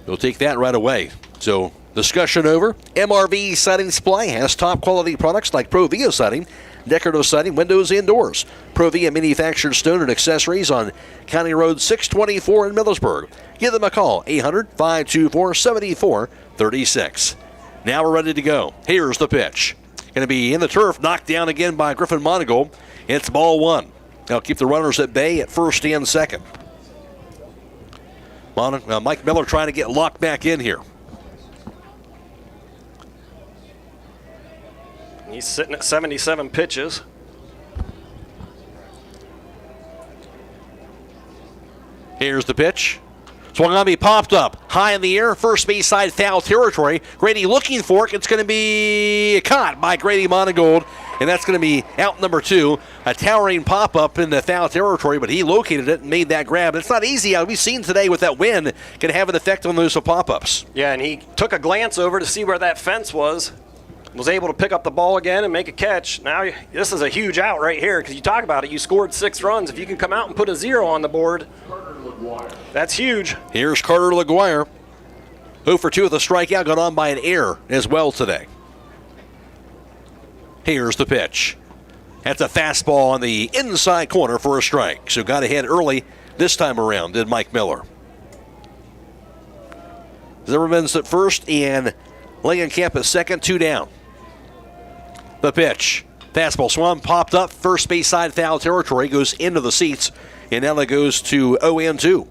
We'll take that right away. So, discussion over. MRV Siding Supply has top-quality products like Provia Siding, decorative siding, windows, and doors. Provia manufactured stone and accessories on County Road 624 in Millersburg. Give them a call, 800-524-7436. Now we're ready to go. Here's the pitch. Going to be in the turf, knocked down again by Griffin Monigold. It's ball 1. They'll keep the runners at bay at first and second. Mike Miller trying to get locked back in here. He's sitting at 77 pitches. Here's the pitch. Swung on, be popped up. High in the air, first base side, foul territory. Grady looking for it. It's going to be caught by Grady Monigold, and that's going to be out number 2. A towering pop-up in the foul territory, but he located it and made that grab. It's not easy. We've seen today with that wind can have an effect on those pop-ups. Yeah, and he took a glance over to see where that fence was able to pick up the ball again and make a catch. Now, this is a huge out right here because you talk about it. You scored 6 runs. If you can come out and put a 0 on the board, that's huge. Here's Carter LaGuire. 0 for 2 with a strikeout, got on by an error as well today. Here's the pitch. That's a fastball on the inside corner for a strike. So got ahead early this time around, did Mike Miller. Zimmerman's at first and Langenkamp at second, 2 down. The pitch. Fastball swung, popped up, first base side foul territory, goes into the seats, and now it goes to 0-2.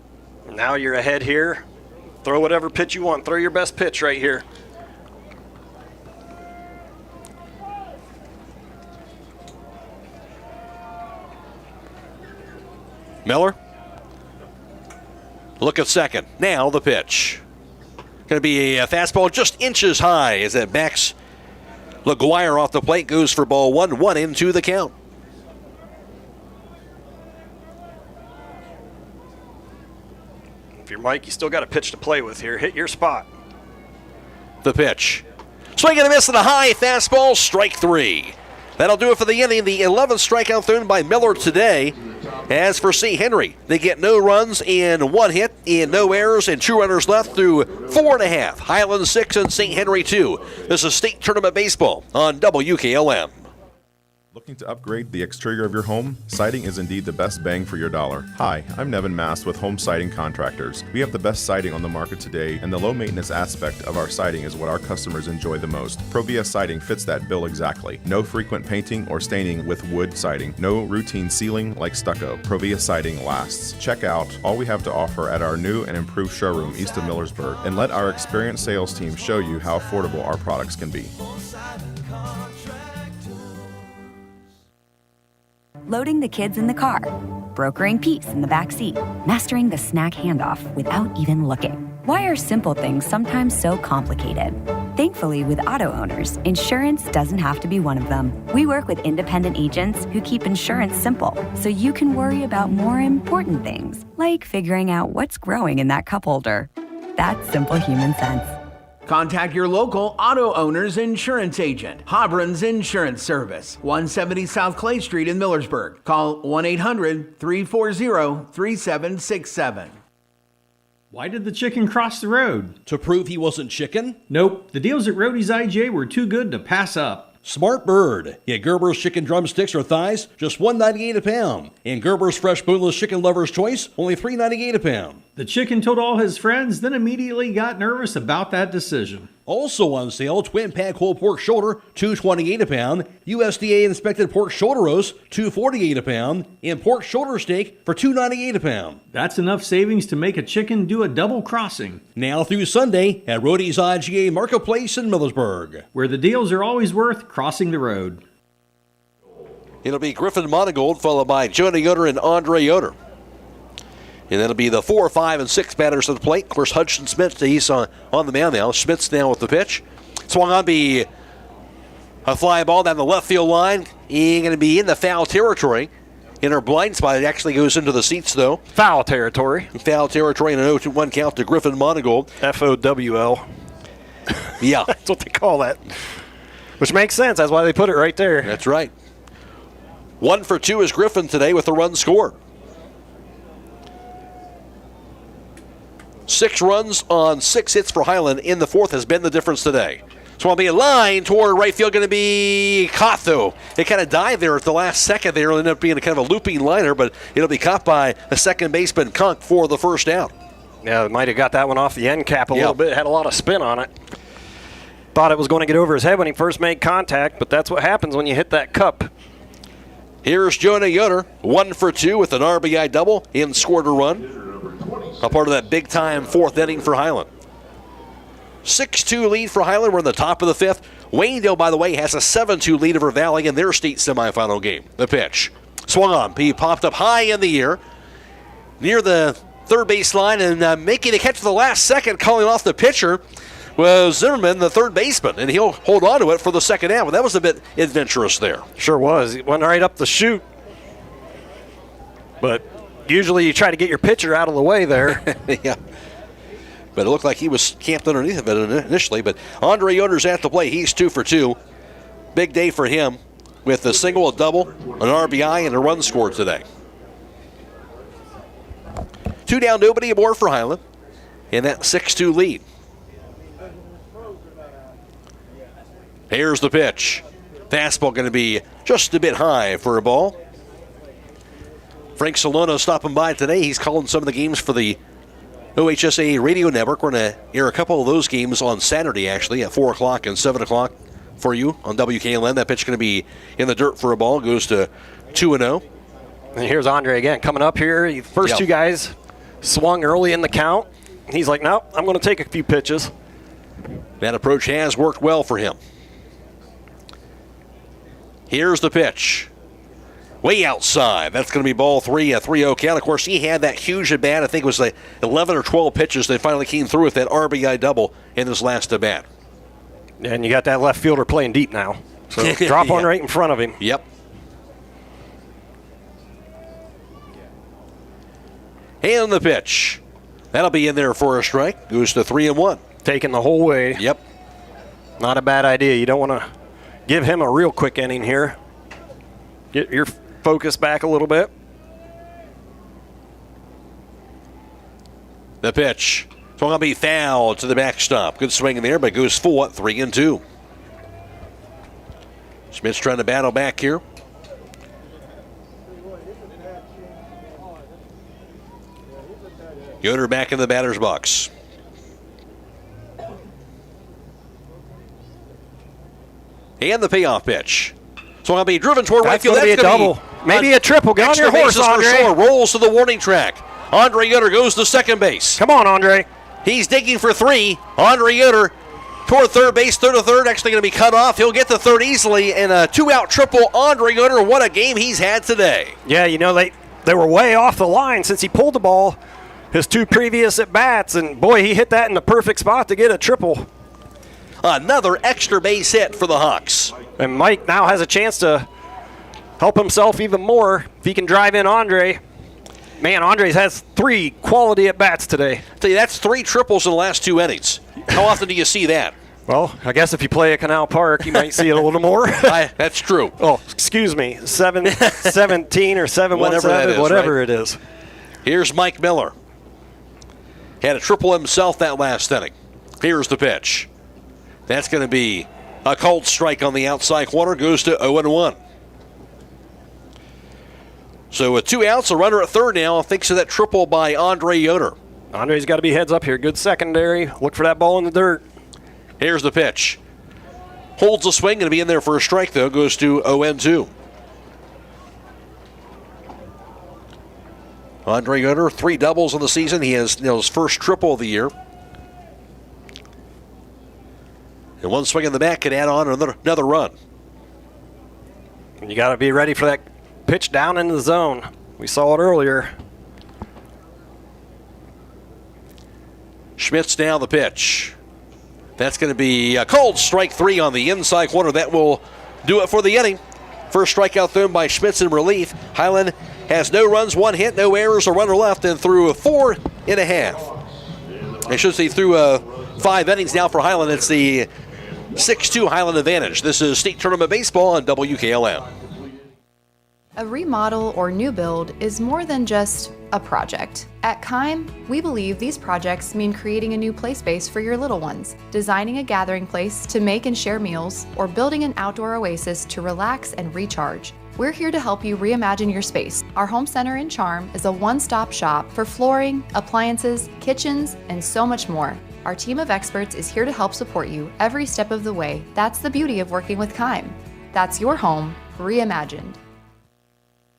Now you're ahead here. Throw whatever pitch you want. Throw your best pitch right here. Miller. Look at second. Now the pitch. Going to be a fastball just inches high as it backs LaGuire off the plate. Goes for ball 1, 1 into the count. If you're Mike, you still got a pitch to play with here. Hit your spot. The pitch. Swing and a miss and a high fastball, strike 3. That'll do it for the inning. The 11th strikeout thrown by Miller today. As for St. Henry, they get no runs in 1 hit, and no errors, and 2 runners left through 4.5. Hiland 6 and St. Henry 2. This is State Tournament Baseball on WKLM. Looking to upgrade the exterior of your home? Siding is indeed the best bang for your dollar. Hi, I'm Nevin Mast with Home Siding Contractors. We have the best siding on the market today, and the low maintenance aspect of our siding is what our customers enjoy the most. Provia Siding fits that bill exactly. No frequent painting or staining with wood siding. No routine sealing like stucco. Provia Siding lasts. Check out all we have to offer at our new and improved showroom east of Millersburg, and let our experienced sales team show you how affordable our products can be. Loading the kids in the car, brokering peace in the back seat, mastering the snack handoff without even looking. Why are simple things sometimes so complicated? Thankfully, with auto owners, insurance doesn't have to be one of them. We work with independent agents who keep insurance simple, so you can worry about more important things, like figuring out what's growing in that cup holder. That's simple human sense. Contact your local auto owner's insurance agent. Hobron's Insurance Service, 170 South Clay Street in Millersburg. Call 1-800-340-3767. Why did the chicken cross the road? To prove he wasn't chicken? Nope, the deals at Roadie's IJ were too good to pass up. Smart bird. Get Gerber's chicken drumsticks or thighs, just $1.98 a pound. And Gerber's fresh boneless chicken lover's choice, only $3.98 a pound. The chicken told all his friends, then immediately got nervous about that decision. Also on sale, twin pack whole pork shoulder, $2.28 a pound. USDA inspected pork shoulder roast, $2.48 a pound. And pork shoulder steak for $2.98 a pound. That's enough savings to make a chicken do a double crossing. Now through Sunday at Roadie's IGA Marketplace in Millersburg, where the deals are always worth crossing the road. It'll be Griffin Monigold, followed by Jonah Yoder and Andre Yoder. And that'll be the 4, 5, and 6 batters at the plate. Of course, Hudson Smith, he's on the mound now. Smith's now with the pitch. Swung on be a fly ball down the left field line. He's going to be in the foul territory. In her blind spot, it actually goes into the seats, though. Foul territory. Foul territory and an 0-1 count to Griffin Monigold. FOWL. Yeah. That's what they call that. Which makes sense. That's why they put it right there. That's right. 1 for 2 is Griffin today with a run scored. 6 runs on 6 hits for Hiland in the fourth has been the difference today. So it'll be a line toward right field, going to be caught, though. It kind of died there at the last second there. It'll end up being a kind of a looping liner, but it'll be caught by a second baseman, Kunk, for the first out. Yeah, might have got that one off the end cap a little bit. It had a lot of spin on it. Thought it was going to get over his head when he first made contact, but that's what happens when you hit that cup. Here's Jonah Yoder, 1 for 2 with an RBI double and scored a run. A part of that big-time fourth inning for Hiland. 6-2 lead for Hiland. We're in the top of the fifth. Waynedale, by the way, has a 7-2 lead over Valley in their state semifinal game. The pitch. Swung on. He popped up high in the air near the third base line, and making the catch at the last second, calling off the pitcher, was Zimmerman, the third baseman, and he'll hold on to it for the second out. But that was a bit adventurous there. Sure was. He went right up the chute. But usually you try to get your pitcher out of the way there. Yeah. But it looked like he was camped underneath of it initially. But Andre Yoder's at the plate. He's 2 for 2. Big day for him with a single, a double, an RBI, and a run scored today. 2 down, nobody aboard for Hiland. And that 6-2 lead. Here's the pitch. Fastball going to be just a bit high for a ball. Frank Solano stopping by today. He's calling some of the games for the OHSAA Radio Network. We're going to air a couple of those games on Saturday, actually, at 4 o'clock and 7 o'clock for you on WKLM. That pitch going to be in the dirt for a ball. Goes to 2-0. And here's Andre again coming up here. The first two guys swung early in the count. He's like, nope, I'm going to take a few pitches. That approach has worked well for him. Here's the pitch. Way outside. That's going to be ball 3, a 3-0 count. Of course, he had that huge at bat. I think it was like 11 or 12 pitches that finally came through with that RBI double in his last at bat. And you got that left fielder playing deep now. So drop one right in front of him. Yep. And the pitch. That'll be in there for a strike. Goes to 3-1. Taking the whole way. Yep. Not a bad idea. You don't want to give him a real quick inning here. Get your focus back a little bit. The pitch. It's going to be foul to the backstop. Good swing in there, but it goes full at 3-2. Smith's trying to battle back here. Yoder back in the batter's box. And the payoff pitch. So I'll be driven toward right field. That's going to be a double. Maybe a triple. Get on your horse, Andre. Rolls to the warning track. Andre Yoder goes to second base. Come on, Andre. He's digging for 3. Andre Yoder toward third base, third to third, actually going to be cut off. He'll get to third easily, and a 2-out triple. Andre Yoder, what a game he's had today. Yeah, you know, they were way off the line since he pulled the ball his 2 previous at-bats, and boy, he hit that in the perfect spot to get a triple. Another extra base hit for the Hawks. And Mike now has a chance to help himself even more if he can drive in Andre. Man, Andres has 3 quality at-bats today. I tell you, that's 3 triples in the last 2 innings. How often do you see that? Well, I guess if you play at Canal Park, you might see it a little more. That's true. Oh, excuse me, 7-17 or 7-17, whatever it is. Here's Mike Miller. Had a triple himself that last inning. Here's the pitch. That's going to be a cold strike on the outside corner. Goes to 0-1. So with 2 outs, a runner at third now. Thanks to that triple by Andre Yoder. Andre's got to be heads up here. Good secondary. Look for that ball in the dirt. Here's the pitch. Holds the swing. Going to be in there for a strike, though. Goes to 0-2. Andre Yoder, 3 doubles in the season. He has his first triple of the year. And 1 swing in the back could add on another run. And you got to be ready for that pitch down into the zone. We saw it earlier. Schmitz now the pitch. That's going to be a cold strike 3 on the inside corner. That will do it for the inning. First strikeout thrown by Schmitz in relief. Hiland has no runs, 1 hit, no errors, a runner left, and through 4 1/2. I should say through 5 innings now for Hiland. It's the 6-2 Hiland advantage. This is State Tournament Baseball on WKLM. A remodel or new build is more than just a project. At Kime, we believe these projects mean creating a new play space for your little ones, designing a gathering place to make and share meals, or building an outdoor oasis to relax and recharge. We're here to help you reimagine your space. Our home center in Charm is a one-stop shop for flooring, appliances, kitchens, and so much more. Our team of experts is here to help support you every step of the way. That's the beauty of working with Kime. That's your home reimagined.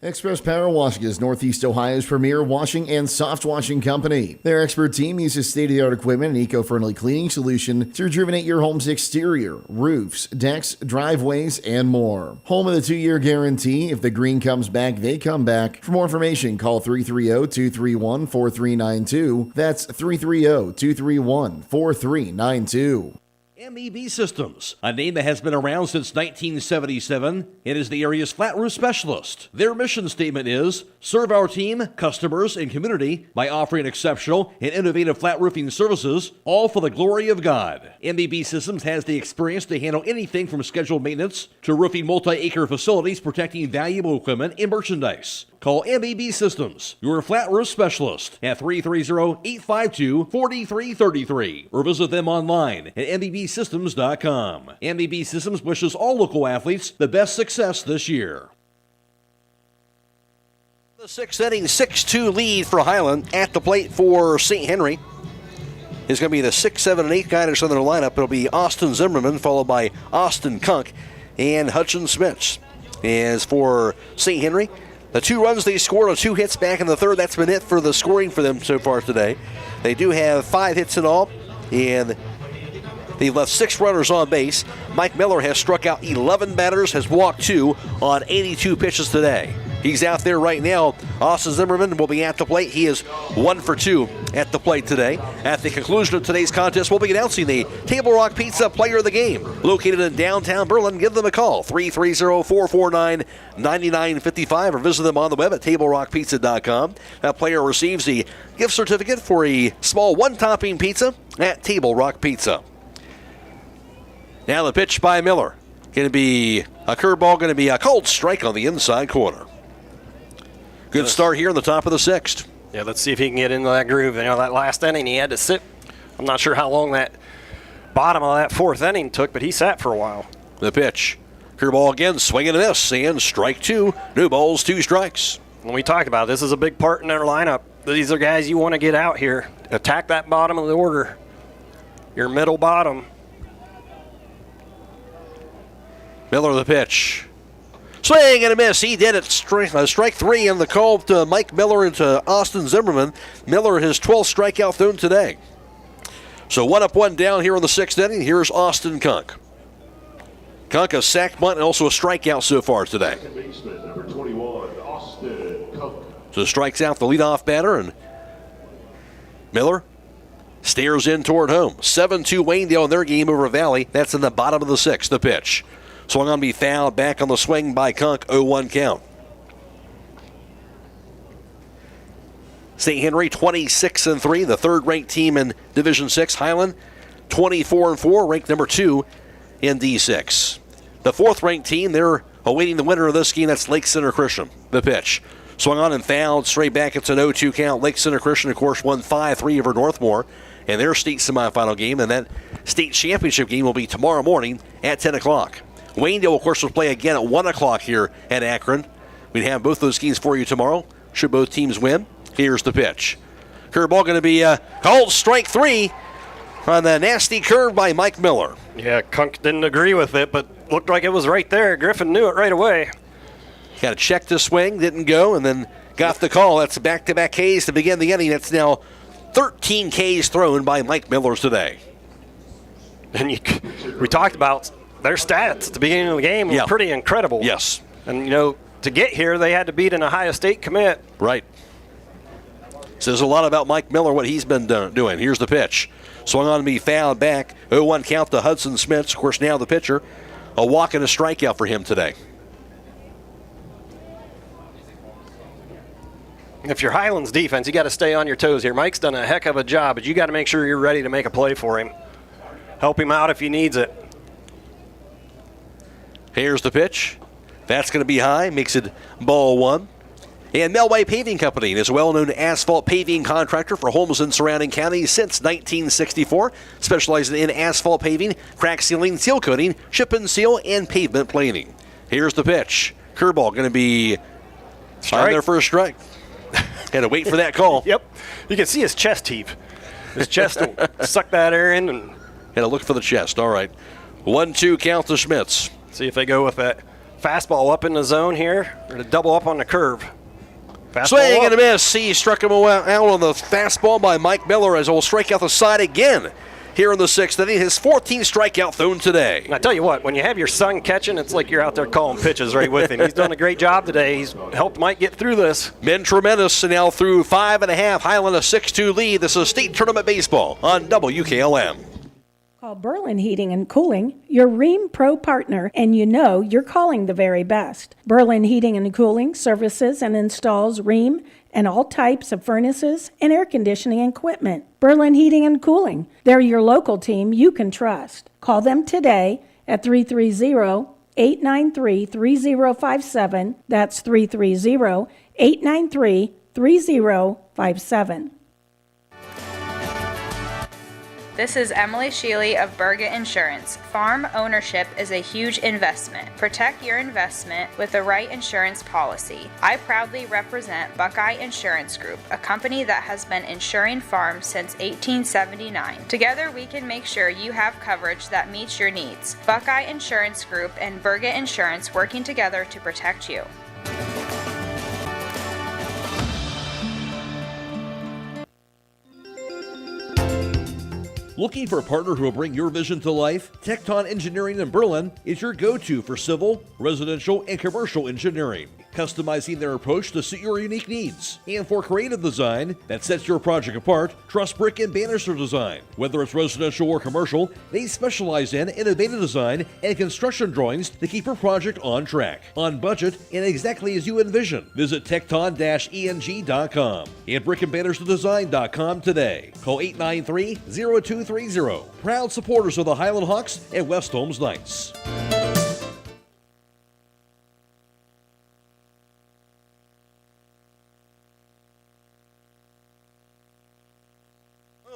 Express Power Washing is Northeast Ohio's premier washing and soft washing company. Their expert team uses state-of-the-art equipment and eco-friendly cleaning solution to rejuvenate your home's exterior, roofs, decks, driveways, and more. Home of the 2-year guarantee. If the green comes back, they come back. For more information, call 330-231-4392. That's 330-231-4392. MEB Systems, a name that has been around since 1977. It is the area's flat roof specialist. Their mission statement is, serve our team, customers, and community by offering exceptional and innovative flat roofing services, all for the glory of God. MEB Systems has the experience to handle anything from scheduled maintenance to roofing multi-acre facilities protecting valuable equipment and merchandise. Call MEB Systems, your flat roof specialist, at 330-852-4333 or visit them online at MEBsystems.com. MEB Systems wishes all local athletes the best success this year. The 6th inning, 6-2 lead for Hiland. At the plate for St. Henry is going to be the 6, 7, and 8 guy in their lineup. It'll be Austin Zimmerman, followed by Austin Kunk and Hudson Smits. As for St. Henry, the 2 runs they scored on 2 hits back in the 3rd. That's been it for the scoring for them so far today. They do have 5 hits in all, and they left 6 runners on base. Mike Miller has struck out 11 batters, has walked 2 on 82 pitches today. He's out there right now. Austin Zimmerman will be at the plate. He is 1 for 2 at the plate today. At the conclusion of today's contest, we'll be announcing the Table Rock Pizza Player of the Game. Located in downtown Berlin, give them a call, 330-449-9955, or visit them on the web at tablerockpizza.com. That player receives the gift certificate for a small one-topping pizza at Table Rock Pizza. Now the pitch by Miller. Going to be a curveball, going to be a cold strike on the inside corner. Good start here in the top of the 6th. Yeah, let's see if he can get into that groove. You know, that last inning he had to sit. I'm not sure how long that bottom of that 4th inning took, but he sat for a while. The pitch. Curveball again, swing and a miss, and strike 2. No balls, 2 strikes. When we talked about it, this is a big part in their lineup. these are guys you want to get out here. Attack that bottom of the order. Your middle bottom. Miller the pitch. Swing and a miss. He did it. Strike three in the call to Mike Miller and to Austin Zimmerman. Miller, his 12th strikeout thrown today. So 1 up, 1 down here in the 6th inning. Here's Austin Kunk. Kunk, a sack bunt and also a strikeout so far today. Second baseman, number 21, Austin Kunk. So strikes out the leadoff batter, and Miller stares in toward home. 7-2 Waynedale in their game over Valley. That's in the bottom of the 6th. The pitch. Swung on to be fouled. Back on the swing by Kunk. 0-1 count. St. Henry 26-3, the third-ranked team in Division 6. Hiland 24-4, ranked number 2 in D6. The fourth-ranked team, they're awaiting the winner of this game. That's Lake Center Christian. The pitch. Swung on and fouled. Straight back. It's an 0-2 count. Lake Center Christian, of course, won 5-3 over Northmore in their state semifinal game, and that state championship game will be tomorrow morning at 10 o'clock. Waynedale, of course, will play again at 1 o'clock here at Akron. We'd have both those games for you tomorrow, should both teams win. Here's the pitch. Curveball going to be called strike 3 on the nasty curve by Mike Miller. Yeah, Kunk didn't agree with it, but looked like it was right there. Griffin knew it right away. Got to check the swing, didn't go, and then got the call. That's back-to-back Ks to begin the inning. That's now 13 Ks thrown by Mike Miller today. And we talked about their stats at the beginning of the game were pretty incredible. Yes. And, to get here, they had to beat an Ohio State commit. Right. Says a lot about Mike Miller, what he's been doing. Here's the pitch. Swung on to be fouled back. 0-1 count to Hudson Smits. Of course, now the pitcher. A walk and a strikeout for him today. If you're Highlands defense, you got to stay on your toes here. Mike's done a heck of a job, but you got to make sure you're ready to make a play for him. Help him out if he needs it. Here's the pitch. That's going to be high. Makes it ball 1. And Melway Paving Company is a well-known asphalt paving contractor for homes in surrounding counties since 1964, specializing in asphalt paving, crack sealing, seal coating, chip and seal, and pavement planing. Here's the pitch. Curveball going to be on their first strike. Got to wait for that call. Yep. You can see his chest heave. His chest will suck that air in. And got to look for the chest. All right. 1-2 count to Schmitz. See if they go with that fastball up in the zone here or to double up on the curve. Fastball swing up. and a miss. He struck him out on the fastball by Mike Miller as he'll strike out the side again here in the 6th inning. His 14th strikeout thrown today. I tell you what, when you have your son catching, it's like you're out there calling pitches right with him. He's done a great job today. He's helped Mike get through this. Been tremendous, and now through 5.5. Hiland a 6-2 lead. This is state tournament baseball on WKLM. Call Berlin Heating and Cooling, your Ream Pro partner, and you're calling the very best. Berlin Heating and Cooling services and installs Ream and all types of furnaces and air conditioning equipment. Berlin Heating and Cooling, they're your local team you can trust. Call them today at 330-893-3057. That's 330-893-3057. This is Emily Sheely of Berga Insurance. Farm ownership is a huge investment. Protect your investment with the right insurance policy. I proudly represent Buckeye Insurance Group, a company that has been insuring farms since 1879. Together we can make sure you have coverage that meets your needs. Buckeye Insurance Group and Berga Insurance working together to protect you. Looking for a partner who will bring your vision to life? Tecton Engineering in Berlin is your go-to for civil, residential, and commercial engineering, customizing their approach to suit your unique needs. And for creative design that sets your project apart, truss brick and banister design. Whether it's residential or commercial, they specialize in innovative design and construction drawings to keep your project on track, on budget, and exactly as you envision. Visit tecton-eng.com and brickandbanisterdesign.com today. Call 893-0230. Proud supporters of the Hiland Hawks and West Holmes Knights.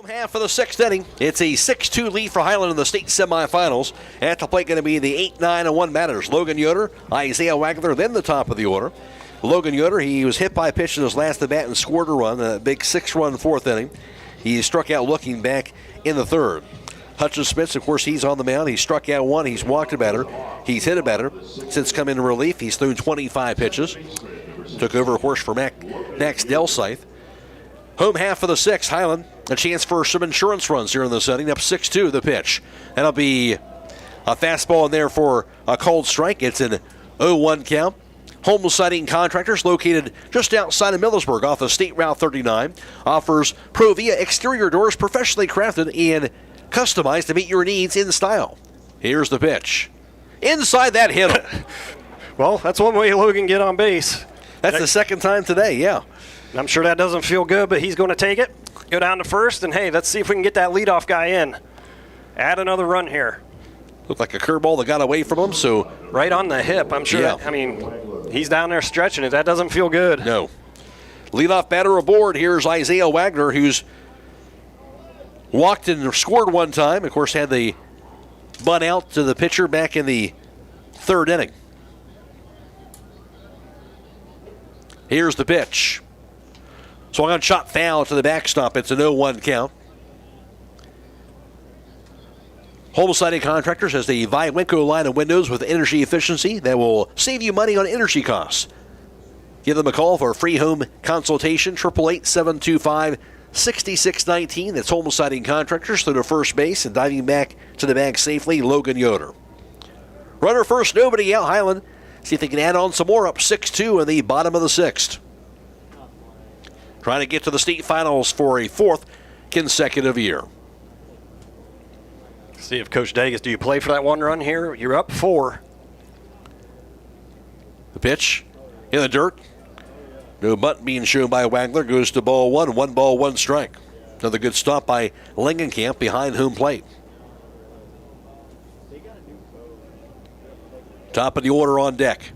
Half of the 6th inning. It's a 6-2 lead for Hiland in the state semifinals. At the plate going to be the 8-9-1 batters. Logan Yoder, Isaiah Wagler, then the top of the order. Logan Yoder, he was hit by a pitch in his last at bat and scored a run, a big 6-run fourth inning. He struck out looking back in the third. Hudson Smith, of course, he's on the mound. He struck out one. He's walked a batter. He's hit a batter. Since coming in relief, he's thrown 25 pitches. Took over, of course, for Max Delsythe. Home half of the sixth, Hiland, a chance for some insurance runs here in the setting. Up 6-2 the pitch. That'll be a fastball in there for a called strike. It's an 0-1 count. Home Siding Contractors, located just outside of Millersburg off of State Route 39, offers Provia exterior doors professionally crafted and customized to meet your needs in style. Here's the pitch. Inside that hit. Well, that's one way Logan get on base. That's the second time today, yeah. I'm sure that doesn't feel good, but he's going to take it, go down to first, and hey, let's see if we can get that leadoff guy in. Add another run here. Looked like a curveball that got away from him, so. Right on the hip, I'm sure. Yeah. He's down there stretching it. That doesn't feel good. No. Leadoff batter aboard. Here's Isaiah Wagner, who's walked and scored one time. Of course, had the bunt out to the pitcher back in the third inning. Here's the pitch. Swung on shot foul to the backstop. It's an 0-1 count. Home Siding Contractors has the Viwinco line of windows with energy efficiency that will save you money on energy costs. Give them a call for a free home consultation, 888-725-6619. That's Home Siding Contractors through to first base and diving back to the bag safely, Logan Yoder. Runner first, nobody out. Hiland, see if they can add on some more, up 6-2 in the bottom of the sixth. Trying to get to the state finals for a fourth consecutive year. See if Coach Dagus, do you play for that one run here? You're up 4. The pitch in the dirt. No bunt being shown by Wagner. Goes to ball one. 1 ball, 1 strike. Another good stop by Langenkamp behind home plate. Top of the order on deck.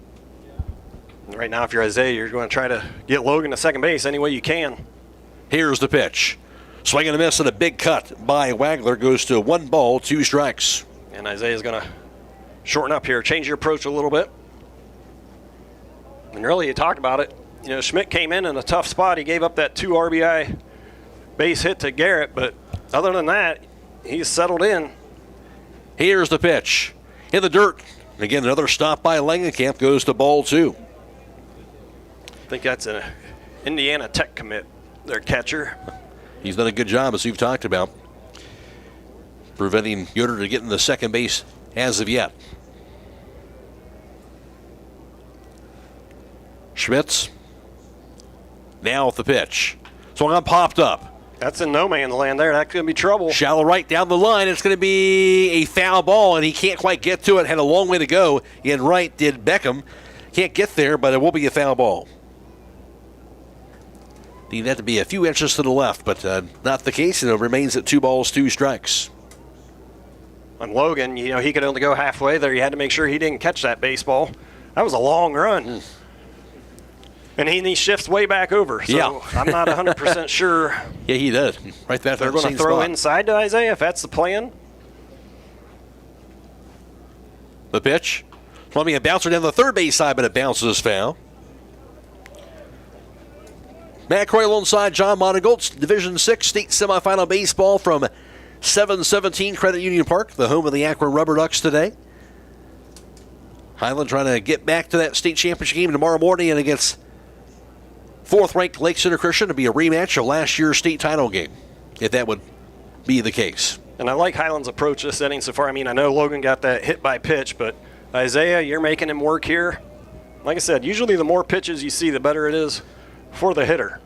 Right now, if you're Isaiah, you're going to try to get Logan to second base any way you can. Here's the pitch. Swing and a miss and a big cut by Wagner. Goes to 1 ball, 2 strikes. And Isaiah's going to shorten up here, change your approach a little bit. And really, you talked about it. You know, Schmidt came in a tough spot. He gave up that 2 RBI base hit to Garrett, but other than that, he's settled in. Here's the pitch. In the dirt. Again, another stop by Langenkamp. Goes to ball 2. I think that's an Indiana Tech commit, their catcher. He's done a good job, as you've talked about, preventing Yoder to get in the second base as of yet. Schmitz now at the pitch. Swung on, popped up. That's in no man's land there. That could be trouble. Shallow right down the line. It's going to be a foul ball, and he can't quite get to it. Had a long way to go. In right did Beckham. Can't get there, but it will be a foul ball. Need that to be a few inches to the left, but not the case, and it remains at 2 balls, 2 strikes. On Logan, you know, he could only go halfway there. You had to make sure he didn't catch that baseball. That was a long run. And he shifts way back over, so yeah. I'm not 100% sure. Yeah, he does. Right there. They're going to throw spot. Inside to Isaiah if that's the plan. The pitch. Plumbing a bouncer down the third base side, but it bounces foul. Matt Croy alongside John Monigold, Division 6 state semifinal baseball from 717 Credit Union Park, the home of the Akron Rubber Ducks today. Hiland trying to get back to that state championship game tomorrow morning and against 4th-ranked Lake Center Christian to be a rematch of last year's state title game, if that would be the case. And I like Hiland's approach this inning so far. I mean, I know Logan got that hit by pitch, but Isaiah, you're making him work here. Like I said, usually the more pitches you see, the better it is for the hitter.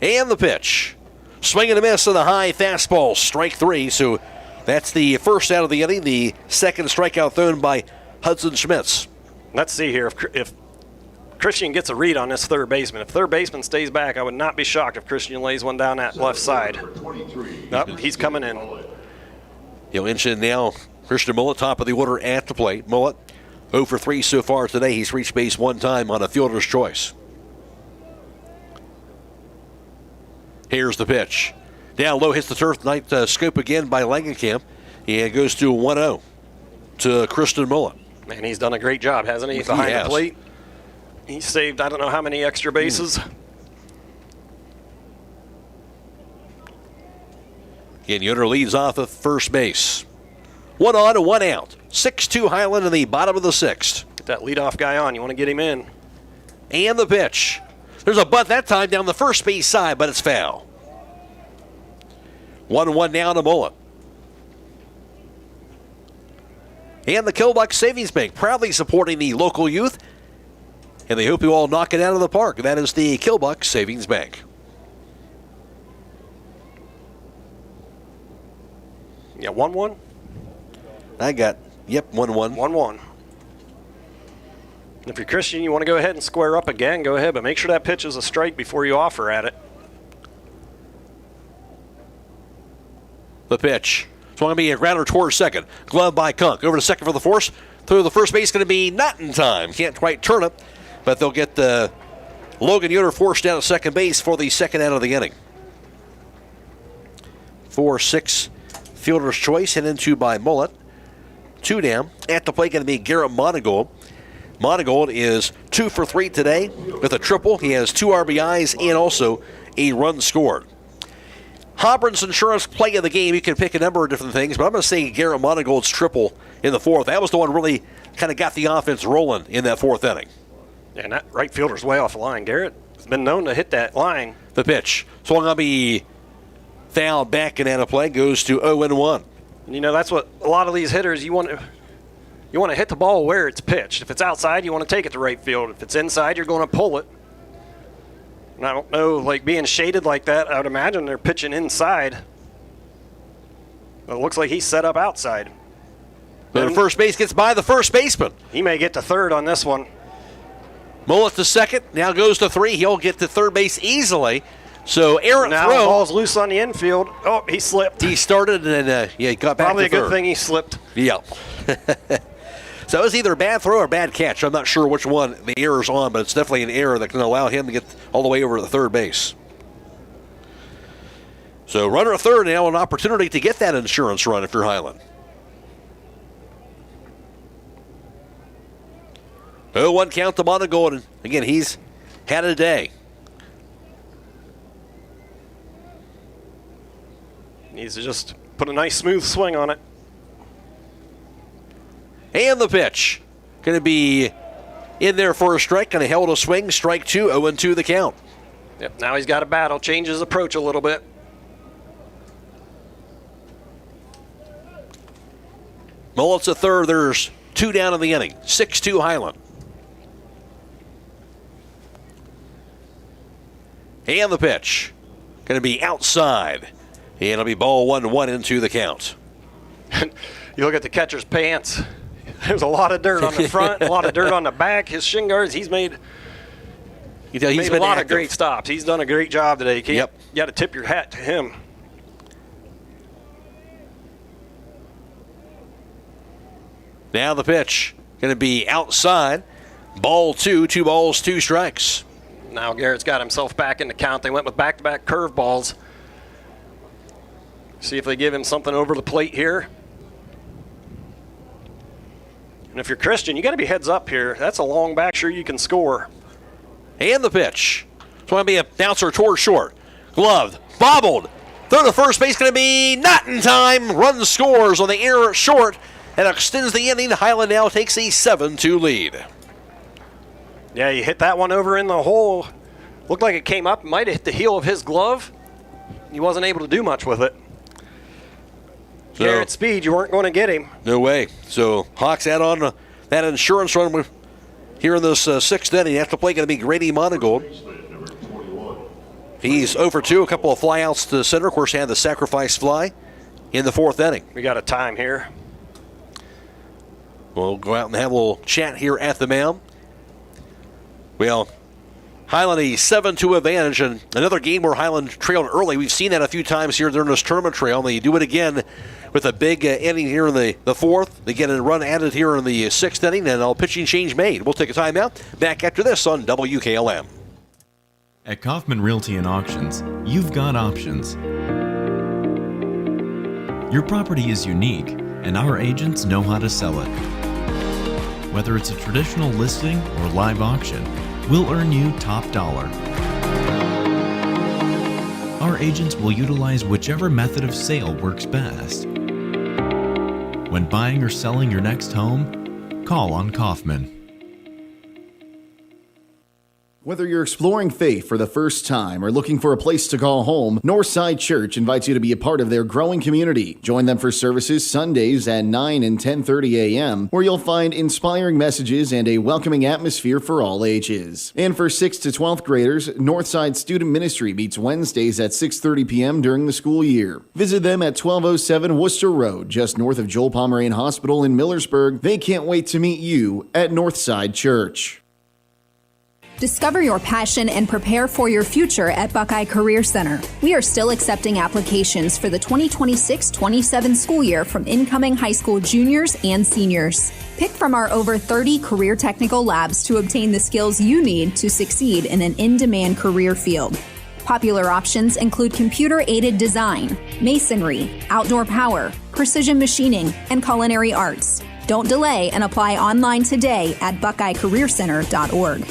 And the pitch. Swing and a miss on the high fastball. Strike 3. So that's the first out of the inning. The second strikeout thrown by Hudson Schmitz. Let's see here. If Christian gets a read on this third baseman, if third baseman stays back, I would not be shocked if Christian lays one down that left side. Nope, he's coming in. He'll inch in now. Christian Mullet, top of the order at the plate. Mullet 0 for 3 so far today. He's reached base 1 time on a fielder's choice. Here's the pitch. Down low, hits the turf. Night scope again by Langenkamp. And it goes to 1-0 to Christian Mullet. Man, he's done a great job, hasn't he? He Behind has. the plate. He saved I don't know how many extra bases. Again, Yoder leads off at first base. 1 on, 1 out. 6-2 Hiland in the bottom of the 6th. Get that leadoff guy on. You want to get him in. And the pitch. There's a bunt that time down the first base side, but it's foul. 1-1 now to Mullet. And the Killbuck Savings Bank proudly supporting the local youth. And they hope you all knock it out of the park. That is the Killbuck Savings Bank. Yeah, 1-1? I got, 1-1. 1-1. If you're Christian, you want to go ahead and square up again, go ahead, but make sure that pitch is a strike before you offer at it. The pitch. It's going to be a grounder towards second. Glove by Kunk. Over to second for the force. Through the first base, going to be not in time. Can't quite turn it, but they'll get Logan Yoder forced down to second base for the second out of the inning. 4-6 fielder's choice, hit into by Mullet. 2 down. At the plate, going to be Garrett Monigold. Monigold is 2 for 3 today with a triple. He has 2 RBIs and also a run scored. Hobron's Insurance play of the game. You can pick a number of different things, but I'm going to say Garrett Monigold's triple in the 4th. That was the one really kind of got the offense rolling in that 4th inning. Yeah, and that right fielder's way off the line. Garrett has been known to hit that line. The pitch. So I'm going to be fouled back and out of play. Goes to 0-1. You know, that's what a lot of these hitters, you want to hit the ball where it's pitched. If it's outside, you want to take it to right field. If it's inside, you're going to pull it. And I don't know, like being shaded like that, I would imagine they're pitching inside. It looks like he's set up outside. But first base gets by the first baseman. He may get to third on this one. Mullet to second, now goes to 3. He'll get to third base easily. So errant now throw. Ball's loose on the infield. Oh, he slipped. He started and he got back Probably to third. a good thing he slipped. Yeah. So it was either a bad throw or a bad catch. I'm not sure which one the error's on, but it's definitely an error that can allow him to get all the way over to the third base. So runner at third now, an opportunity to get that insurance run if you're Hiland. 0-1 count to Monigold, and again, he's had a day. Needs to just put a nice smooth swing on it. And the pitch. Going to be in there for a strike. Going to held a swing. Strike 2. 0-2 the count. Yep, now he's got a battle. Change his approach a little bit. Mullet's at third. There's 2 down in the inning. 6-2 Hiland. And the pitch. Going to be outside. And it'll be ball 1-1 into the count. You look at the catcher's pants. There's a lot of dirt on the front, a lot of dirt on the back. His shin guards, he's made a lot of great stops. He's done a great job today. You got to tip your hat to him. Now the pitch. Going to be outside. Ball 2. 2 balls, 2 strikes. Now Garrett's got himself back in the count. They went with back-to-back curveballs. See if they give him something over the plate here. And if you're Christian, you got to be heads up here. That's a long back. Sure you can score. And the pitch. It's going to be a bouncer towards short. Gloved. Bobbled. Throw to first base. Going to be not in time. Run scores on the error at short. And extends the inning. Hiland now takes a 7-2 lead. Yeah, you hit that one over in the hole. Looked like it came up. Might have hit the heel of his glove. He wasn't able to do much with it. So, Garrett's speed, you weren't going to get him. No way. So Hawks add on that insurance run here in this 6th inning. After play going to be Grady Monigold. He's 0 for 2, a couple of flyouts to center. Of course, he had the sacrifice fly in the 4th inning. We got a time here. We'll go out and have a little chat here at the mound. Well, Hiland a 7-2 advantage, and another game where Hiland trailed early. We've seen that a few times here during this tournament trail, and they do it again with a big inning here in the 4th. They get a run added here in the 6th inning, and a pitching change made. We'll take a timeout. Back after this on WKLM. At Kaufman Realty and Auctions, you've got options. Your property is unique, and our agents know how to sell it. Whether it's a traditional listing or live auction, we'll earn you top dollar. Our agents will utilize whichever method of sale works best. When buying or selling your next home, call on Kaufman. Whether you're exploring faith for the first time or looking for a place to call home, Northside Church invites you to be a part of their growing community. Join them for services Sundays at 9 and 10:30 a.m., where you'll find inspiring messages and a welcoming atmosphere for all ages. And for 6th to 12th graders, Northside Student Ministry meets Wednesdays at 6:30 p.m. during the school year. Visit them at 1207 Worcester Road, just north of Joel Pomeranian Hospital in Millersburg. They can't wait to meet you at Northside Church. Discover your passion and prepare for your future at Buckeye Career Center. We are still accepting applications for the 2026-27 school year from incoming high school juniors and seniors. Pick from our over 30 career technical labs to obtain the skills you need to succeed in an in-demand career field. Popular options include computer-aided design, masonry, outdoor power, precision machining, and culinary arts. Don't delay and apply online today at buckeyecareercenter.org.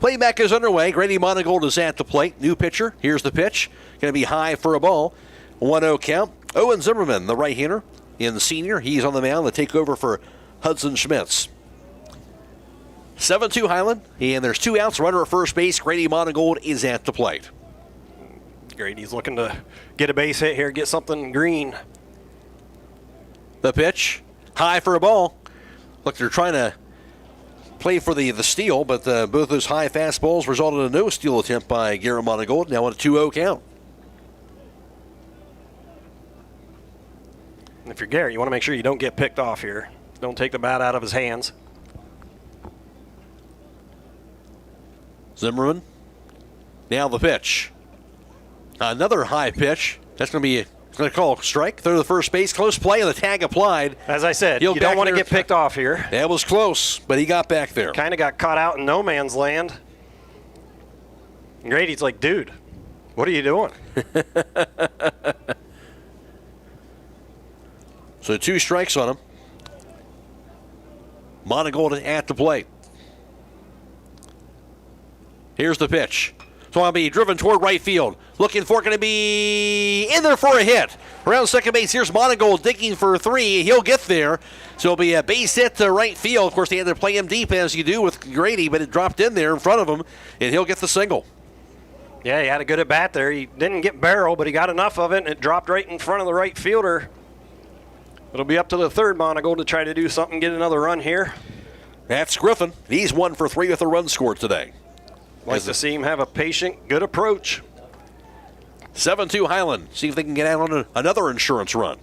Playback is underway. Grady Monigold is at the plate. New pitcher. Here's the pitch. Going to be high for a ball. 1-0 count. Owen Zimmerman, the right-hander, in the senior. He's on the mound to take over for Hudson Schmitz. 7-2 Hiland, and there's 2 outs. Runner at first base. Grady Monigold is at the plate. Grady's looking to get a base hit here, get something green. The pitch. High for a ball. Look, they're trying to play for the steal, but both those high fastballs resulted in a no steal attempt by Garrett Monigold. Now on a 2-0 count. And if you're Garrett, you want to make sure you don't get picked off here. Don't take the bat out of his hands. Zimmerman. Now the pitch. Another high pitch. That's going to be going to call a strike. Throw to the first base. Close play and the tag applied. As I said, you don't want to get picked off here. That was close, but he got back there. Kind of got caught out in no man's land. And Grady's like, dude, what are you doing? So 2 strikes on him. Monigold at the plate. Here's the pitch. So I'll be driven toward right field. Looking for, going to be in there for a hit. Around second base, here's Monigold digging for 3. He'll get there. So it'll be a base hit to right field. Of course, they had to play him deep as you do with Grady, but it dropped in there in front of him, and he'll get the single. Yeah, he had a good at bat there. He didn't get barrel, but he got enough of it, and it dropped right in front of the right fielder. It'll be up to the third Monigold to try to do something, get another run here. That's Griffin. He's 1 for 3 with a run scored today. Like to see him have a patient, good approach. 7-2 Hiland. See if they can get out on another insurance run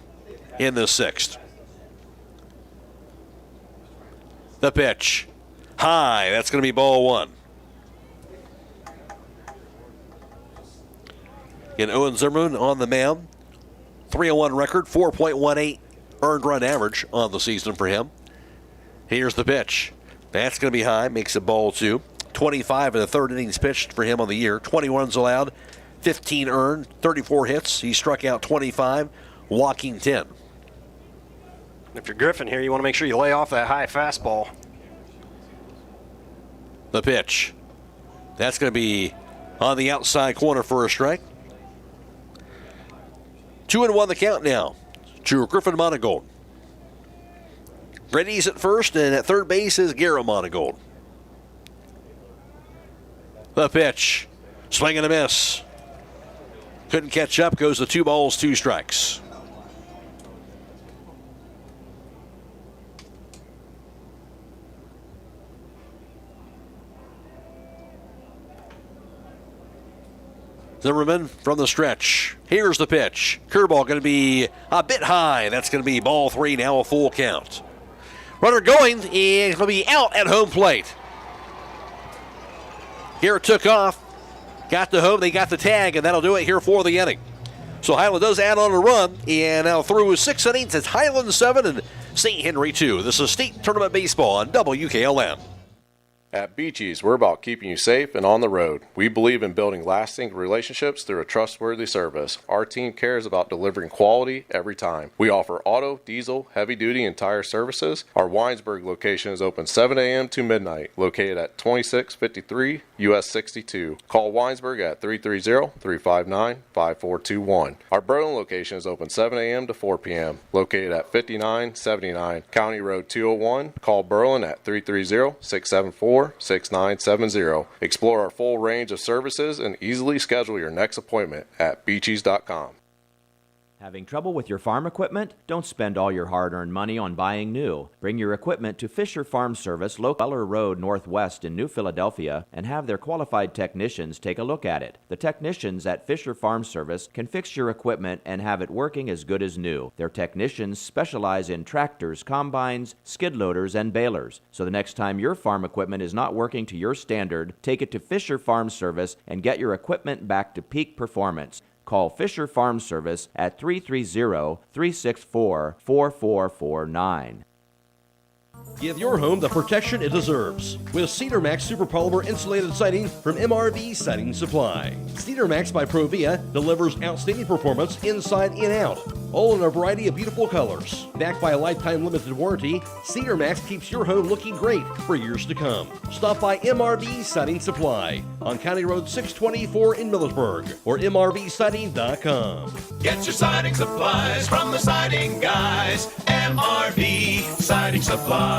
in this 6th. The pitch. High. That's going to be ball 1. And Owen Zimmerman on the mound. 3-1 record, 4.18 earned run average on the season for him. Here's the pitch. That's going to be high. Makes it ball 2. 25 in the 3rd innings pitched for him on the year. 20 runs allowed, 15 earned, 34 hits. He struck out 25, walking 10. If you're Griffin here, you want to make sure you lay off that high fastball. The pitch. That's going to be on the outside corner for a strike. 2-1 the count now to Griffin Monigold. Brady's at first, and at third base is Garrett Monigold. The pitch. Swing and a miss. Couldn't catch up. Goes to 2 balls, 2 strikes. Zimmerman from the stretch. Here's the pitch. Curveball going to be a bit high. That's going to be ball 3, now a full count. Runner going, and going to be out at home plate. Garrett took off, got to home, they got the tag, and that'll do it here for the inning. So Hiland does add on a run, and now through 6 innings, it's Hiland 7 and St. Henry 2. This is State Tournament Baseball on WKLM. At Beachy's, we're about keeping you safe and on the road. We believe in building lasting relationships through a trustworthy service. Our team cares about delivering quality every time. We offer auto, diesel, heavy-duty, and tire services. Our Winesburg location is open 7 a.m. to midnight, located at 2653 US 62. Call Winesburg at 330-359-5421. Our Berlin location is open 7 a.m. to 4 p.m., located at 5979 County Road 201. Call Berlin at 330-674-6970. Explore our full range of services and easily schedule your next appointment at beachies.com. Having trouble with your farm equipment? Don't spend all your hard-earned money on buying new. Bring your equipment to Fisher Farm Service, Weller Road Northwest in New Philadelphia, and have their qualified technicians take a look at it. The technicians at Fisher Farm Service can fix your equipment and have it working as good as new. Their technicians specialize in tractors, combines, skid loaders, and balers. So the next time your farm equipment is not working to your standard, take it to Fisher Farm Service and get your equipment back to peak performance. Call Fisher Farm Service at 330-364-4449. Give your home the protection it deserves with Cedar Max Super Polymer Insulated Siding from MRV Siding Supply. Cedar Max by Provia delivers outstanding performance inside and out, all in a variety of beautiful colors. Backed by a lifetime limited warranty, Cedar Max keeps your home looking great for years to come. Stop by MRV Siding Supply on County Road 624 in Millersburg or mrvsiding.com. Get your siding supplies from the siding guys. MRV Siding Supply.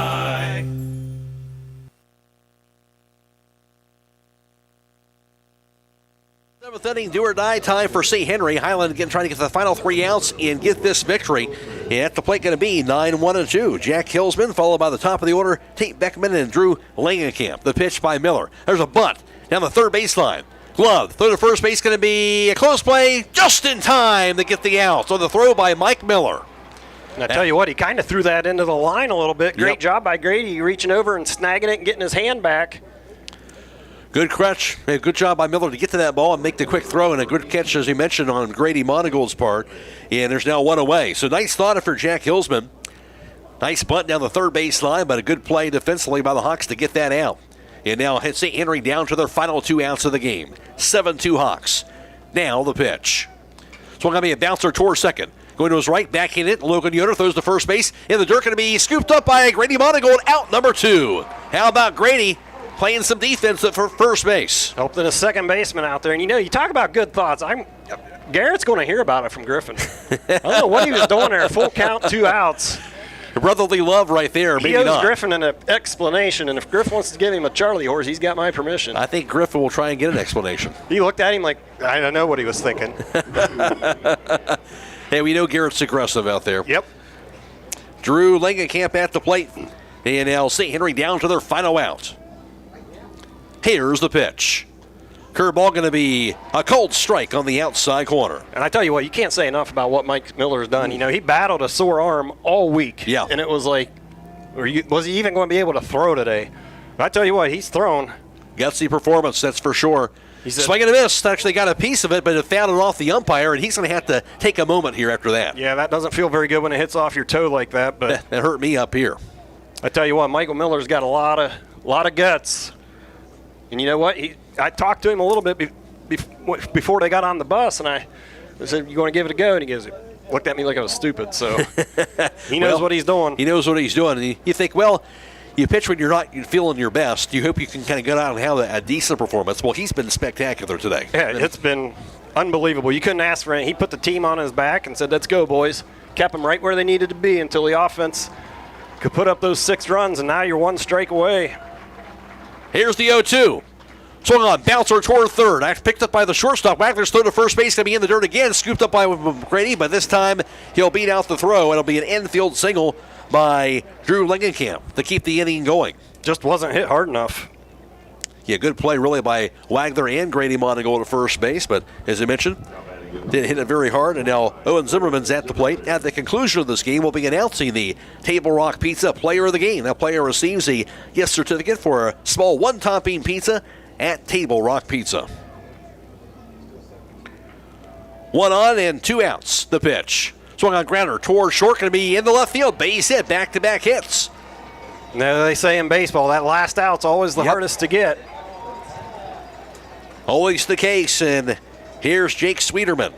Seventh inning, do or die time for St. Henry. Hiland again trying to get the final 3 outs and get this victory. And at the plate going to be 9-1-2. Jack Hillsman, followed by the top of the order, Tate Beckman and Drew Langenkamp. The pitch by Miller. There's a bunt down the third baseline. Glove, throw to first base, going to be a close play just in time to get the out. So the throw by Mike Miller. And I tell you what, he kind of threw that into the line a little bit. Great job by Grady, reaching over and snagging it and getting his hand back. Good catch. Good job by Miller to get to that ball and make the quick throw, and a good catch, as he mentioned, on Grady Monigold's part. And there's now one away. So nice thought after Jack Hillsman. Nice bunt down the third base line, but a good play defensively by the Hawks to get that out. And now St. Henry down to their final 2 outs of the game. 7-2 Hawks. Now the pitch. So going to be a bouncer towards second. Going to his right, backing it. Logan Yoder throws to first base. In the dirt, going to be scooped up by Grady Monigold. Out number 2. How about Grady playing some defense at first base? Helping a second baseman out there. And you talk about good thoughts. Garrett's going to hear about it from Griffin. I don't know what he was doing there. Full count, 2 outs. Brotherly love right there. He owes Griffin an explanation, and if Griff wants to give him a Charlie horse, he's got my permission. I think Griffin will try and get an explanation. He looked at him like, I don't know what he was thinking. Hey, we know Garrett's aggressive out there. Yep. Drew Langenkamp at the plate. And now St. Henry down to their final out. Here's the pitch. Curveball going to be a cold strike on the outside corner. And I tell you what, you can't say enough about what Mike Miller's done. He battled a sore arm all week. Yeah. And it was like, was he even going to be able to throw today? But I tell you what, he's thrown. Gutsy performance, that's for sure. Swing and a miss. Actually got a piece of it, but it found it off the umpire, and he's going to have to take a moment here after that. Yeah, that doesn't feel very good when it hits off your toe like that. But it hurt me up here. I tell you what, Michael Miller's got a lot of guts. And you know what? I talked to him a little bit before they got on the bus, and I said, "You going to give it a go?" And he looked at me like I was stupid. So he knows what he's doing. He knows what he's doing. And you think, well, you pitch when you're not feeling your best. You hope you can kind of get out and have a decent performance. Well, he's been spectacular today. Yeah, it's been unbelievable. You couldn't ask for it. He put the team on his back and said, "Let's go, boys." Kept them right where they needed to be until the offense could put up those 6 runs, and now you're 1 strike away. Here's the 0-2. Swung on, bouncer toward third. Picked up by the shortstop. Wagner's throw to first base, going to be in the dirt again. Scooped up by Grady, but this time he'll beat out the throw. It'll be an infield single by Drew Langenkamp to keep the inning going. Just wasn't hit hard enough. Yeah, good play really by Wagner and Grady Monigold at first base, but as I mentioned, didn't hit it very hard. And now Owen Zimmerman's at the plate. At the conclusion of this game, we'll be announcing the Table Rock Pizza Player of the Game. That player receives a gift certificate for a small one-topping pizza at Table Rock Pizza. 1 on and 2 outs. The pitch. Swung on grounder toward short. Going to be in the left field. Base hit. Back-to-back hits. No, they say in baseball that last out's always the hardest to get. Always the case, and here's Jake Sweeterman.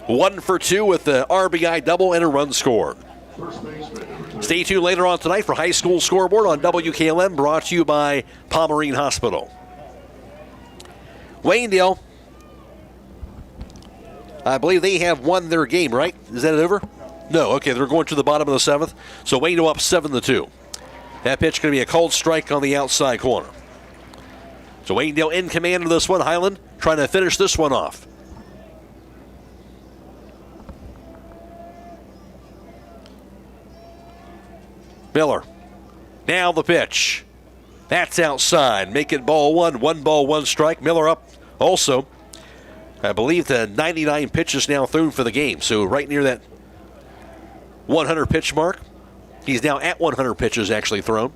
1 for 2 with the RBI double and a run scored. Stay tuned later on tonight for High School Scoreboard on WKLM, brought to you by Pomerene Hospital. Waynedale, I believe they have won their game, right? Is that over? No, okay, they're going to the bottom of the 7th. So Waynedale up 7-2. That pitch going to be a cold strike on the outside corner. So Waynedale in command of this one. Hiland trying to finish this one off. Miller. Now the pitch. That's outside. Make it ball 1. 1 ball, 1 strike. Miller up also. I believe the 99 pitches now thrown for the game. So right near that 100 pitch mark. He's now at 100 pitches actually thrown.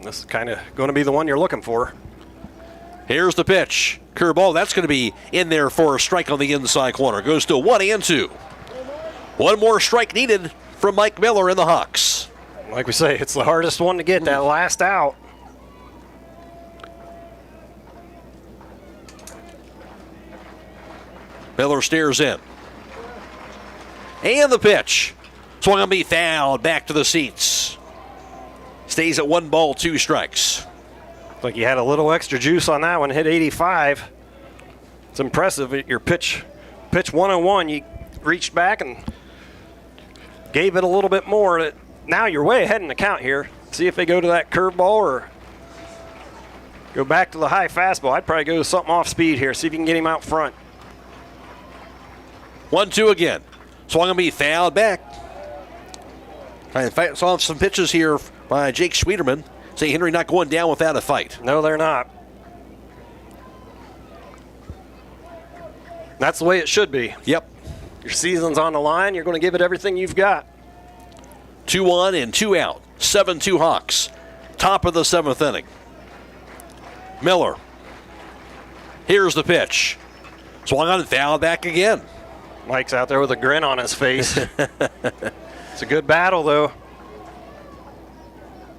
This is kind of going to be the one you're looking for. Here's the pitch. Curveball. That's going to be in there for a strike on the inside corner. Goes to 1-2. One more strike needed from Mike Miller and the Hawks. Like we say, it's the hardest one to get, that last out. Miller stares in. And the pitch. Swung on, be fouled. Back to the seats. Stays at 1 ball, 2 strikes. Like you had a little extra juice on that one, hit 85. It's impressive. Your pitch 101, you reached back and gave it a little bit more. Now you're way ahead in the count here. See if they go to that curveball or go back to the high fastball. I'd probably go to something off speed here. See if you can get him out front. 1-2 again. Swung and be fouled back. In fact, saw some pitches here by Jake Sweeterman. St. Henry not going down without a fight. No, they're not. That's the way it should be. Yep. Your season's on the line. You're going to give it everything you've got. 2 on and 2 out. 7-2 Hawks. Top of the 7th inning. Miller. Here's the pitch. Swung on and fouled back again. Mike's out there with a grin on his face. It's a good battle, though.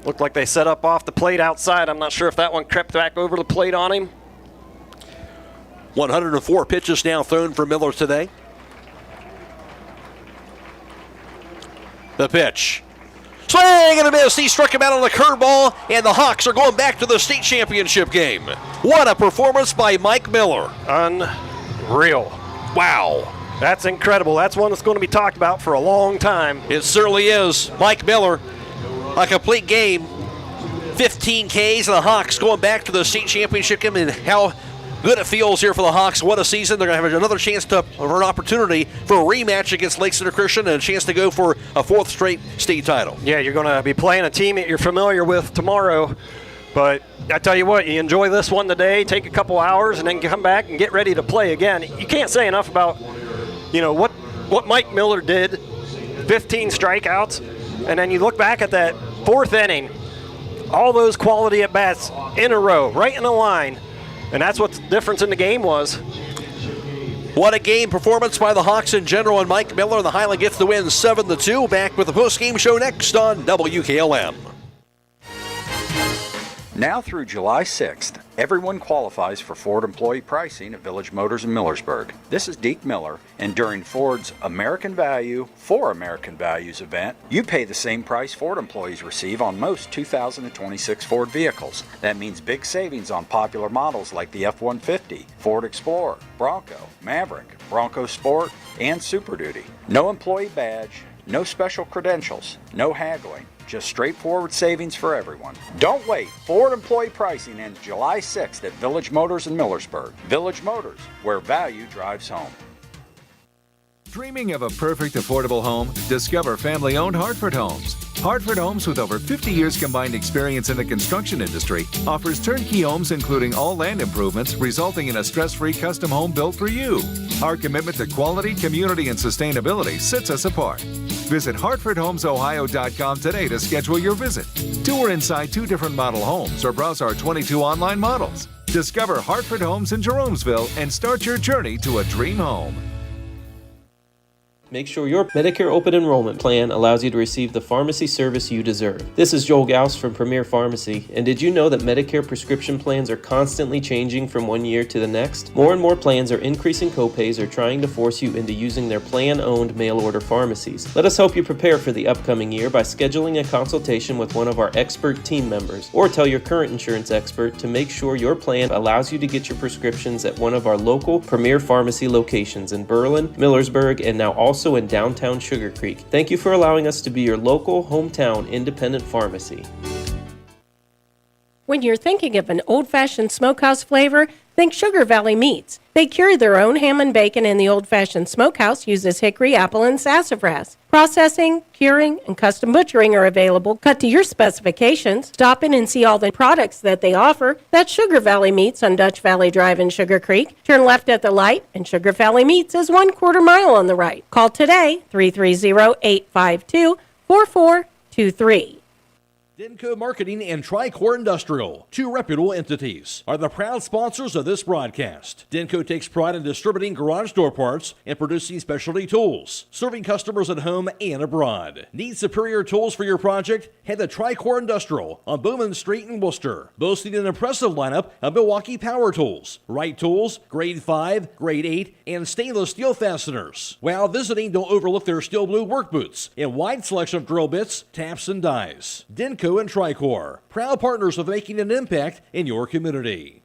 Looked like they set up off the plate outside. I'm not sure if that one crept back over the plate on him. 104 pitches now thrown for Miller today. The pitch. Swing and a miss. He struck him out on the curveball, and the Hawks are going back to the state championship game. What a performance by Mike Miller. Unreal. Wow. That's incredible. That's one that's going to be talked about for a long time. It certainly is. Mike Miller, a complete game. 15 Ks, and the Hawks going back to the state championship game, and how good it feels here for the Hawks. What a season. They're going to have another chance for an opportunity for a rematch against Lake Center Christian and a chance to go for a 4th straight state title. Yeah, you're going to be playing a team that you're familiar with tomorrow. But I tell you what, you enjoy this one today, take a couple hours, and then come back and get ready to play again. You can't say enough about, what Mike Miller did. 15 strikeouts, and then you look back at that 4th inning, all those quality at-bats in a row, right in a line. And that's what the difference in the game was. What a game performance by the Hawks in general, and Mike Miller and the Hiland gets the win 7-2. Back with the post-game show next on WKLM. Now through July 6th, everyone qualifies for Ford employee pricing at Village Motors in Millersburg. This is Deke Miller, and during Ford's American Value for American Values event, you pay the same price Ford employees receive on most 2026 Ford vehicles. That means big savings on popular models like the F-150, Ford Explorer, Bronco, Maverick, Bronco Sport, and Super Duty. No employee badge, no special credentials, no haggling. Just straightforward savings for everyone. Don't wait. Ford employee pricing ends July 6th at Village Motors in Millersburg. Village Motors, where value drives home. Dreaming of a perfect affordable home? Discover family-owned Hartford Homes. Hartford Homes, with over 50 years combined experience in the construction industry, offers turnkey homes including all land improvements, resulting in a stress-free custom home built for you. Our commitment to quality, community, and sustainability sets us apart. Visit HartfordHomesOhio.com today to schedule your visit. Tour inside 2 different model homes or browse our 22 online models. Discover Hartford Homes in Jeromesville and start your journey to a dream home. Make sure your Medicare open enrollment plan allows you to receive the pharmacy service you deserve. This is Joel Gauss from Premier Pharmacy, and did you know that Medicare prescription plans are constantly changing from one year to the next? More and more plans are increasing copays or trying to force you into using their plan-owned mail-order pharmacies. Let us help you prepare for the upcoming year by scheduling a consultation with one of our expert team members, or tell your current insurance expert to make sure your plan allows you to get your prescriptions at one of our local Premier Pharmacy locations in Berlin, Millersburg, and now also in downtown Sugar Creek. Thank you for allowing us to be your local, hometown, independent pharmacy. When you're thinking of an old-fashioned smokehouse flavor, think Sugar Valley Meats. They cure their own ham and bacon, and the old-fashioned smokehouse uses hickory, apple, and sassafras. Processing, curing, and custom butchering are available, cut to your specifications. Stop in and see all the products that they offer. That's Sugar Valley Meats on Dutch Valley Drive in Sugar Creek. Turn left at the light, and Sugar Valley Meats is 1/4 mile on the right. Call today, 330-852-4423. Denco Marketing and Tricor Industrial, two reputable entities, are the proud sponsors of this broadcast. Denco takes pride in distributing garage door parts and producing specialty tools, serving customers at home and abroad. Need superior tools for your project? Head to Tricor Industrial on Bowman Street in Worcester, boasting an impressive lineup of Milwaukee power tools, Wright tools, grade 5, grade 8, and stainless steel fasteners. While visiting, don't overlook their steel blue work boots and wide selection of drill bits, taps, and dies. Denco and Tricor, proud partners of making an impact in your community.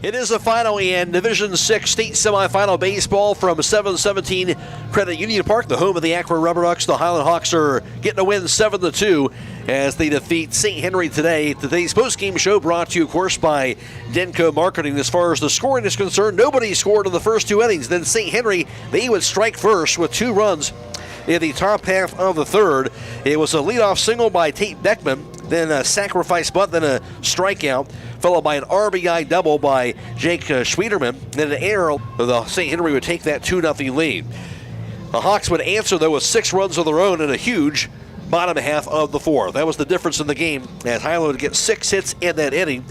It is the final in Division 6 state semifinal baseball from 717 Credit Union Park, the home of the Akron Rubber Ducks. The Hiland Hawks are getting a win 7-2 as they defeat St. Henry today. Today's postgame show brought to you, of course, by Denco Marketing. As far as the scoring is concerned, nobody scored in the first two innings. Then St. Henry, they would strike first with 2 runs in the top half of the third. It was a leadoff single by Tate Beckman, then a sacrifice bunt, then a strikeout, followed by an RBI double by Jake Schwederman, then an error. The St. Henry would take that 2-0 lead. The Hawks would answer, though, with 6 runs of their own in a huge bottom half of the fourth. That was the difference in the game, as Hiland would get 6 hits in that inning.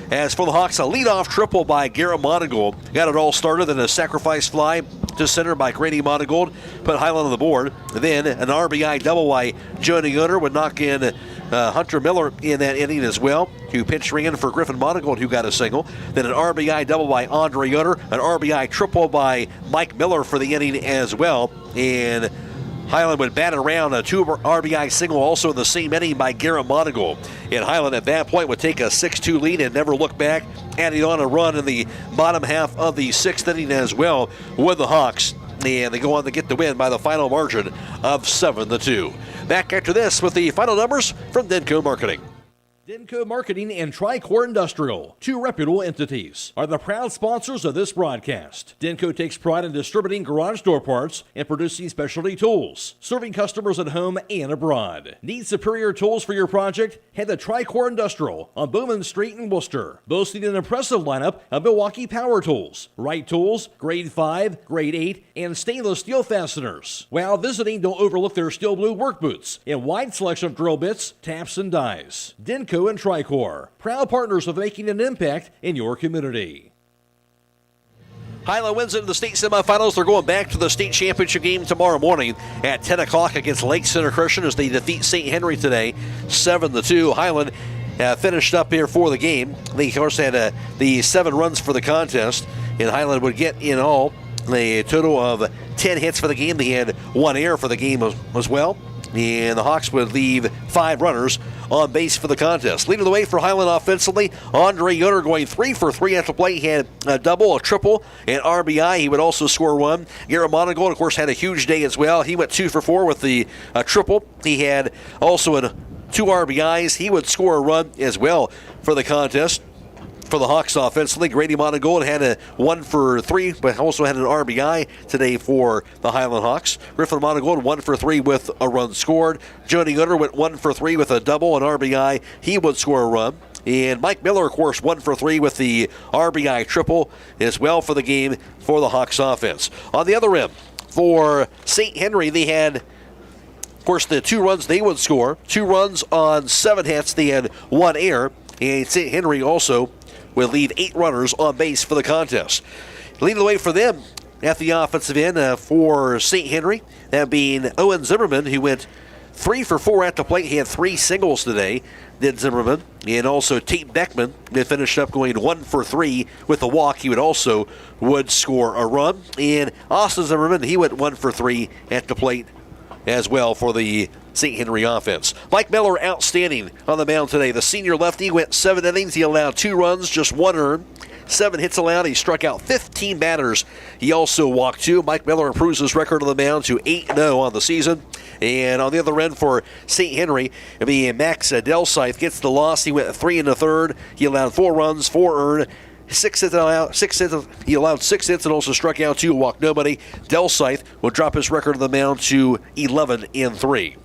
As for the Hawks, a leadoff triple by Garrett Monigold got it all started, then a sacrifice fly to center by Grady Monigold put Hiland on the board. Then an RBI double by Johnny Gunter would knock in Hunter Miller in that inning as well, who pinch ran for Griffin Monigold, who got a single. Then an RBI double by Andre Gunter, an RBI triple by Mike Miller for the inning as well. And Hiland would bat around a 2 RBI single also in the same inning by Garrett Monigold. And Hiland at that point would take a 6-2 lead and never look back, adding on a run in the bottom half of the 6th inning as well with the Hawks. And they go on to get the win by the final margin of 7-2. Back after this with the final numbers from Denco Marketing. Denco Marketing and Tricor Industrial, two reputable entities, are the proud sponsors of this broadcast. Denco takes pride in distributing garage door parts and producing specialty tools, serving customers at home and abroad. Need superior tools for your project? Head to Tricor Industrial on Bowman Street in Worcester, boasting an impressive lineup of Milwaukee power tools, Wright tools, grade 5, grade 8, and stainless steel fasteners. While visiting, don't overlook their steel blue work boots and wide selection of drill bits, taps, and dies. Denco and Tricor, proud partners of making an impact in your community. Hiland wins into the state semifinals. They're going back to the state championship game tomorrow morning at 10 o'clock against Lake Center Christian as they defeat St. Henry today, 7-2. Hiland finished up here for the game. They, of course, had the 7 runs for the contest, and Hiland would get in all a total of 10 hits for the game. They had 1 error for the game as well. And the Hawks would leave 5 runners on base for the contest. Leading the way for Hiland offensively, Andre Yoder going 3 for 3 at the plate. He had a double, a triple, and RBI. He would also score 1. Garrett Monigold, of course, had a huge day as well. He went 2 for 4 with the triple. He had also 2 RBIs. He would score a run as well for the contest. For the Hawks offensively, Grady Monigold had a 1 for 3, but also had an RBI today for the Hiland Hawks. Griffin Monigold 1 for 3 with a run scored. Johnny Gunter went 1 for 3 with a double and RBI. He would score a run. And Mike Miller, of course, 1 for 3 with the RBI triple as well for the game for the Hawks offense. On the other end, for St. Henry, they had, of course, the 2 runs they would score. 2 runs on 7 hits. They had 1 error. And St. Henry also will leave 8 runners on base for the contest. Leading the way for them, at the offensive end for St. Henry, that being Owen Zimmerman, who went 3 for 4 at the plate. He had 3 singles today, did Zimmerman. And also Tate Beckman, they finished up going 1 for 3 with a walk. He would score a run. And Austin Zimmerman, he went 1 for 3 at the plate as well for the St. Henry offense. Mike Miller, outstanding on the mound today. The senior lefty went 7 innings. He allowed 2 runs, just 1 earned. 7 hits allowed. He struck out 15 batters. He also walked 2. Mike Miller improves his record on the mound to 8-0 on the season. And on the other end for St. Henry, Max Delsythe gets the loss. He went 3 1/3. He allowed 4 runs, 4 earned. 6 hits allowed. 6 hits. He allowed 6 hits and also struck out 2, walked nobody. Delsythe will drop his record on the mound to 11-3.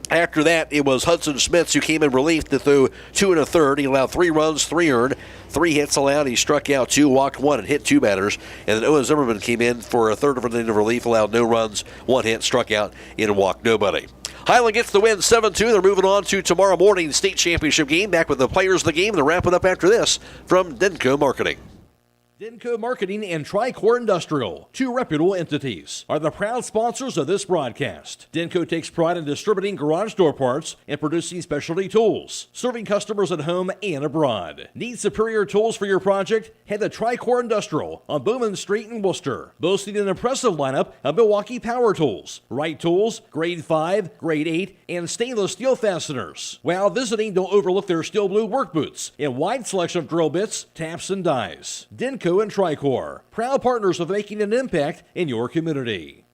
After that, it was Hudson Smith who came in relief to throw 2 1/3. He allowed 3 runs, 3 earned, 3 hits allowed. He struck out 2, walked 1, and hit 2 batters. And then Owen Zimmerman came in for a third of an inning of relief, allowed no runs, 1 hit, struck out, and walked nobody. Hiland gets the win 7-2. They're moving on to tomorrow morning's state championship game. Back with the players of the game. They'll wrap it up after this from Denko Marketing. Denko Marketing and Tricor Industrial, 2 reputable entities, are the proud sponsors of this broadcast. Denko takes pride in distributing garage door parts and producing specialty tools, serving customers at home and abroad. Need superior tools for your project? Head to Tricor Industrial on Bowman Street in Worcester, boasting an impressive lineup of Milwaukee power tools, Wright tools, grade 5, grade 8, and stainless steel fasteners. While visiting, don't overlook their steel blue work boots and wide selection of drill bits, taps, and dies. Denko and Tricor, proud partners of making an impact in your community.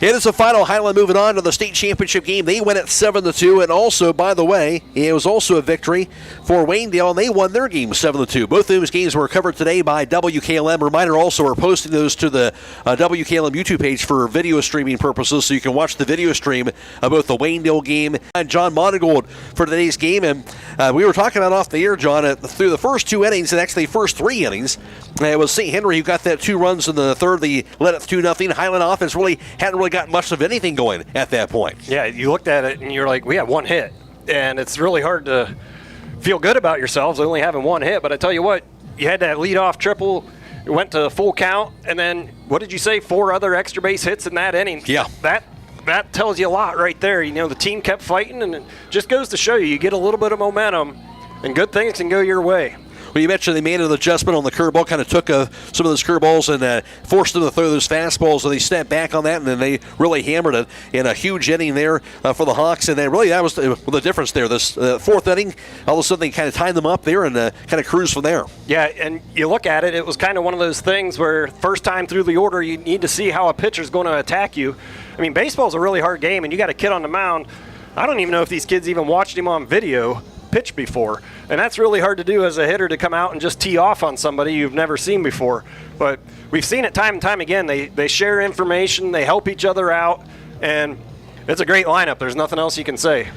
It is the final. Hiland moving on to the state championship game. They win at 7-2, and also, by the way, it was also a victory for Waynedale, and they won their game 7-2. Both of those games were covered today by WKLM. Reminder also, we're posting those to the WKLM YouTube page for video streaming purposes, so you can watch the video stream of both the Waynedale game and John Monigold for today's game. And we were talking about off the air, John, through the first 2 innings, and actually the first 3 innings, it was St. Henry who got that 2 runs in the third. They led it 2-0. Hiland offense hadn't really got much of anything going at that point. Yeah, you looked at it and you're like, we had 1 hit. And it's really hard to feel good about yourselves only having 1 hit. But I tell you what, you had that leadoff triple, it went to full count, and then, what did you say, 4 other extra base hits in that inning? Yeah. That tells you a lot right there. You know, the team kept fighting, and it just goes to show you get a little bit of momentum, and good things can go your way. Well, you mentioned they made an adjustment on the curveball, kind of took some of those curveballs and forced them to throw those fastballs, so they stepped back on that, and then they really hammered it in a huge inning there for the Hawks. And then really that was the difference there. This 4th inning, all of a sudden they kind of tied them up there and kind of cruised from there. Yeah, and you look at it, it was kind of one of those things where first time through the order, you need to see how a pitcher's going to attack you. I mean, baseball's a really hard game, and you got a kid on the mound. I don't even know if these kids even watched him on video pitch before, and that's really hard to do as a hitter, to come out and just tee off on somebody you've never seen before. But we've seen it time and time again. They share information, they help each other out, and it's a great lineup. There's nothing else you can say.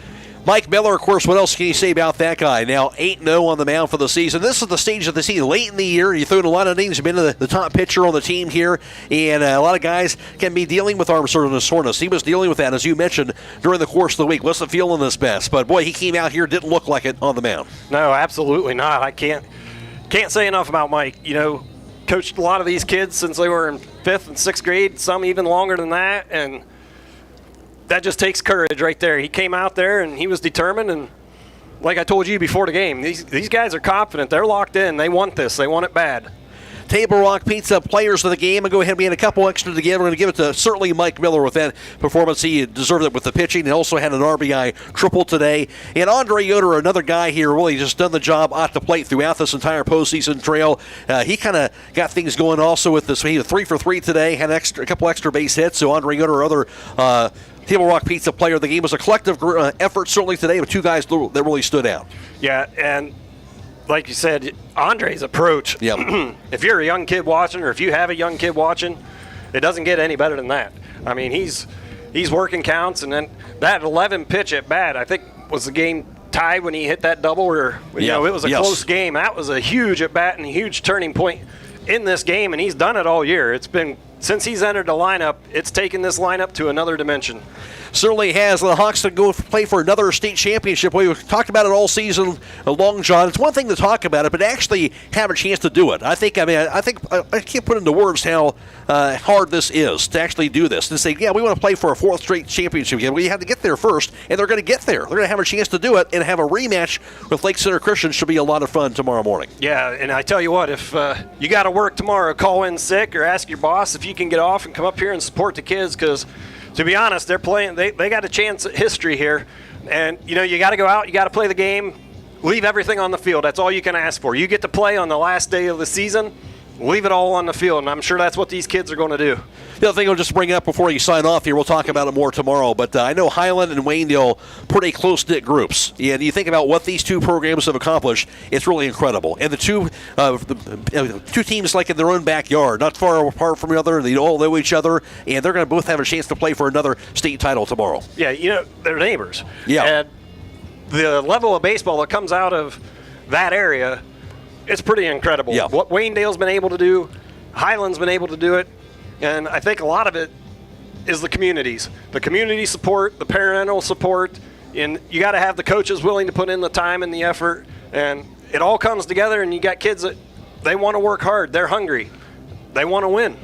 Mike Miller, of course, what else can you say about that guy? Now 8-0 on the mound for the season. This is the stage of the season. Late in the year, you threw in a lot of innings. You've been the top pitcher on the team here, and a lot of guys can be dealing with arm soreness. He was dealing with that, as you mentioned, during the course of the week. Wasn't feeling his best, but boy, he came out here, didn't look like it on the mound. No, absolutely not. I can't say enough about Mike. You know, coached a lot of these kids since they were in 5th and 6th grade, some even longer than that, and that just takes courage right there. He came out there and he was determined, and like I told you before the game, these guys are confident. They're locked in. They want this. They want it bad. Table Rock Pizza players of the game. And go ahead and get a couple extra together. We're going to give it to certainly Mike Miller with that performance. He deserved it with the pitching. He also had an RBI triple today. And Andre Yoder, another guy here, really just done the job at the plate throughout this entire postseason trail. He kind of got things going also with this. He was 3 for 3 today, had a couple extra base hits. So Andre Yoder, other Table Rock Pizza player of the game, was a collective effort certainly today with 2 guys that really stood out. Yeah, and like you said, Andre's approach, yep. If you're a young kid watching, or if you have a young kid watching, it doesn't get any better than that. I mean, he's working counts, and then that 11 pitch at bat, I think, was the game tied when he hit that double, or you know, it was a close game. That was a huge at bat and a huge turning point in this game, and he's done it all year. It's been since he's entered the lineup, it's taken this lineup to another dimension. Certainly has. The Hawks to go play for another state championship. We've talked about it all season long, John. It's one thing to talk about it, but actually have a chance to do it. I think I can't put into words how hard this is to actually do this. To say, yeah, we want to play for a fourth straight championship game. We have to get there first, and they're going to get there. They're going to have a chance to do it, and have a rematch with Lake Center Christian should be a lot of fun tomorrow morning. Yeah, and I tell you what, if you got to work tomorrow, call in sick or ask your boss if you can get off and come up here and support the kids, because to be honest, they're playing. They got a chance at history here, and you got to go out. You got to play the game. Leave everything on the field. That's all you can ask for. You get to play on the last day of the season. Leave it all on the field, and I'm sure that's what these kids are going to do. The other thing I'll just bring up before you sign off here, we'll talk about it more tomorrow, but I know Hiland and Waynedale pretty close-knit groups, and you think about what these two programs have accomplished, it's really incredible. And the two teams like in their own backyard, not far apart from each other, they all know each other, and they're going to both have a chance to play for another state title tomorrow. Yeah, they're neighbors. Yeah. And the level of baseball that comes out of that area, it's pretty incredible. Yeah. What Waynedale's been able to do, Hiland's been able to do it, and I think a lot of it is the communities. The community support, the parental support, and you got to have the coaches willing to put in the time and the effort, and it all comes together, and you got kids that they want to work hard. They're hungry. They want to win.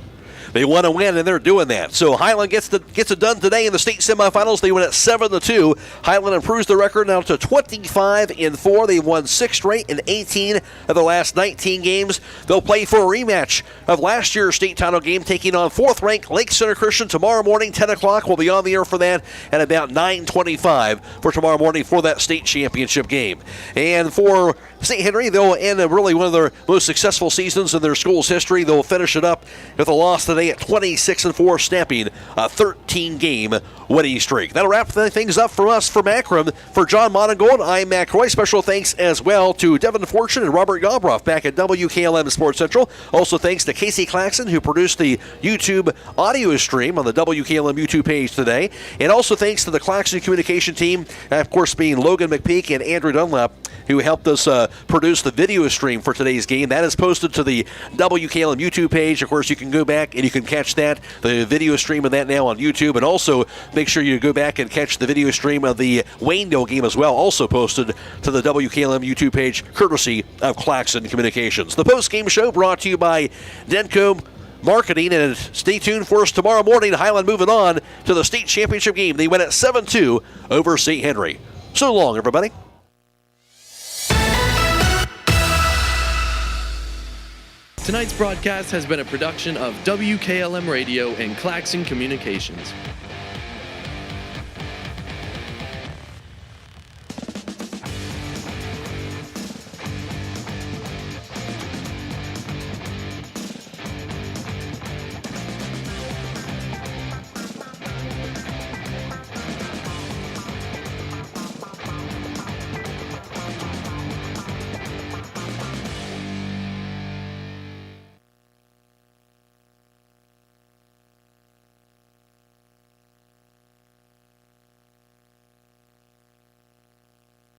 They want to win, and they're doing that. So Hiland gets it done today in the state semifinals. They win at 7-2. Hiland improves the record now to 25-4. They've won 6 straight in 18 of the last 19 games. They'll play for a rematch of last year's state title game, taking on 4th-ranked Lake Center Christian tomorrow morning, 10 o'clock. We'll be on the air for that at about 9:25 for tomorrow morning for that state championship game. And for St. Henry, they'll end really one of their most successful seasons in their school's history. They'll finish it up with a loss today at 26-4, snapping a 13-game winning streak. That'll wrap things up for us from Akron. For John Monigold, I'm Matt Croy. Special thanks as well to Devin Fortune and Robert Galbraith back at WKLM Sports Central. Also thanks to Casey Claxon, who produced the YouTube audio stream on the WKLM YouTube page today. And also thanks to the Claxon communication team, of course being Logan, McPeek, and Andrew Dunlap, who helped us produce the video stream for today's game. That is posted to the WKLM YouTube page. Of course, you can go back and you can catch that, the video stream of that now on YouTube. And also make sure you go back and catch the video stream of the Waynedale game as well, also posted to the WKLM YouTube page, courtesy of Claxon Communications. The post-game show brought to you by Denko Marketing, and stay tuned for us tomorrow morning. Hiland moving on to the state championship game. They win at 7-2 over St. Henry. So long, everybody. Tonight's broadcast has been a production of WKLM Radio and Claxon Communications.